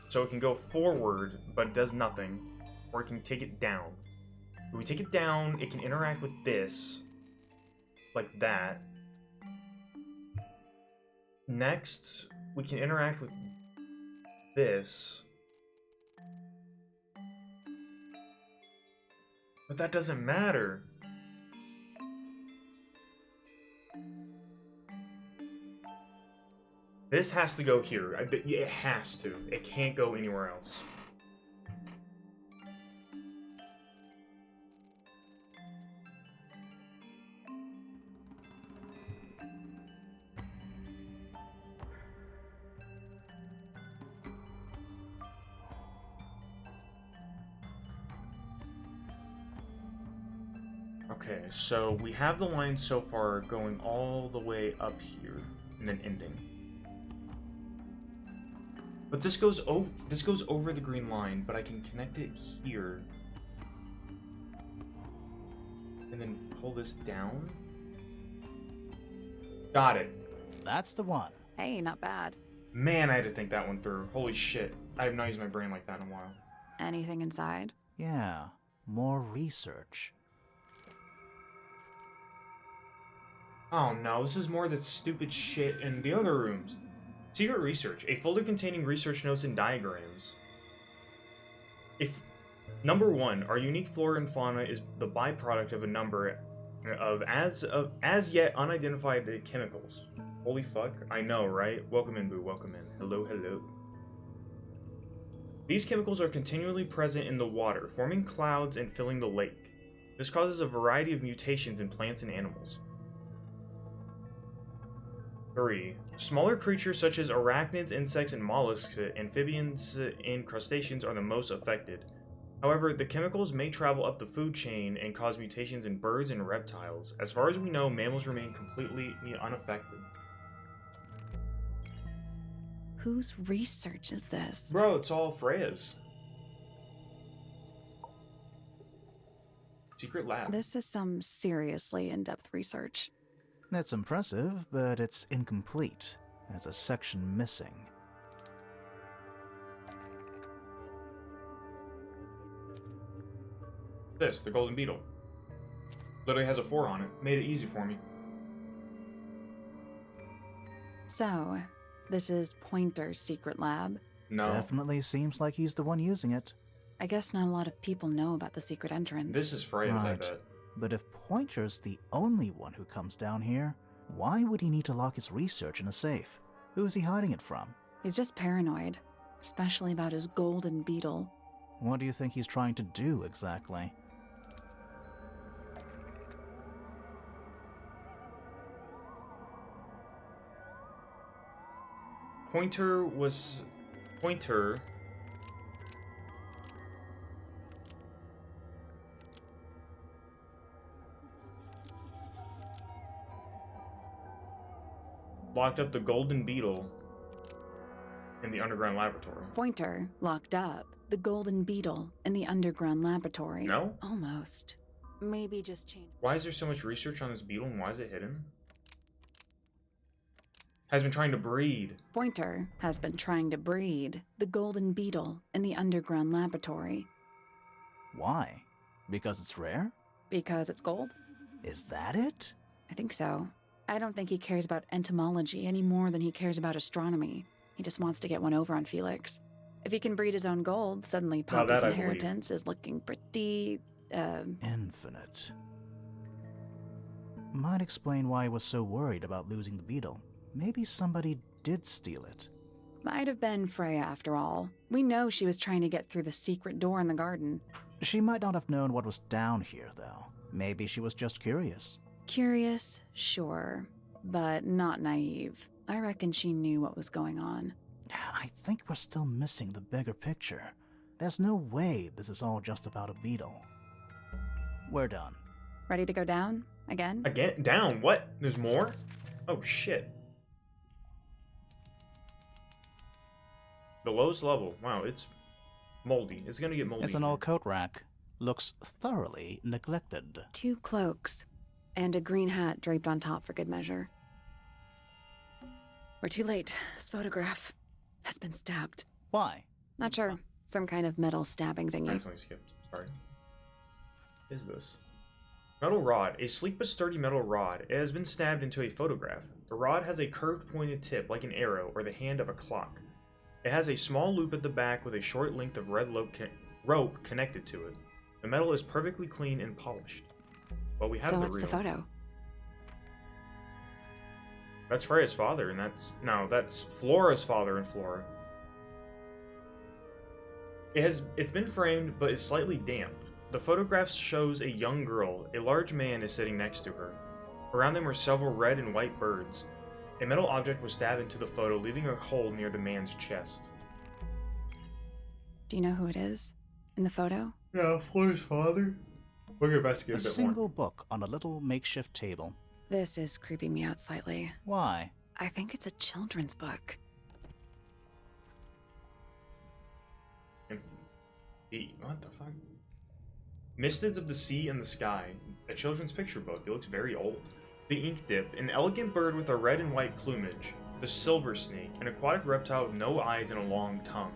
So it can go forward, but it does nothing. Or it can take it down. When we take it down, it can interact with this. Like that. Next, we can interact with this. But that doesn't matter. This has to go here. It has to. It can't go anywhere else. Okay, so we have the line so far going all the way up here and then ending. But this goes over the green line, but I can connect it here. And then pull this down. Got it. That's the one. Hey, not bad. Man, I had to think that one through. Holy shit. I have not used my brain like that in a while. Anything inside? Yeah, more research. Oh no, this is more of the stupid shit in the other rooms. Secret research. A folder containing research notes and diagrams. If number 1, our unique flora and fauna is the byproduct of a number of as yet unidentified chemicals. Holy fuck, I know, right? Welcome in, boo, welcome in. Hello, hello. These chemicals are continually present in the water, forming clouds and filling the lake. This causes a variety of mutations in plants and animals. 3. Smaller creatures such as arachnids, insects, and mollusks, amphibians, and crustaceans are the most affected. However, the chemicals may travel up the food chain and cause mutations in birds and reptiles. As far as we know, mammals remain completely unaffected. Whose research is this? Bro, it's all Freya's. Secret lab. This is some seriously in-depth research. That's impressive, but it's incomplete. There's a section missing. This, the golden beetle. Literally has a 4 on it. Made it easy for me. So, this is Pointer's secret lab. No. Definitely seems like he's the one using it. I guess not a lot of people know about the secret entrance. This is Freya's, I Right. bet. But if Pointer's the only one who comes down here, why would he need to lock his research in a safe? Who's he hiding it from? He's just paranoid, especially about his golden beetle. What do you think he's trying to do exactly? Pointer was Pointer. Locked up the golden beetle in the underground laboratory. Pointer locked up the golden beetle in the underground laboratory. No? Almost. Maybe just change. Why is there so much research on this beetle and why is it hidden? Has been trying to breed. Pointer has been trying to breed the golden beetle in the underground laboratory. Why? Because it's rare? Because it's gold? Is that it? I think so. I don't think he cares about entomology any more than he cares about astronomy. He just wants to get one over on Felix. If he can breed his own gold, suddenly Poppy's that I inheritance is looking pretty, Infinite. Might explain why he was so worried about losing the beetle. Maybe somebody did steal it. Might have been Freya after all. We know she was trying to get through the secret door in the garden. She might not have known what was down here, though. Maybe she was just curious. Curious, sure, but not naive. I reckon she knew what was going on. I think we're still missing the bigger picture. There's no way this is all just about a beetle. We're done. Ready to go down? Again? Again? Down? What? There's more? Oh, shit. The lowest level. Wow, it's moldy. It's gonna get moldy. It's an old coat rack. Looks thoroughly neglected. 2 cloaks, and a green hat draped on top for good measure. We're too late. This photograph has been stabbed. Why? Not sure. Some kind of metal stabbing thingy. I accidentally skipped. Sorry. What is this? Metal rod. A sleek but sturdy metal rod. It has been stabbed into a photograph. The rod has a curved pointed tip like an arrow or the hand of a clock. It has a small loop at the back with a short length of red rope connected to it. The metal is perfectly clean and polished. Well, we have So the what's real. the photo? That's Freya's father, and that's Flora's father and Flora. It's been framed, but is slightly damp. The photograph shows a young girl. A large man is sitting next to her. Around them are several red and white birds. A metal object was stabbed into the photo, leaving a hole near the man's chest. Do you know who it is? In the photo? Yeah, Flora's father. We'll go investigate A a bit single more. book on a little makeshift table. This is creeping me out slightly. Why? I think it's a children's book. What the fuck? Mistids of the Sea and the Sky. A children's picture book. It looks very old. The ink dip. An elegant bird with a red and white plumage. The silver snake. An aquatic reptile with no eyes and a long tongue.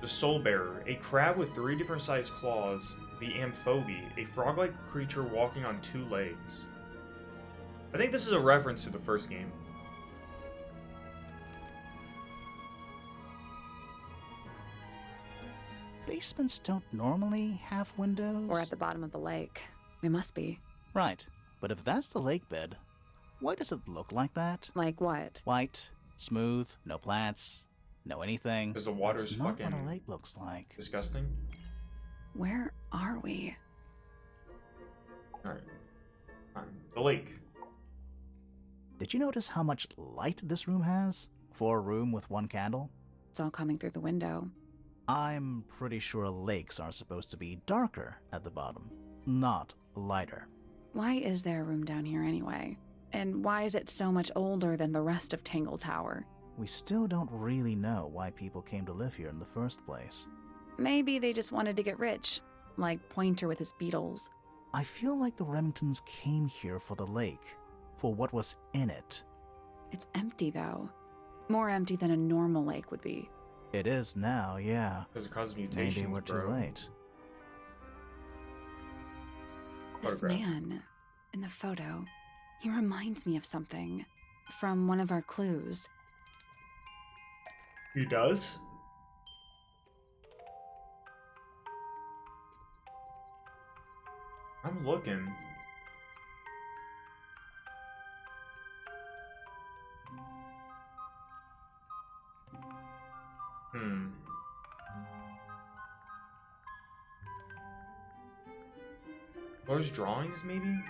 The soul bearer. A crab with 3 different sized claws. The amphobe. A frog-like creature walking on 2 legs. I think this is a reference to the first game. Basements don't normally have windows? We're at the bottom of the lake. We must be. Right, but if that's the lake bed, why does it look like that? Like what? White, smooth, no plants, no anything. Because the water's That's not fucking what a lake looks like. disgusting. Where are we? Alright. The lake. Did you notice how much light this room has? For a room with 1 candle? It's all coming through the window. I'm pretty sure lakes are supposed to be darker at the bottom, not lighter. Why is there a room down here anyway? And why is it so much older than the rest of Tangle Tower? We still don't really know why people came to live here in the first place. Maybe they just wanted to get rich, like Pointer with his beetles. I feel like the Remingtons came here for the lake, for what was in it. It's empty though. More empty than a normal lake would be. It is now, yeah. Because it causes mutations, Maybe we're too bro. late. This Photograph. man in the photo, he reminds me of something from one of our clues. He does? I'm looking. Those drawings, maybe?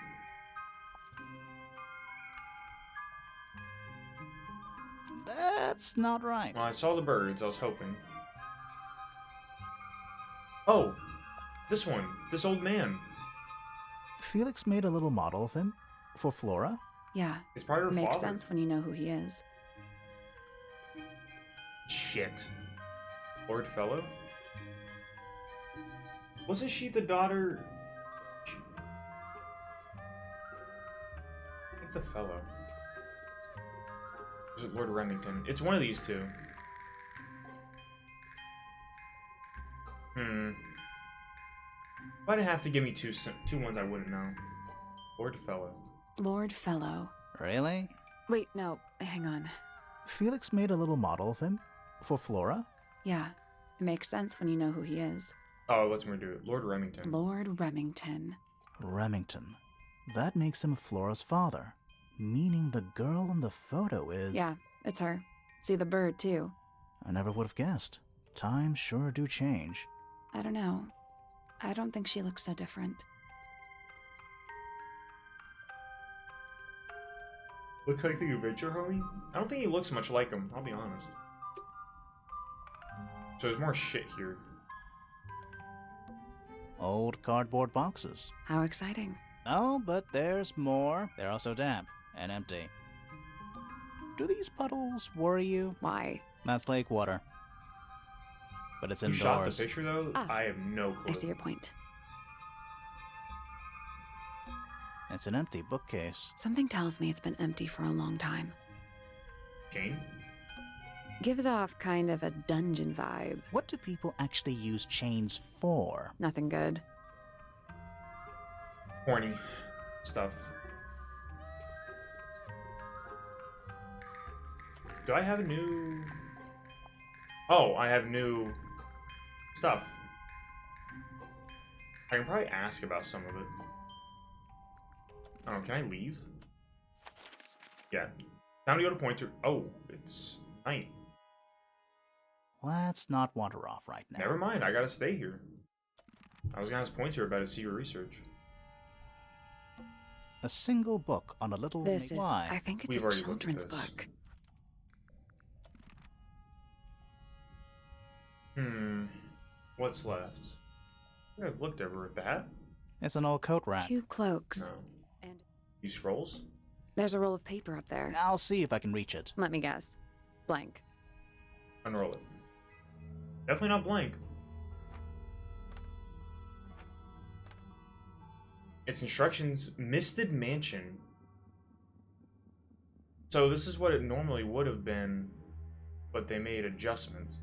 That's not right. Well, I saw the birds. I was hoping. Oh, this one. This old man. Felix made a little model of him for Flora. Yeah, It's probably her makes father. sense when you know who he is. Shit. Lord Fellow? Wasn't she the daughter? I think the Fellow. Was it Lord Remington? It's one of these two. Why'd it have to give me two ones I wouldn't know? Lord Fellow. Lord Fellow. Really? Wait, no, hang on. Felix made a little model of him for Flora. Yeah, it makes sense when you know who he is. Oh, let's redo it. Lord Remington. Lord Remington. Remington. That makes him Flora's father, meaning the girl in the photo is... Yeah, it's her. See the bird, too. I never would have guessed. Times sure do change. I don't know. I don't think she looks so different. Looks like the adventure homie? I don't think he looks much like him, I'll be honest. So there's more shit here. Old cardboard boxes. How exciting. Oh, but there's more. They're also damp and empty. Do these puddles worry you? Why? That's lake water. But it's You indoors. shot the picture though? Ah, I have no clue. I see your point. It's an empty bookcase. Something tells me it's been empty for a long time. Chain? Gives off kind of a dungeon vibe. What do people actually use chains for? Nothing good. Horny stuff. Do I have a new... Oh, I have new stuff. I can probably ask about some of it. Oh, can I leave? Yeah. Time to go to Pointer. Oh, it's night. Let's not wander off right now. Never mind, I gotta stay here. I was gonna ask Pointer about his secret research. A single book on a little... This is, Why? I think it's We've a already looked at children's this. book. What's left? I think I've looked over at that. It's an old coat rack. 2 cloaks. No. And These scrolls? there's a roll of paper up there. I'll see if I can reach it. Let me guess. Blank. Unroll it. Definitely not blank. Its instructions, Misted Mansion. So this is what it normally would have been, but they made adjustments.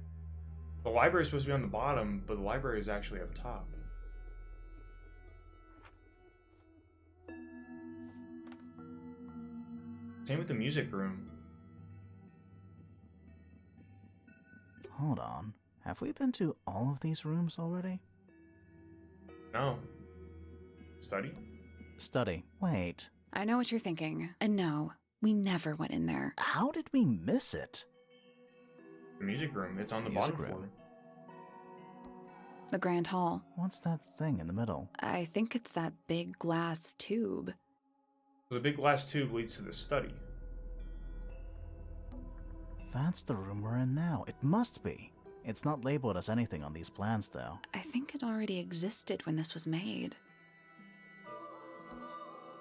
The library is supposed to be on the bottom, but the library is actually up top. Same with the music room. Hold on. Have we been to all of these rooms already? No. Study? Study. Wait. I know what you're thinking. And no, we never went in there. How did we miss it? The music room. It's on the Music bottom room. floor. The Grand Hall. What's that thing in the middle? I think it's that big glass tube. So the big glass tube leads to the study. That's the room we're in now. It must be. It's not labeled as anything on these plans, though. I think it already existed when this was made.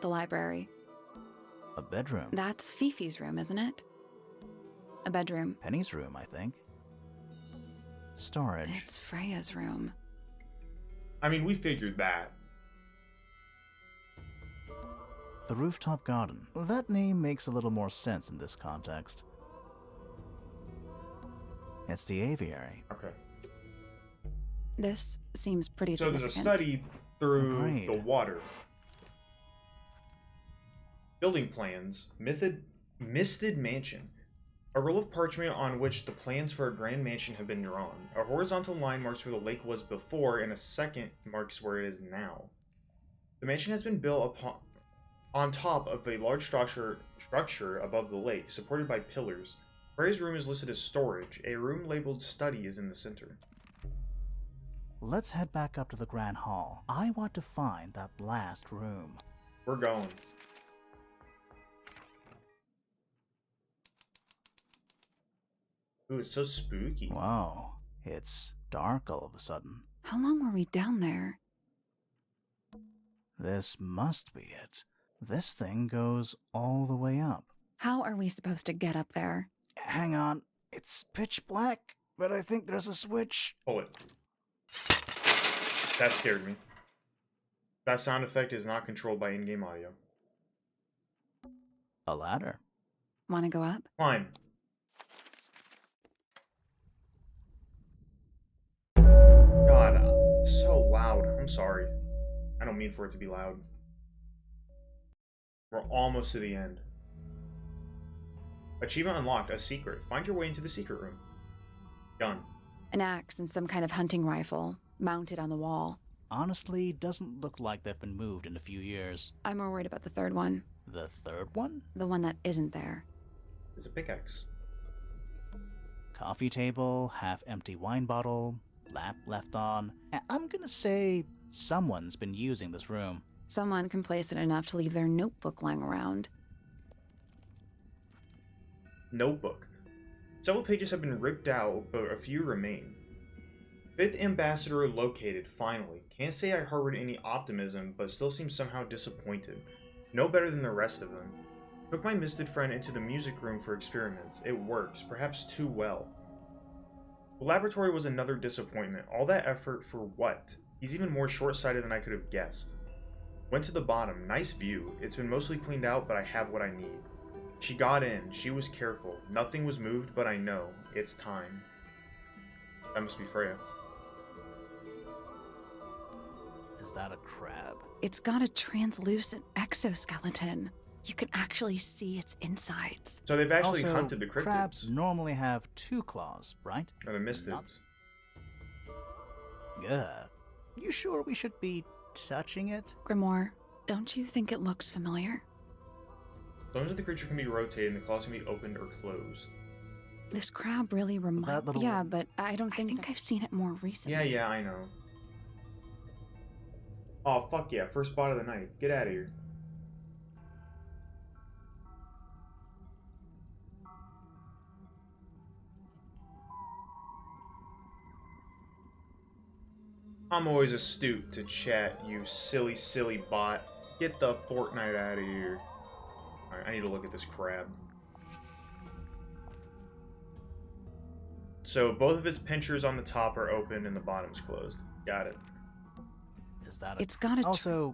The library. A bedroom. That's Fifi's room, isn't it? A bedroom. Penny's room, I think. Storage. It's Freya's room. I mean, we figured that. The rooftop garden. That name makes a little more sense in this context. It's the aviary. Okay. This seems pretty So significant. there's a study through Agreed. the water. Building plans. Misted Mansion. A roll of parchment on which the plans for a grand mansion have been drawn. A horizontal line marks where the lake was before, and a second marks where it is now. The mansion has been built on top of a large structure above the lake, supported by pillars. Freya's room is listed as storage. A room labeled study is in the center. Let's head back up to the Grand Hall. I want to find that last room. We're going. Ooh, it's so spooky. Wow, it's dark all of a sudden. How long were we down there? This must be it. This thing goes all the way up. How are we supposed to get up there? Hang on, it's pitch black, but I think there's a switch. Pull it. That scared me. That sound effect is not controlled by in-game audio. A ladder. Want to go up? Climb. God, it's so loud. I'm sorry. I don't mean for it to be loud. We're almost to the end. Achievement unlocked. A secret. Find your way into the secret room. Done. An axe and some kind of hunting rifle, mounted on the wall. Honestly, doesn't look like they've been moved in a few years. I'm more worried about the third one. The third one? The one that isn't there. It's a pickaxe. Coffee table, half-empty wine bottle, lamp left on. I'm gonna say someone's been using this room. Someone complacent enough to leave their notebook lying around. Notebook. Several pages have been ripped out, but a few remain. 5th Ambassador located, finally. Can't say I harbored any optimism, but still seem somehow disappointed. No better than the rest of them. Took my misted friend into the music room for experiments. It works, perhaps too well. The laboratory was another disappointment. All that effort for what? He's even more short-sighted than I could have guessed. Went to the bottom. Nice view. It's been mostly cleaned out, but I have what I need. She got in. She was careful. Nothing was moved, but I know. It's time. That must be Freya. Is that a crab? It's got a translucent exoskeleton. You can actually see its insides. So they've actually Also, hunted the cryptids. crabs normally have 2 claws, right? Or the mystids. Yeah. You sure we should be touching it? Grimoire, don't you think it looks familiar? Bones of the creature can be rotated and the claws can be opened or closed. This crab really reminds... little- Yeah, but I think I've seen it more recently. Yeah, I know. Oh, fuck yeah. First spot of the night. Get out of here. I'm always astute to chat, you silly, silly bot. Get the Fortnite out of here. Alright, I need to look at this crab. So both of its pinchers on the top are open and the bottom's closed. Got it. Is that It's got a... Also,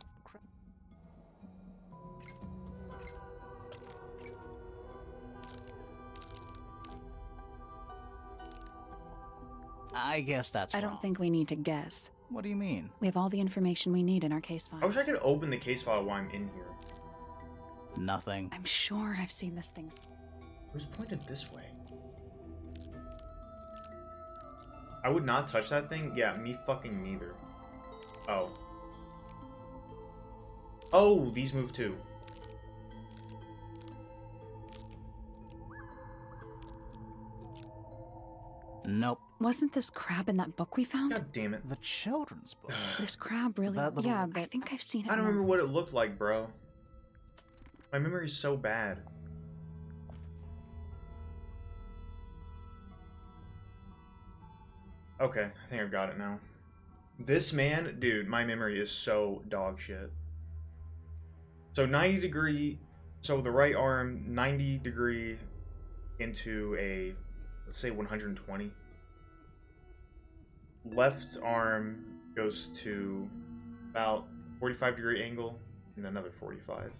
I guess that's I wrong. don't think we need to guess. What do you mean? We have all the information we need in our case file. I wish I could open the case file while I'm in here. Nothing. I'm sure I've seen this thing. It was pointed this way. I would not touch that thing? Yeah, me fucking neither. Oh. Oh, these move too. Nope. Wasn't this crab in that book we found? God damn it. The children's book. This crab really... That little- Yeah, but I think I've seen it I don't more remember what it recently. looked like, bro. My memory's so bad. Okay, I think I've got it now. This man, dude, my memory is so dog shit. So 90 degree, so the right arm, 90 degree into a, let's say 120. Left arm goes to about 45 degree angle and another 45.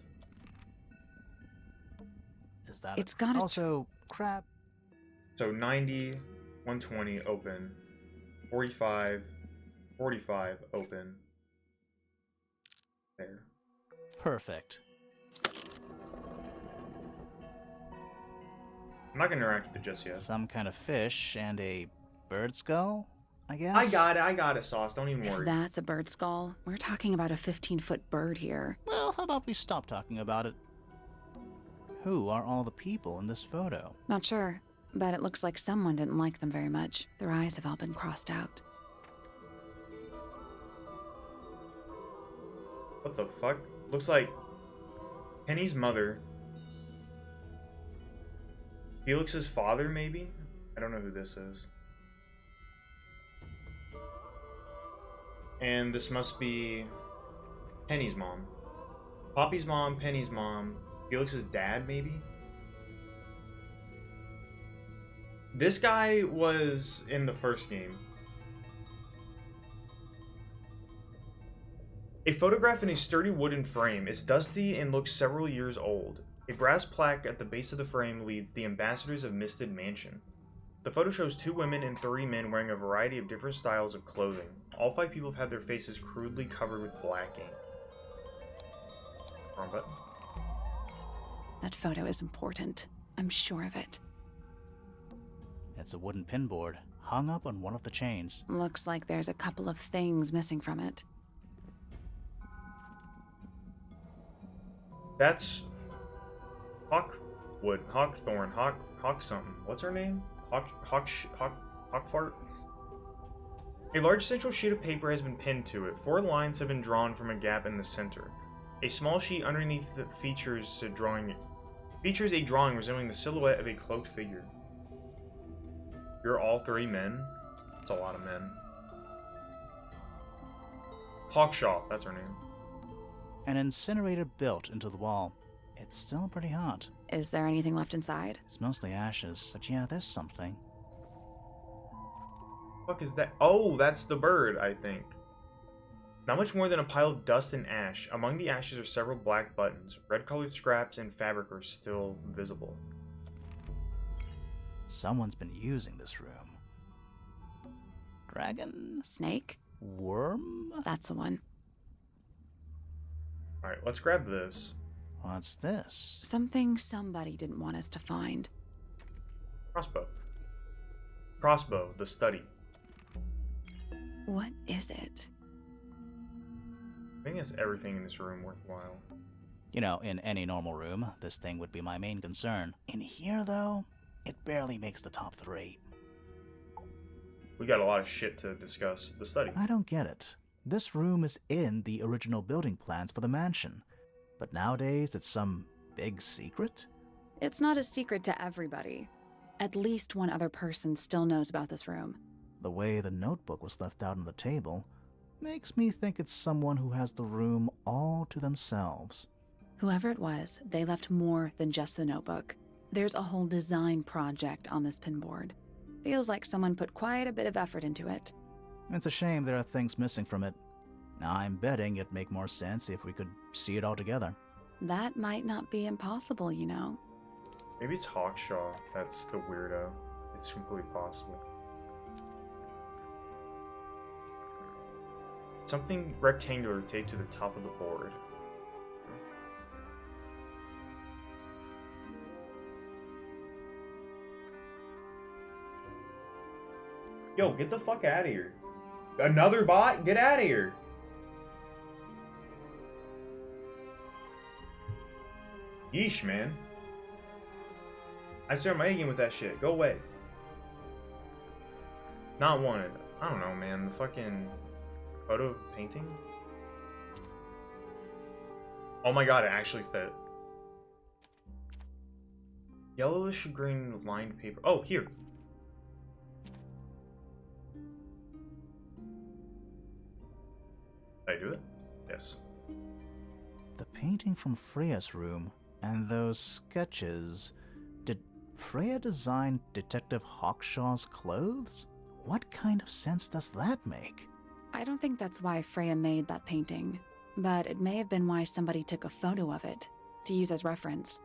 Is that It's got a... Also, crab. So 90, 120 open, 45, 45 open. There. Perfect. I'm not gonna interact with it just yet. Some kind of fish and a bird skull, I guess? I got it, Sauce. Don't even If worry. that's a bird skull, we're talking about a 15-foot bird here. Well, how about we stop talking about it? Who are all the people in this photo? Not sure, but it looks like someone didn't like them very much. Their eyes have all been crossed out. What the fuck? Looks like Penny's mother. Felix's father, maybe? I don't know who this is. And this must be Penny's mom. Poppy's mom, Penny's mom, Felix's dad, maybe? This guy was in the first game. A photograph in a sturdy wooden frame. It's dusty and looks several years old. A brass plaque at the base of the frame reads, "The Ambassadors of Misted Mansion." The photo shows 2 women and 3 men wearing a variety of different styles of clothing. All 5 people have had their faces crudely covered with black ink. Wrong button. That photo is important. I'm sure of it. It's a wooden pinboard, hung up on one of the chains. Looks like there's a couple of things missing from it. That's Hawkwood, Hawkthorn, Hawk something. What's her name? Hawkfart? A large central sheet of paper has been pinned to it. 4 lines have been drawn from a gap in the center. A small sheet underneath that features a drawing resembling the silhouette of a cloaked figure. You're all 3 men? That's a lot of men. Hawkshaw, that's her name. An incinerator built into the wall. It's still pretty hot. Is there anything left inside? It's mostly ashes, but yeah, there's something. Fuck is that? Oh, that's the bird, I think. Not much more than a pile of dust and ash. Among the ashes are several black buttons. Red-colored scraps and fabric are still visible. Someone's been using this room. Dragon? Snake? Worm? That's the one. Alright, let's grab this. What's this? Something somebody didn't want us to find. Crossbow. Crossbow, the study. What is it? I think it's everything in this room worthwhile. You know, in any normal room, this thing would be my main concern. In here, though, it barely makes the top 3. We got a lot of shit to discuss. The study. I don't get it. This room is in the original building plans for the mansion, but nowadays it's some big secret? It's not a secret to everybody. At least one other person still knows about this room. The way the notebook was left out on the table makes me think it's someone who has the room all to themselves. Whoever it was, they left more than just the notebook. There's a whole design project on this pinboard. Feels like someone put quite a bit of effort into it. It's a shame there are things missing from it. I'm betting it'd make more sense if we could see it all together. That might not be impossible, you know. Maybe it's Hawkshaw that's the weirdo. It's completely possible. Something rectangular taped to the top of the board. Yo, get the fuck out of here. Another bot? Get out of here. Yeesh, man. I started my A game with that shit. Go away. Not wanted. I don't know, man. The fucking photo of painting? Oh my god, it actually fit. Yellowish green lined paper. Oh, here. Did I do it? Yes. The painting from Freya's room and those sketches. Did Freya design Detective Hawkshaw's clothes? What kind of sense does that make? I don't think that's why Freya made that painting, but it may have been why somebody took a photo of it to use as reference.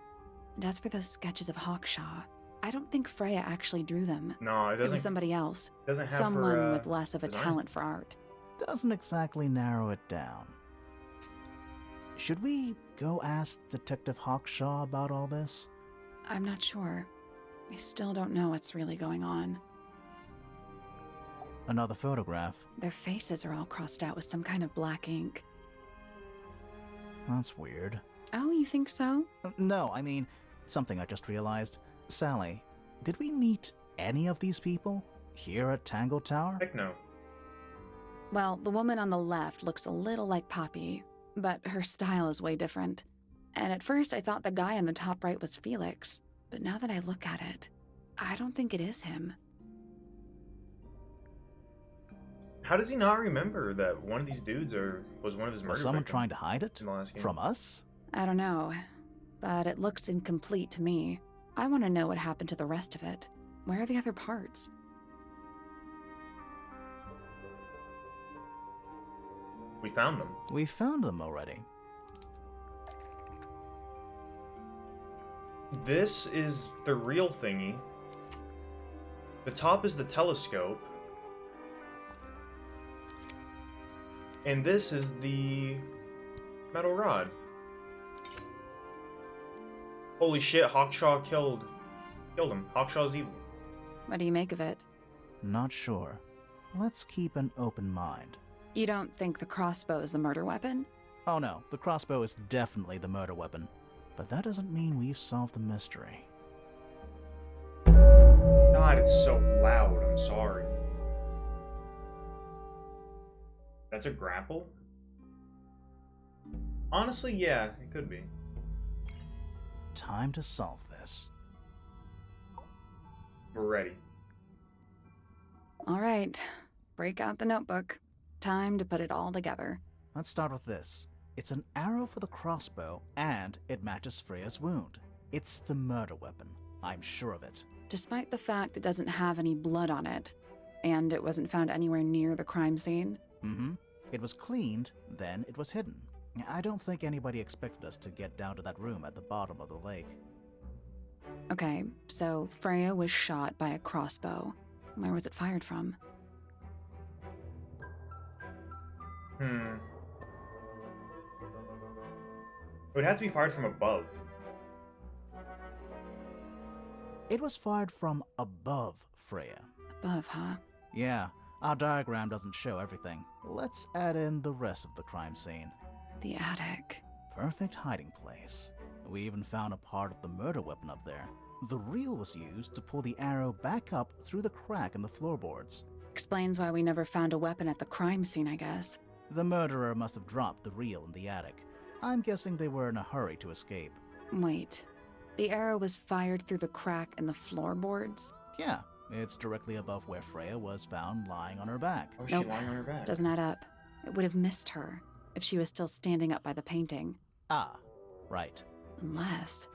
And as for those sketches of Hawkshaw, I don't think Freya actually drew them. No, it doesn't. It was somebody else. Doesn't have someone her, with less of a design. talent for art. Doesn't exactly narrow it down. Should we go ask Detective Hawkshaw about all this? I'm not sure. I still don't know what's really going on. Another photograph. Their faces are all crossed out with some kind of black ink. That's weird. Oh, you think so? No, I mean, something I just realized. Sally, did we meet any of these people here at Tangle Tower? Heck no. Well, the woman on the left looks a little like Poppy, but her style is way different. And at first I thought the guy on the top right was Felix, but now that I look at it, I don't think it is him. How does he not remember that one of these dudes was one of his murder Was someone victims trying to hide it? in the last game? From us? I don't know, but it looks incomplete to me. I want to know what happened to the rest of it. Where are the other parts? We found them. We found them already. This is the real thingy. The top is the telescope. And this is the metal rod. Holy shit, Hawkshaw killed him. Hawkshaw's evil. What do you make of it? Not sure. Let's keep an open mind. You don't think the crossbow is the murder weapon? Oh no, the crossbow is definitely the murder weapon. But that doesn't mean we've solved the mystery. God, it's so loud. I'm sorry. That's a grapple? Honestly, yeah, it could be. Time to solve this. We're ready. All right, break out the notebook. Time to put it all together. Let's start with this. It's an arrow for the crossbow, and it matches Freya's wound. It's the murder weapon. I'm sure of it. Despite the fact it doesn't have any blood on it, and it wasn't found anywhere near the crime scene. Mm-hmm. It was cleaned, then it was hidden. I don't think anybody expected us to get down to that room at the bottom of the lake. Okay, so Freya was shot by a crossbow. Where was it fired from? It would have to be fired from above. It was fired from above Freya. Above, huh? Yeah, our diagram doesn't show everything. Let's add in the rest of the crime scene. The attic. Perfect hiding place. We even found a part of the murder weapon up there. The reel was used to pull the arrow back up through the crack in the floorboards. Explains why we never found a weapon at the crime scene, I guess. The murderer must have dropped the reel in the attic. I'm guessing they were in a hurry to escape. Wait. The arrow was fired through the crack in the floorboards? Yeah, it's directly above where Freya was found lying on her back. Oh, Nope. she lying on her back. Doesn't add up. It would have missed her if she was still standing up by the painting. Ah, right. Unless...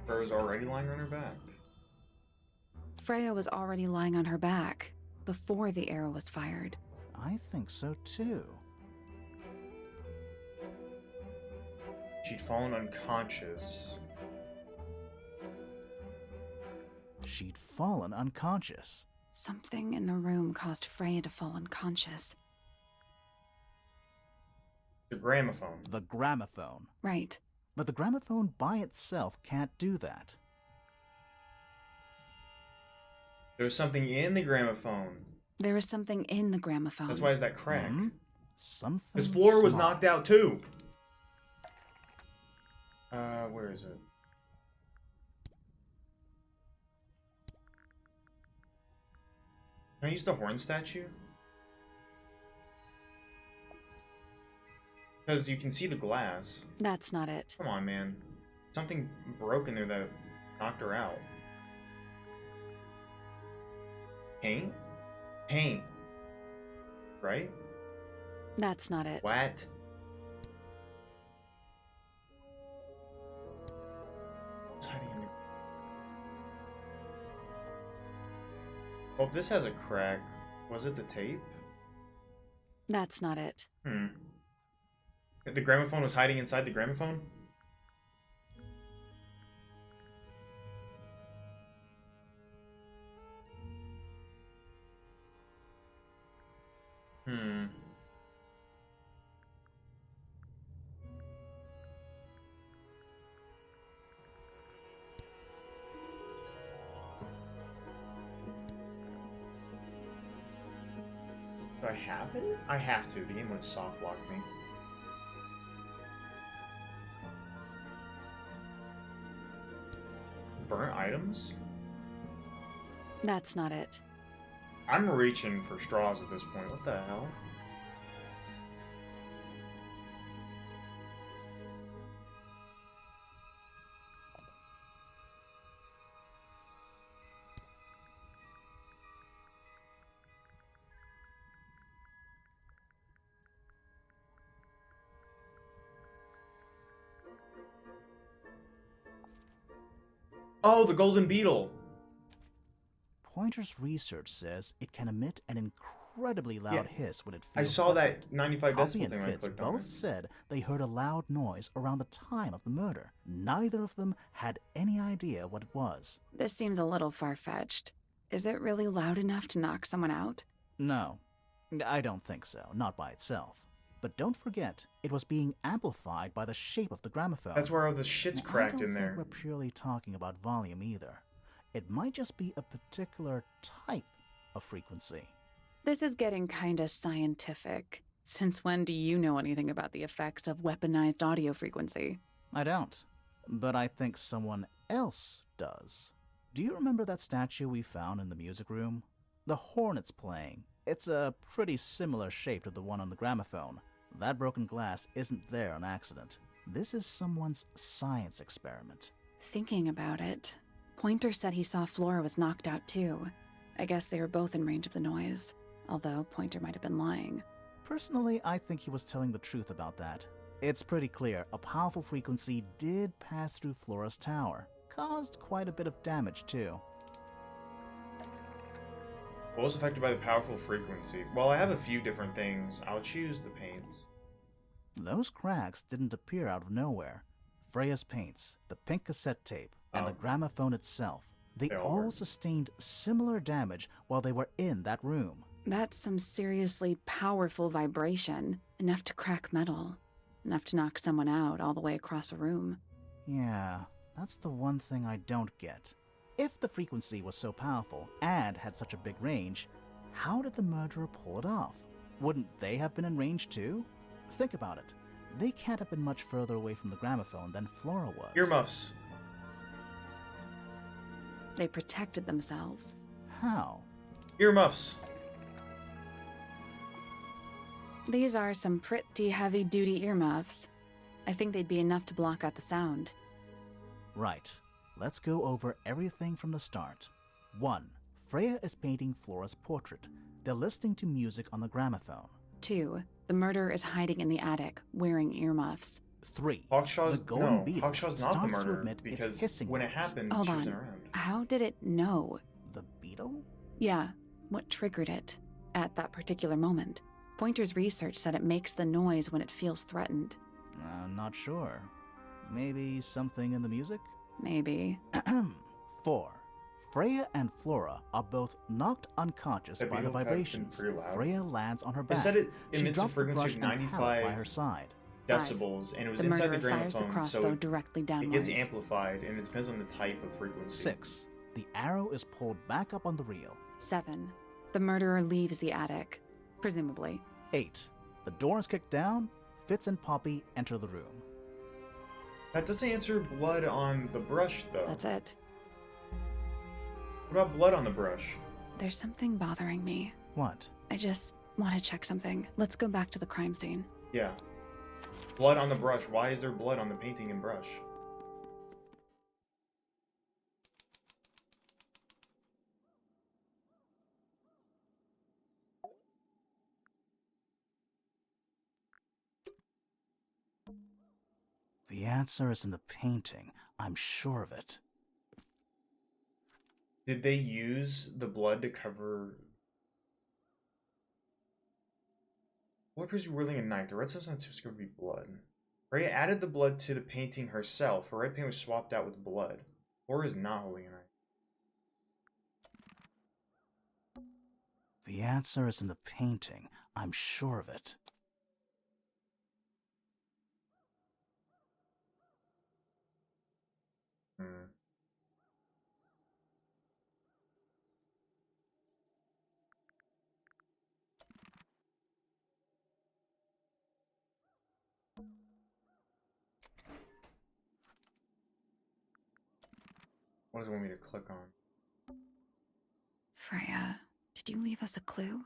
Freya's already lying on her back. Freya was already lying on her back before the arrow was fired. I think so too. She'd fallen unconscious. She'd fallen unconscious. Something in the room caused Freya to fall unconscious. The gramophone. The gramophone. Right. But the gramophone by itself can't do that. There's something in the gramophone. There was something in the gramophone. That's why it's that crack. Something His floor was small. knocked out too. Where is it? Can I use the horn statue? Because you can see the glass. That's not it. Come on, man. Something broke in there that knocked her out. Paint? Paint. Right? That's not it. What? What's hiding in there? Oh, this has a crack. Was it the tape? That's not it. The gramophone was hiding inside the gramophone? Do I have it? I have to. The game would soft lock me. Burnt items? That's not it. I'm reaching for straws at this point. What the hell? Oh, the golden beetle. Pointer's research says it can emit an incredibly loud hiss when it I feels saw threatened. that 95 Poppy decibel and thing when I Fitz clicked on both it. said they heard a loud noise around the time of the murder. Neither of them had any idea what it was. This seems a little far-fetched. Is it really loud enough to knock someone out? No, I don't think so, not by itself. But don't forget, it was being amplified by the shape of the gramophone. That's where all the shit's cracked in I don't there. think we're purely talking about volume either. It might just be a particular type of frequency. This is getting kinda scientific. Since when do you know anything about the effects of weaponized audio frequency? I don't, but I think someone else does. Do you remember that statue we found in the music room? The horn it's playing. It's a pretty similar shape to the one on the gramophone. That broken glass isn't there on accident. This is someone's science experiment. Thinking about it, Pointer said he saw Flora was knocked out too. I guess they were both in range of the noise, although Pointer might have been lying. Personally, I think he was telling the truth about that. It's pretty clear a powerful frequency did pass through Flora's tower. Caused quite a bit of damage too. What was affected by the powerful frequency? Well, I have a few different things. I'll choose the paints. Those cracks didn't appear out of nowhere. Freya's paints, the pink cassette tape, and the gramophone itself, they all sustained similar damage while they were in that room. That's some seriously powerful vibration, enough to crack metal, enough to knock someone out all the way across a room. Yeah, that's the one thing I don't get. If the frequency was so powerful and had such a big range, how did the murderer pull it off? Wouldn't they have been in range too? Think about it. They can't have been much further away from the gramophone than Flora was. Earmuffs. They protected themselves. How? Earmuffs. These are some pretty heavy-duty earmuffs. I think they'd be enough to block out the sound. Right. Let's go over everything from the start. 1. Freya is painting Flora's portrait. They're listening to music on the gramophone. 2. The murderer is hiding in the attic, wearing earmuffs. 3. Hawkshaw's, the golden beetle Hawkshaw's not the starts to murderer emit its because hissing when it noise. happened, Hold she on. wasn't around. How did it know? The beetle? Yeah, what triggered it at that particular moment? Pointer's research said it makes the noise when it feels threatened. Not sure. Maybe something in the music? Maybe. 4. Freya and Flora are both knocked unconscious That by the beetle had been vibrations. pretty loud. Freya lands on her It back. said it She emits a dropped the frequency brush of and palette 95 by her side. decibels, and it was The inside the murderer fires the gramophone, crossbow so directly it downwards. gets amplified, and it depends on the type of frequency. 6. The arrow is pulled back up on the reel. 7. The murderer leaves the attic, presumably. 8. The door is kicked down. Fitz and Poppy enter the room. That doesn't answer blood on the brush, though. That's it. What about blood on the brush? There's something bothering me. What? I just want to check something. Let's go back to the crime scene. Yeah. Blood on the brush. Why is there blood on the painting and brush? The answer is in the painting. I'm sure of it. Did they use the blood to cover... What appears to be wielding a knife? The red substance is going to be blood. Freya added the blood to the painting herself. Her red paint was swapped out with blood. Or is not holding a knife. The answer is in the painting. I'm sure of it. What does it want me to click on? Freya, did you leave us a clue?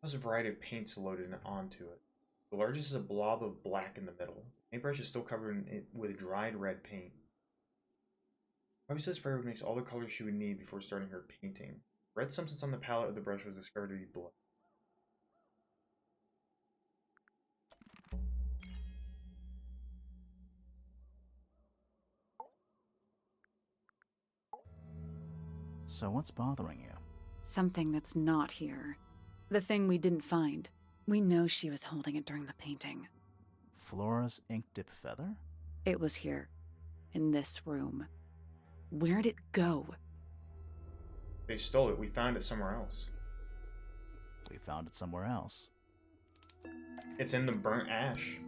There's a variety of paints loaded onto it. The largest is a blob of black in the middle. The paintbrush is still covered with dried red paint. Bobby says Freya would mix all the colors she would need before starting her painting. Red substance on the palette of the brush was discovered to be blood. So what's bothering you? Something that's not here. The thing we didn't find. We know she was holding it during the painting. Flora's ink dip feather? It was here. In this room. Where'd it go? They stole it. We found it somewhere else. We found it somewhere else. It's in the burnt ash.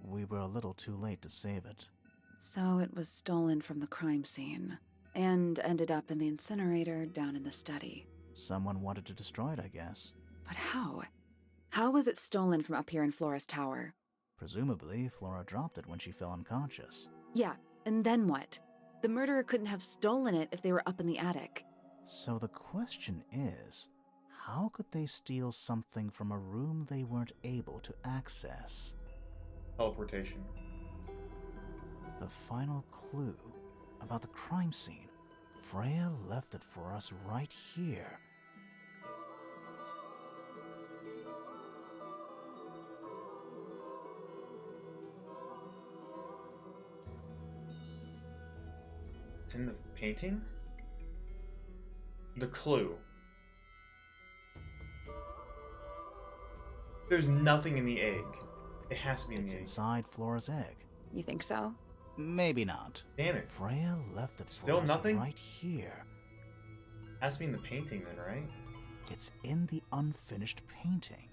We were a little too late to save it. So it was stolen from the crime scene. And ended up in the incinerator down in the study. Someone wanted to destroy it, I guess. But how? How was it stolen from up here in Flora's tower? Presumably, Flora dropped it when she fell unconscious. Yeah, and then what? The murderer couldn't have stolen it if they were up in the attic. So the question is, how could they steal something from a room they weren't able to access? Teleportation. The final clue about the crime scene. Freya left it for us right here. It's in the painting? The clue. There's nothing in the egg. It has to be in It's the egg. inside Flora's egg. You think so? Maybe not. Damn it. Freya left it Still for us nothing? right here. Has to be in the painting then, right? It's in the unfinished painting.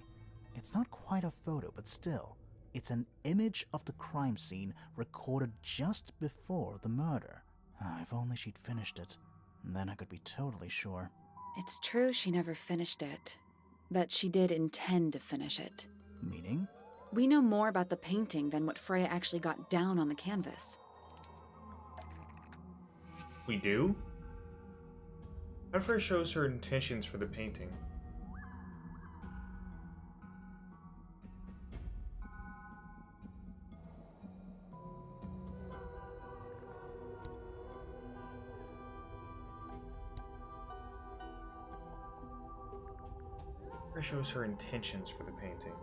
It's not quite a photo, but still, it's an image of the crime scene recorded just before the murder. If only she'd finished it, then I could be totally sure. It's true she never finished it. But she did intend to finish it. Meaning? We know more about the painting than what Freya actually got down on the canvas. We do? Freya shows her intentions for the painting. Freya shows her intentions for the painting.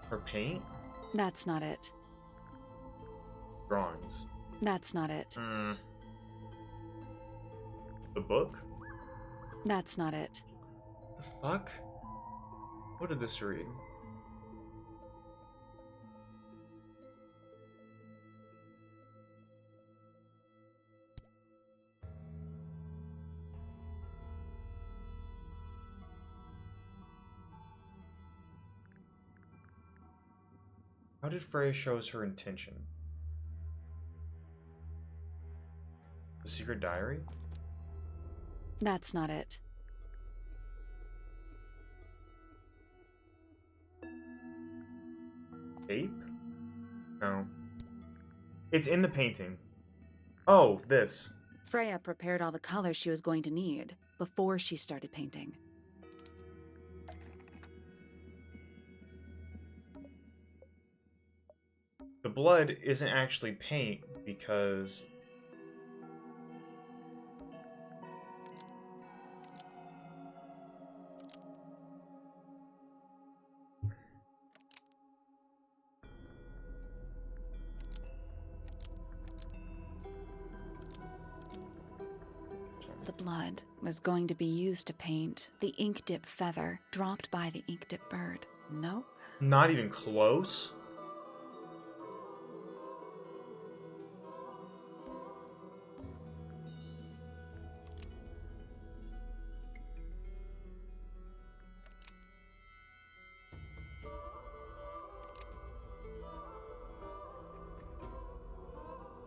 Her paint? That's not it. Drawings. That's not it. The book? That's not it. The fuck? What did this read? How did Freya shows her intention? The secret diary? That's not it. Tape? No. It's in the painting. Oh, this. Freya prepared all the colors she was going to need before she started painting. The blood isn't actually paint because... The blood was going to be used to paint the ink dip feather dropped by the ink dip bird. Nope. Not even close?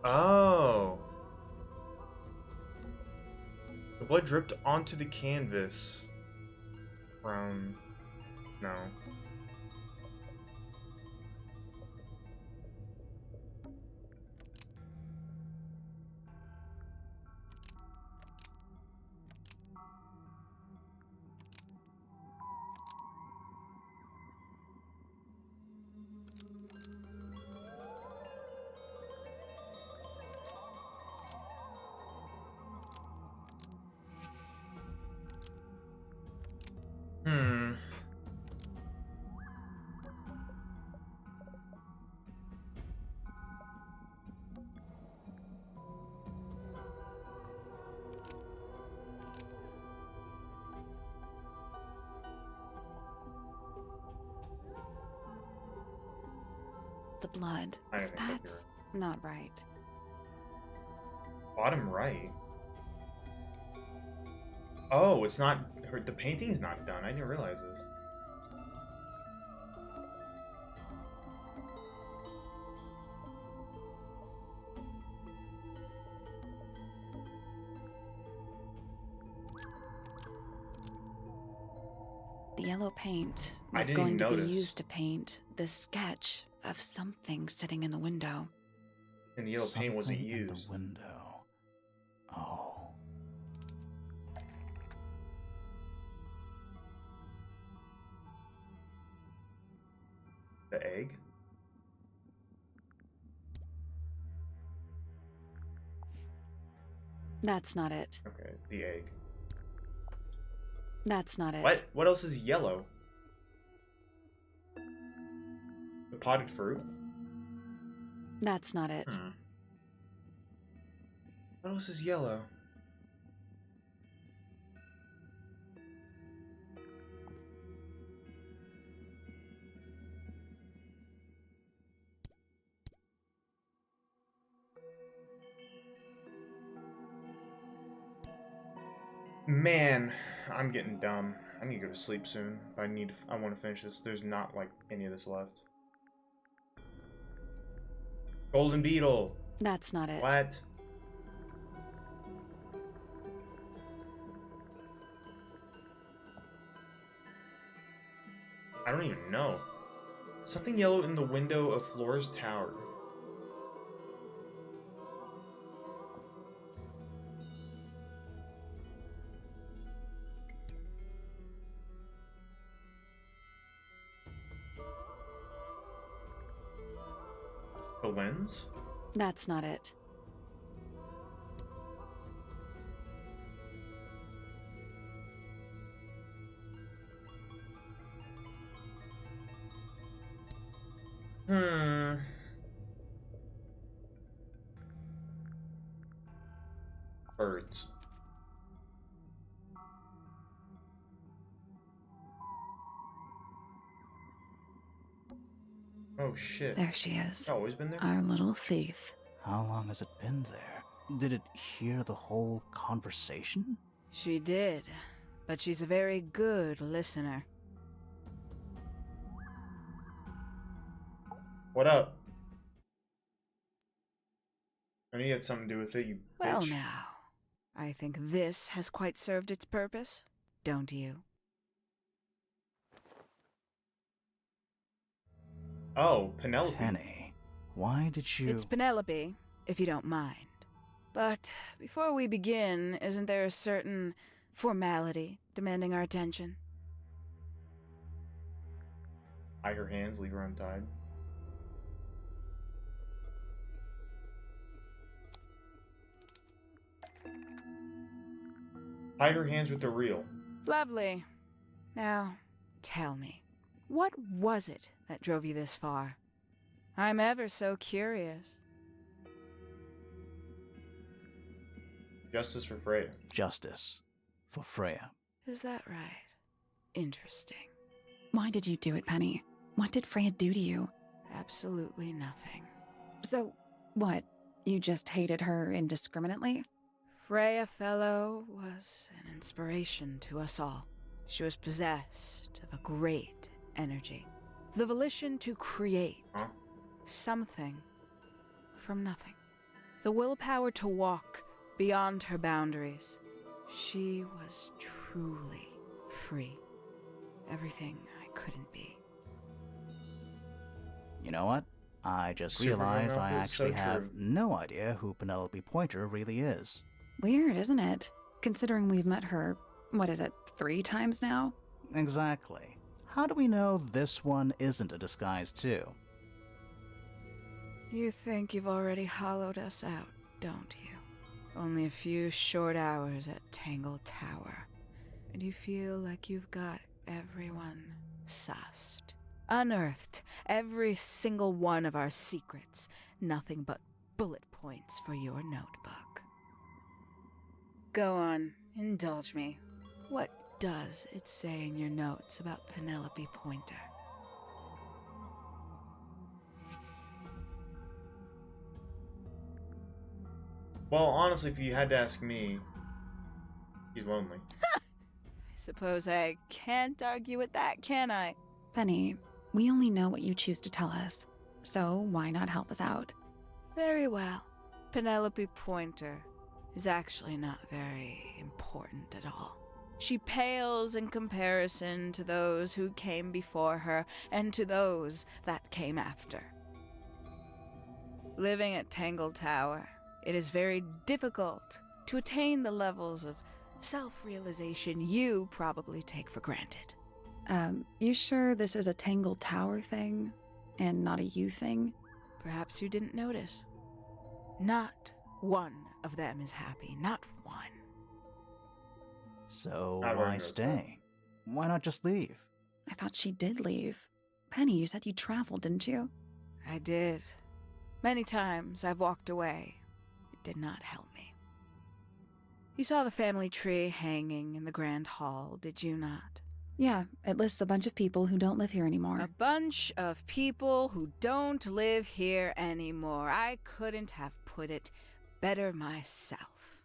Oh. The blood dripped onto the canvas from... No. The blood. I don't think that'd be That's not right. Bottom right. Oh, it's not. The painting's not done. I didn't realize this. The yellow paint I was didn't going even to be notice. used to paint this sketch of something sitting in the window. And the yellow paint wasn't Something in the used. window. Oh. The egg? That's not it. Okay, the egg. That's not it. What? What else is yellow? The potted fruit? That's not it. Hmm. What else is yellow? Man, I'm getting dumb. I need to go to sleep soon. I want to finish this. There's not like any of this left. Golden beetle. That's not it. What? I don't even know. Something yellow in the window of Flora's tower. The lens? That's not it. Birds. Oh shit. There she is. Always been there? Our little thief. How long has it been there? Did it hear the whole conversation? She did, but she's a very good listener. What up? I knew you had something to do with it, you Well, bitch. now, I think this has quite served its purpose, don't you? Oh, Penelope. Penny, why did you... It's Penelope, if you don't mind. But before we begin, isn't there a certain formality demanding our attention? Tie her hands, leave her untied. Tie her hands with the reel. Lovely. Now, tell me, what was it that drove you this far? I'm ever so curious. Justice for Freya. Justice for Freya. Is that right? Interesting. Why did you do it, Penny? What did Freya do to you? Absolutely nothing. So, what? You just hated her indiscriminately? Freya Fellow was an inspiration to us all. She was possessed of a great energy. The volition to create something from nothing. The willpower to walk beyond her boundaries. She was truly free. Everything I couldn't be. You know what? I just Superman realized I outfit is so actually have true. no idea who Penelope Pointer really is. Weird, isn't it? Considering we've met her, what is it, 3 times now? Exactly. How do we know this one isn't a disguise too? You think you've already hollowed us out, don't you? Only a few short hours at Tangle Tower, and you feel like you've got everyone sussed. Unearthed every single one of our secrets. Nothing but bullet points for your notebook. Go on, indulge me. What does it say in your notes about Penelope Pointer? Well, honestly, if you had to ask me, he's lonely. I suppose I can't argue with that, can I? Penny, we only know what you choose to tell us, so why not help us out? Very well. Penelope Pointer is actually not very important at all. She pales in comparison to those who came before her and to those that came after. Living at Tangle Tower, it is very difficult to attain the levels of self-realization you probably take for granted. You sure this is a Tangle Tower thing and not a you thing? Perhaps you didn't notice. Not one of them is happy, not one. So Not very why noticeable. stay? Why not just leave? I thought she did leave. Penny, you said you traveled, didn't you? I did. Many times I've walked away. It did not help me. You saw the family tree hanging in the grand hall, did you not? Yeah, it lists a bunch of people who don't live here anymore. A bunch of people who don't live here anymore. I couldn't have put it better myself.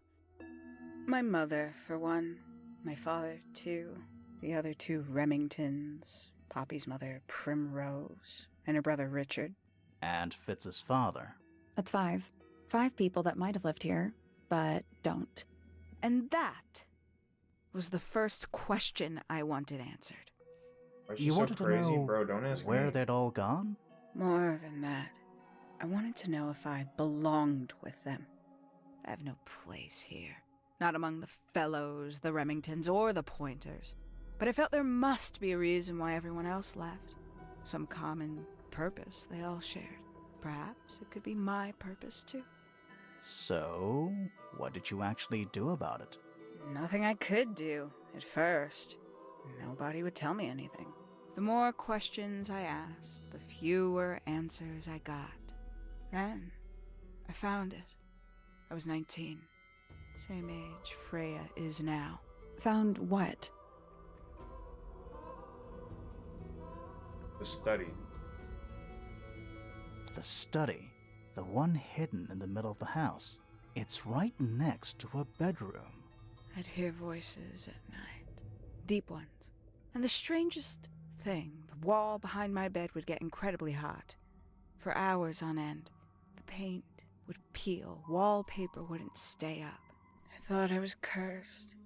My mother, for one. My father, too. The other two Remingtons. Poppy's mother, Primrose. And her brother, Richard. And Fitz's father. That's 5. 5 people that might have lived here, but don't. And that was the first question I wanted answered. Why is she You so wanted to crazy, know bro? Don't ask where me. they'd all gone? More than that, I wanted to know if I belonged with them. I have no place here. Not among the Fellows, the Remingtons, or the Pointers. But I felt there must be a reason why everyone else left. Some common purpose they all shared. Perhaps it could be my purpose, too. So, what did you actually do about it? Nothing I could do, at first. Nobody would tell me anything. The more questions I asked, the fewer answers I got. Then, I found it. I was 19. Same age Freya is now. Found what? The study. The study. The one hidden in the middle of the house. It's right next to a bedroom. I'd hear voices at night. Deep ones. And the strangest thing, the wall behind my bed would get incredibly hot. For hours on end, the paint would peel, wallpaper wouldn't stay up. I thought I was cursed.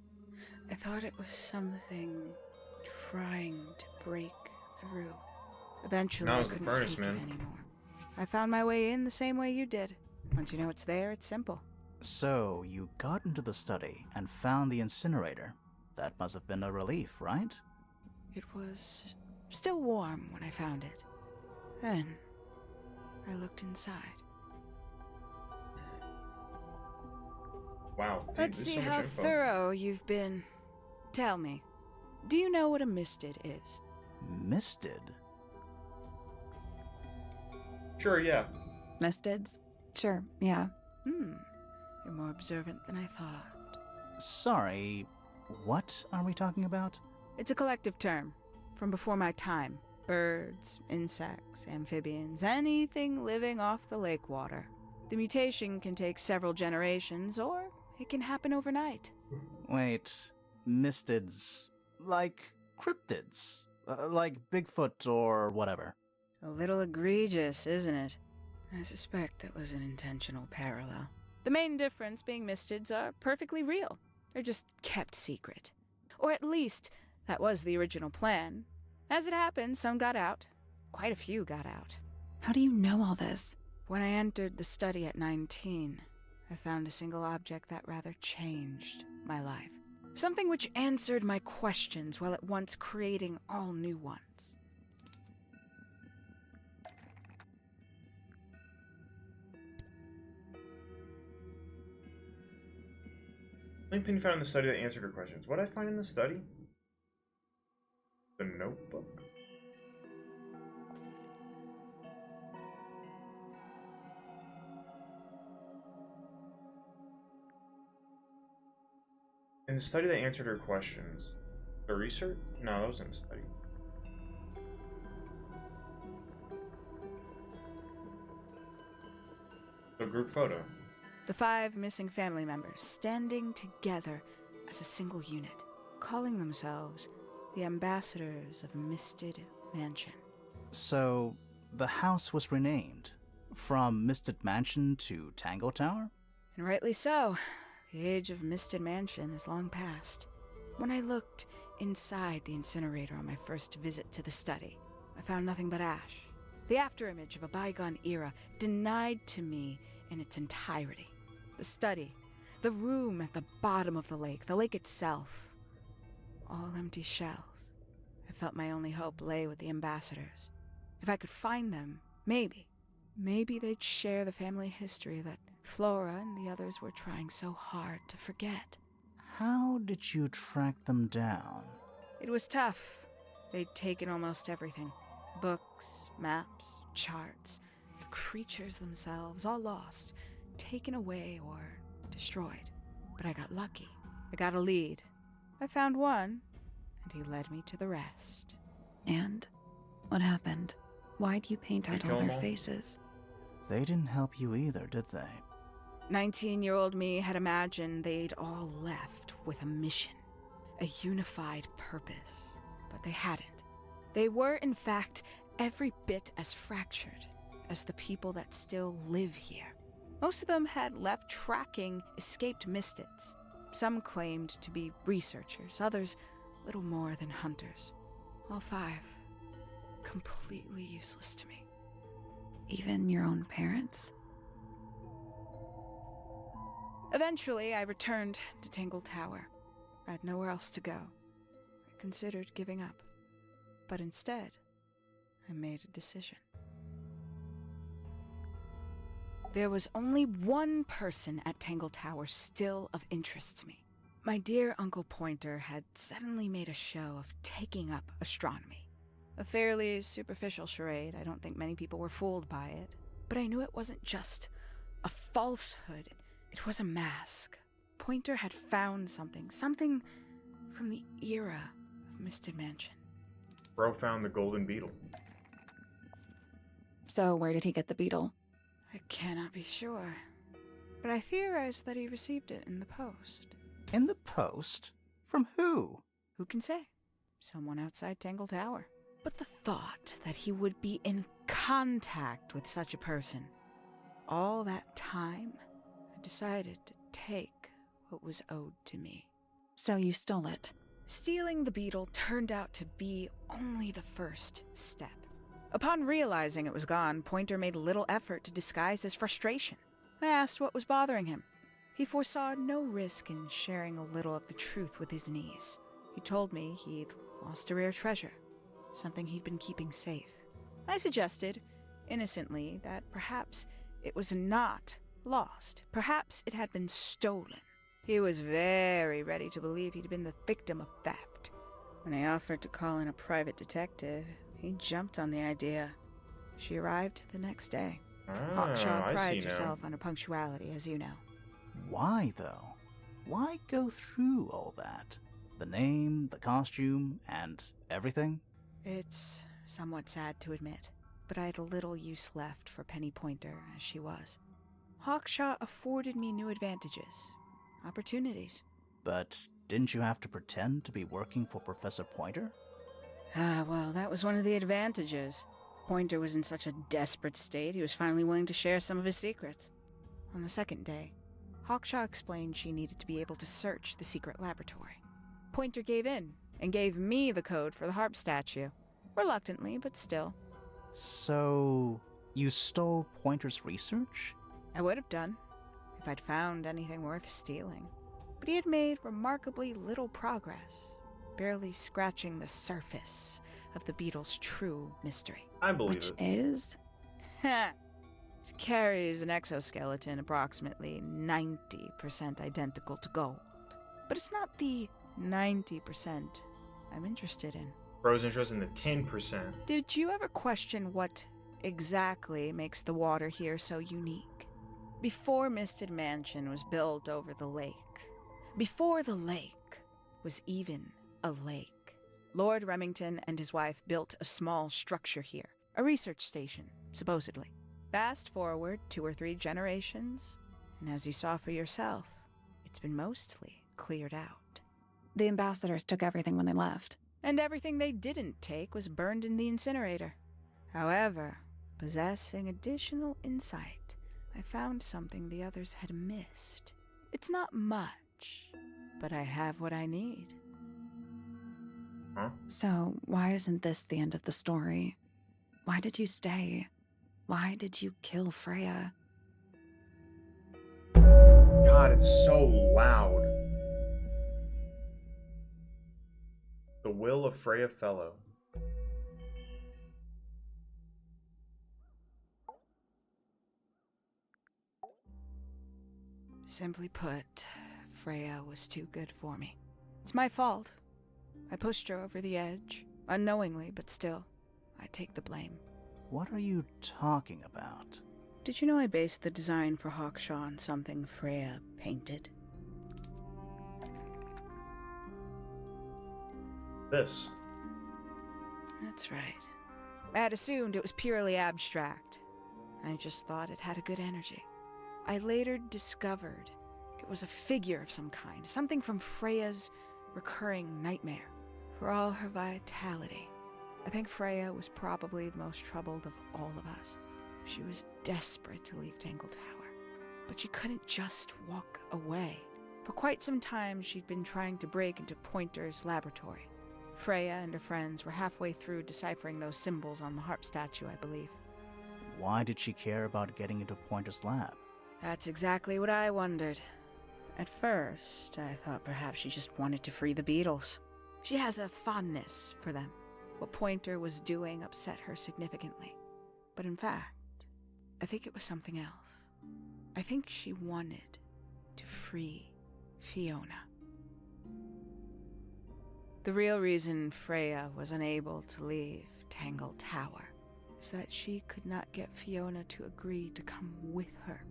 I thought it was something trying to break through. Eventually, Now I it's the couldn't furnace, take man. it anymore. I found my way in the same way you did. Once you know it's there, it's simple. So, you got into the study and found the incinerator. That must have been a relief, right? It was still warm when I found it. Then, I looked inside. Wow. Dude, Let's there's see so much how info. thorough you've been. Tell me, do you know what a misted is? Misted? Sure, yeah. Mistids? Sure, yeah. You're more observant than I thought. Sorry, what are we talking about? It's a collective term from before my time. Birds, insects, amphibians, anything living off the lake water. The mutation can take several generations, or it can happen overnight. Wait, mistids. Like cryptids? Like Bigfoot or whatever. A little egregious, isn't it? I suspect that was an intentional parallel. The main difference being mistids are perfectly real. They're just kept secret. Or at least, that was the original plan. As it happened, some got out. Quite a few got out. How do you know all this? When I entered the study at 19, I found a single object that rather changed my life. Something which answered my questions while at once creating all new ones. Penny found in the study that answered her questions. What did I find in the study? The notebook? In the study that answered her questions. The research? No, that wasn't a study. The group photo. The 5 missing family members standing together as a single unit, calling themselves the ambassadors of Misted Mansion. So, the house was renamed from Misted Mansion to Tangle Tower? And rightly so. The age of Misted Mansion is long past. When I looked inside the incinerator on my first visit to the study, I found nothing but ash. The afterimage of a bygone era denied to me in its entirety. The study, the room at the bottom of the lake itself, all empty shells. I felt my only hope lay with the ambassadors. If I could find them, maybe they'd share the family history that Flora and the others were trying so hard to forget. How did you track them down? It was tough. They'd taken almost everything. Books, maps, charts, the creatures themselves, all lost, taken away or destroyed. But I got lucky. I got a lead. I found one, and he led me to the rest. And what happened? Why'd you paint out all their Como? faces? They didn't help you either, did they? 19-year-old me had imagined they'd all left with a mission, a unified purpose, but they hadn't. They were, in fact, every bit as fractured as the people that still live here. Most of them had left tracking escaped mystics. Some claimed to be researchers, others little more than hunters. All 5 completely useless to me. Even your own parents? Eventually, I returned to Tangle Tower. I had nowhere else to go. I considered giving up. But instead, I made a decision. There was only one person at Tangle Tower still of interest to me. My dear Uncle Pointer had suddenly made a show of taking up astronomy. A fairly superficial charade. I don't think many people were fooled by it. But I knew it wasn't just a falsehood. It was a mask. Pointer had found something from the era of Misted Mansion. Bro found the golden beetle. So where did he get the beetle? I cannot be sure, but I theorized that he received it in the post. In the post? From who? Who can say? Someone outside Tangle Tower. But the thought that he would be in contact with such a person, all that time, I decided to take what was owed to me. So you stole it. Stealing the beetle turned out to be only the first step. Upon realizing it was gone, Pointer made little effort to disguise his frustration. I asked what was bothering him. He foresaw no risk in sharing a little of the truth with his niece. He told me he'd lost a rare treasure, something he'd been keeping safe. I suggested, innocently, that perhaps it was not lost. Perhaps it had been stolen. He was very ready to believe he'd been the victim of theft. When I offered to call in a private detective, he jumped on the idea. She arrived the next day. Hawkshaw prides herself on her punctuality, as you know. Why, though? Why go through all that? The name, the costume, and everything? It's somewhat sad to admit, but I had a little use left for Penny Pointer as she was. Hawkshaw afforded me new advantages, opportunities. But didn't you have to pretend to be working for Professor Pointer? Well, that was one of the advantages. Pointer was in such a desperate state, he was finally willing to share some of his secrets. On the second day, Hawkshaw explained she needed to be able to search the secret laboratory. Pointer gave in and gave me the code for the harp statue. Reluctantly, but still. So, you stole Pointer's research? I would have done, if I'd found anything worth stealing. But he had made remarkably little progress, barely scratching the surface of the beetle's true mystery. I believe Which it. is? It carries an exoskeleton approximately 90% identical to gold. But it's not the 90% I'm interested in. Bro's interested in the 10%. Did you ever question what exactly makes the water here so unique? Before Misted Mansion was built over the lake, before the lake was even a lake, Lord Remington and his wife built a small structure here, a research station, supposedly. Fast forward 2 or 3 generations, And as you saw for yourself, it's been mostly cleared out. The ambassadors took everything when they left. And everything they didn't take was burned in the incinerator. However, possessing additional insight, I found something the others had missed. It's not much, but I have what I need. Huh? So, why isn't this the end of the story? Why did you stay? Why did you kill Freya? God, it's so loud. The will of Freya Fellow. Simply put, Freya was too good for me. It's my fault. I pushed her over the edge, unknowingly, but still, I take the blame. What are you talking about? Did you know I based the design for Hawkshaw on something Freya painted? This. That's right. I had assumed it was purely abstract. I just thought it had a good energy. I later discovered it was a figure of some kind, something from Freya's recurring nightmare. For all her vitality, I think Freya was probably the most troubled of all of us. She was desperate to leave Tangle Tower, but she couldn't just walk away. For quite some time, she'd been trying to break into Pointer's laboratory. Freya and her friends were halfway through deciphering those symbols on the harp statue, I believe. Why did she care about getting into Pointer's lab? That's exactly what I wondered. At first, I thought perhaps she just wanted to free the beetles. She has a fondness for them. What Pointer was doing upset her significantly. But in fact, I think it was something else. I think she wanted to free Fiona. The real reason Freya was unable to leave Tangle Tower is that she could not get Fiona to agree to come with her.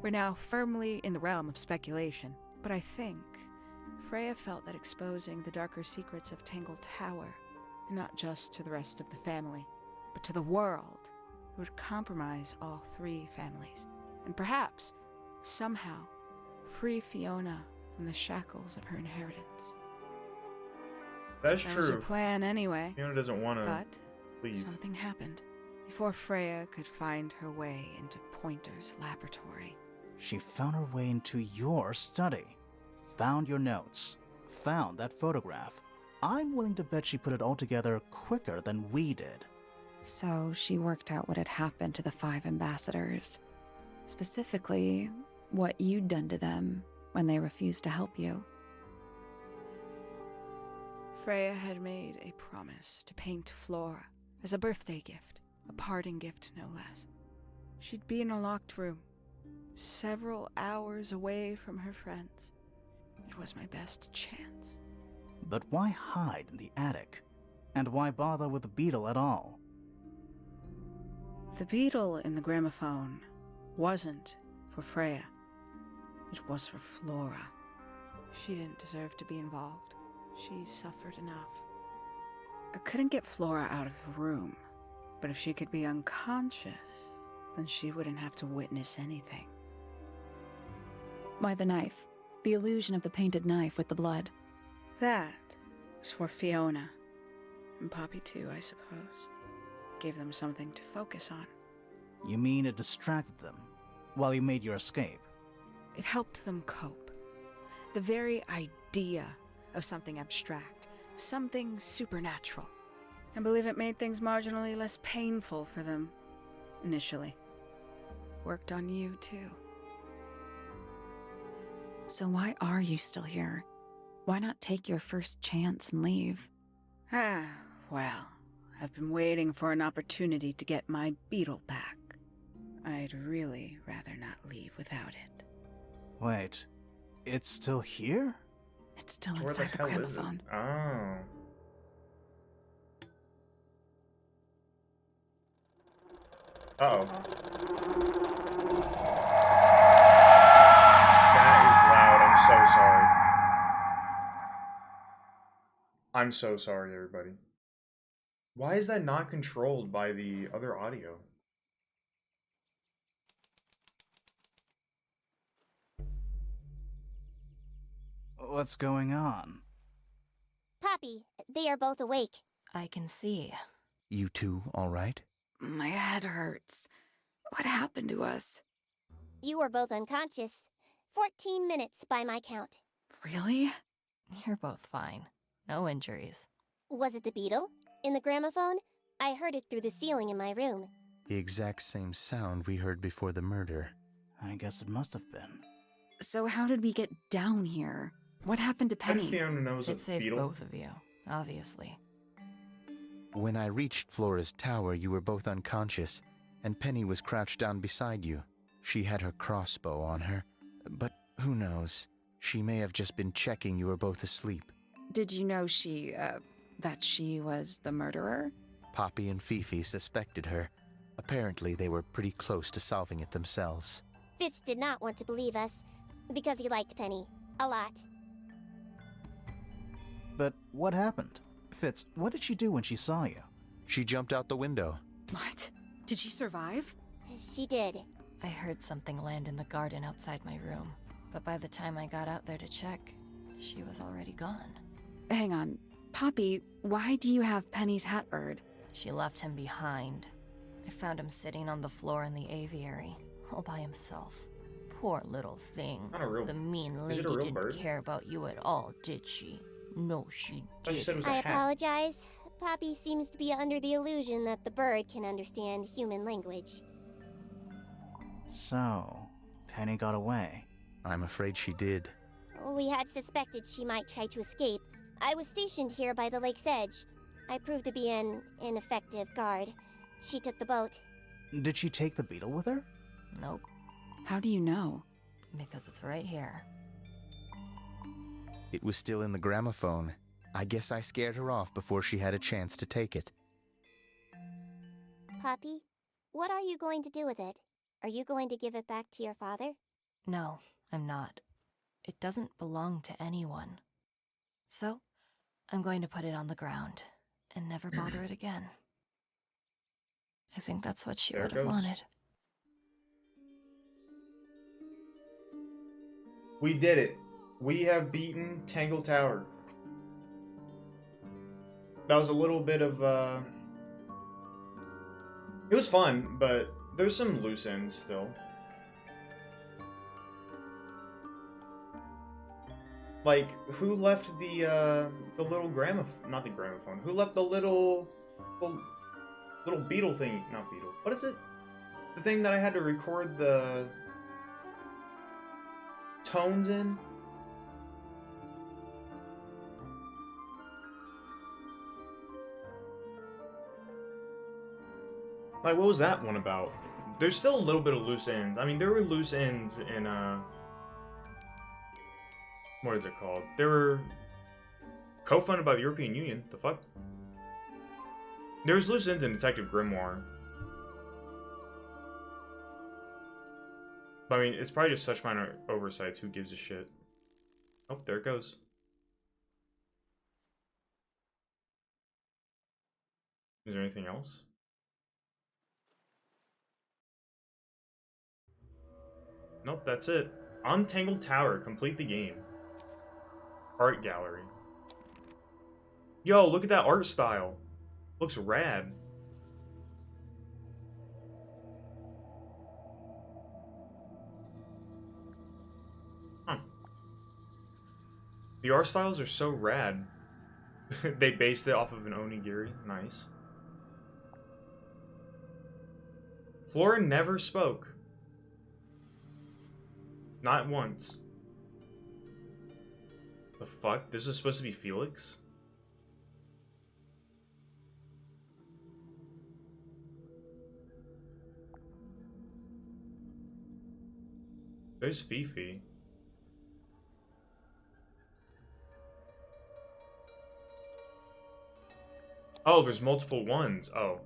We're now firmly in the realm of speculation, but I think Freya felt that exposing the darker secrets of Tangle Tower, not just to the rest of the family, but to the world, would compromise all three families, and perhaps, somehow, free Fiona from the shackles of her inheritance. That's That true. was her plan anyway, Fiona doesn't want to but leave. something happened. Before Freya could find her way into Pointer's laboratory. She found her way into your study, found your notes, found that photograph. I'm willing to bet she put it all together quicker than we did. So she worked out what had happened to the 5 ambassadors. Specifically, what you'd done to them when they refused to help you. Freya had made a promise to paint Flora as a birthday gift, a parting gift no less. She'd be in a locked room, several hours away from her friends. It was my best chance. But why hide in the attic? And why bother with the beetle at all? The beetle in the gramophone wasn't for Freya. It was for Flora. She didn't deserve to be involved. She suffered enough. I couldn't get Flora out of her room, but if she could be unconscious, then she wouldn't have to witness anything. Why the knife? The illusion of the painted knife with the blood. That was for Fiona. And Poppy too, I suppose. Gave them something to focus on. You mean it distracted them while you made your escape? It helped them cope. The very idea of something abstract, something supernatural. I believe it made things marginally less painful for them, initially. Worked on you, too. So why are you still here? Why not take your first chance and leave? Well, I've been waiting for an opportunity to get my beetle back. I'd really rather not leave without it. Wait, it's still here? It's still Where the inside the hell is it? gramophone. Oh. Uh-oh. That is loud. I'm so sorry. I'm so sorry, everybody. Why is that not controlled by the other audio? What's going on? Poppy, they are both awake. I can see. You two all right? My head hurts. What happened to us? You were both unconscious. 14 minutes by my count. Really? You're both fine. No injuries. Was it the beetle? In the gramophone? I heard it through the ceiling in my room. The exact same sound we heard before the murder. I guess it must have been. So how did we get down here? What happened to How did Penny? Fiona knows It a saved beetle? both of you, obviously. When I reached Flora's tower, you were both unconscious, and Penny was crouched down beside you. She had her crossbow on her, but who knows? She may have just been checking you were both asleep. Did you know that she was the murderer? Poppy and Fifi suspected her. Apparently, they were pretty close to solving it themselves. Fitz did not want to believe us, because he liked Penny. A lot. But what happened? Fitz, what did she do when she saw you? She jumped out the window. What? Did she survive? She did. I heard something land in the garden outside my room, but by the time I got out there to check, she was already gone. Hang on. Poppy, why do you have Penny's hat bird? She left him behind. I found him sitting on the floor in the aviary, all by himself. Poor little thing. Not a real. The mean Is lady it a real didn't bird? care about you at all, did she? No, she I thought you said it didn't. was a I hat. apologize. Poppy seems to be under the illusion that the bird can understand human language. So, Penny got away. I'm afraid she did. We had suspected she might try to escape. I was stationed here by the lake's edge. I proved to be an ineffective guard. She took the boat. Did she take the beetle with her? Nope, How do you know? because it's right here. It was still in the gramophone. I guess I scared her off before she had a chance to take it. Poppy, what are you going to do with it? Are you going to give it back to your father? No, I'm not. It doesn't belong to anyone. So, I'm going to put it on the ground and never bother it again. I think that's what she There would it have goes. wanted. We did it. We have beaten Tangle Tower. That was a little bit of, It was fun, but there's some loose ends still. Like, who left the little gramophone? Not the gramophone. Who left the little beetle thing? Not beetle. What is it? The thing that I had to record the tones in? Like, what was that one about? There's still a little bit of loose ends. I mean, there were loose ends in, what is it called? They were co-funded by the European Union. The fuck? There's loose ends in Detective Grimoire. But, I mean, it's probably just such minor oversights. Who gives a shit? Oh, there it goes. Is there anything else? Nope, that's it. On Tangle Tower, complete the game. Art gallery. Yo, look at that art style. Looks rad. Huh. The art styles are so rad. They based it off of an onigiri. Nice. Flora never spoke. Not once. The fuck? This is supposed to be Felix? There's Fifi. Oh, there's multiple ones. Oh.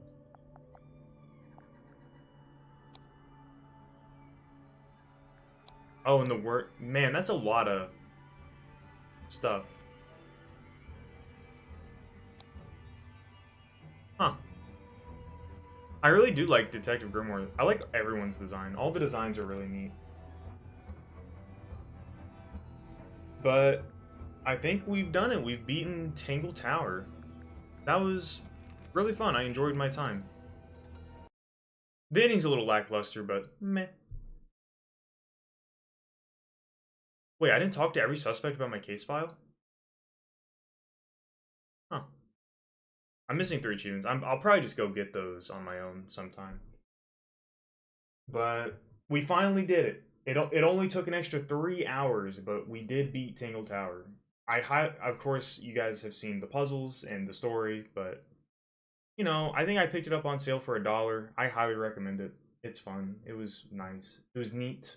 Oh, and the word... Man, that's a lot of stuff. Huh. I really do like Detective Grimoire. I like everyone's design. All the designs are really neat. But I think we've done it. We've beaten Tangle Tower. That was really fun. I enjoyed my time. The ending's a little lackluster, but meh. Wait, I didn't talk to every suspect about my case file? Huh. I'm missing 3 achievements. I'll probably just go get those on my own sometime. But we finally did it. It only took an extra 3 hours, but we did beat Tangle Tower. Of course, you guys have seen the puzzles and the story, but you know, I think I picked it up on sale for $1. I highly recommend it. It's fun. It was nice. It was neat.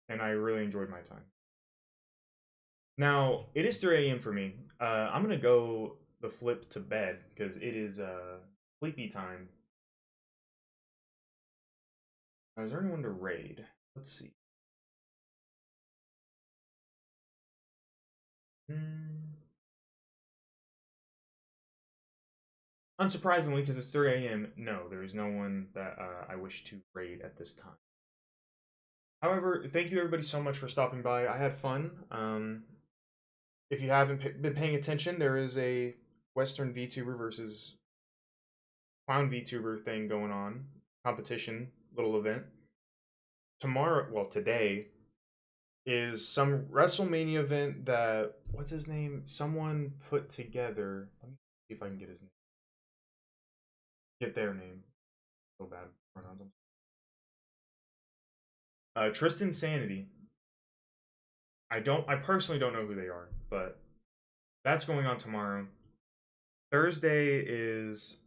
And I really enjoyed my time. Now, it is 3 a.m. for me. I'm going to go the flip to bed because it is sleepy time. Now, is there anyone to raid? Let's see. Unsurprisingly, because it's 3 a.m., no, there is no one that I wish to raid at this time. However, thank you everybody so much for stopping by. I had fun. If you haven't been paying attention, there is a Western VTuber versus Clown VTuber thing going on. Competition, little event. Tomorrow, well, today, is some WrestleMania event that, what's his name? Someone put together. Let me see if I can get his name. Get their name. So bad pronouns. Tristan Sanity. I personally don't know who they are, but that's going on tomorrow. Thursday is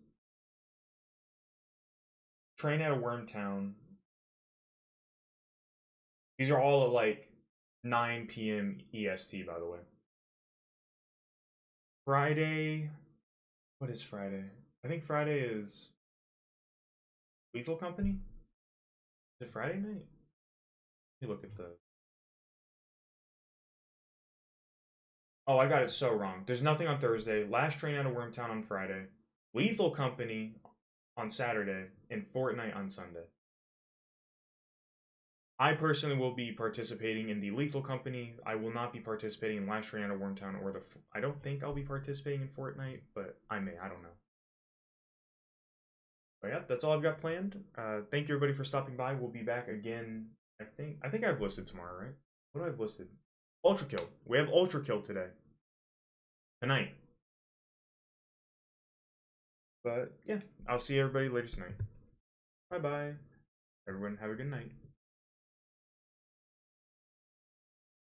Train out of Wormtown. These are all at like 9 p.m. EST, by the way. Friday, what is Friday? I think Friday is Lethal Company? Is it Friday night? Let me look at the... Oh, I got it so wrong. There's nothing on Thursday. Last Train out of Wormtown on Friday. Lethal Company on Saturday. And Fortnite on Sunday. I personally will be participating in the Lethal Company. I will not be participating in Last Train out of Wormtown or the... I don't think I'll be participating in Fortnite, but I may. I don't know. But yeah, that's all I've got planned. Thank you everybody for stopping by. We'll be back again. I think I've listed tomorrow, right? What do I have listed? Ultra Kill. We have Ultra Kill today. Tonight. But yeah, I'll see everybody later tonight. Bye bye. Everyone have a good night.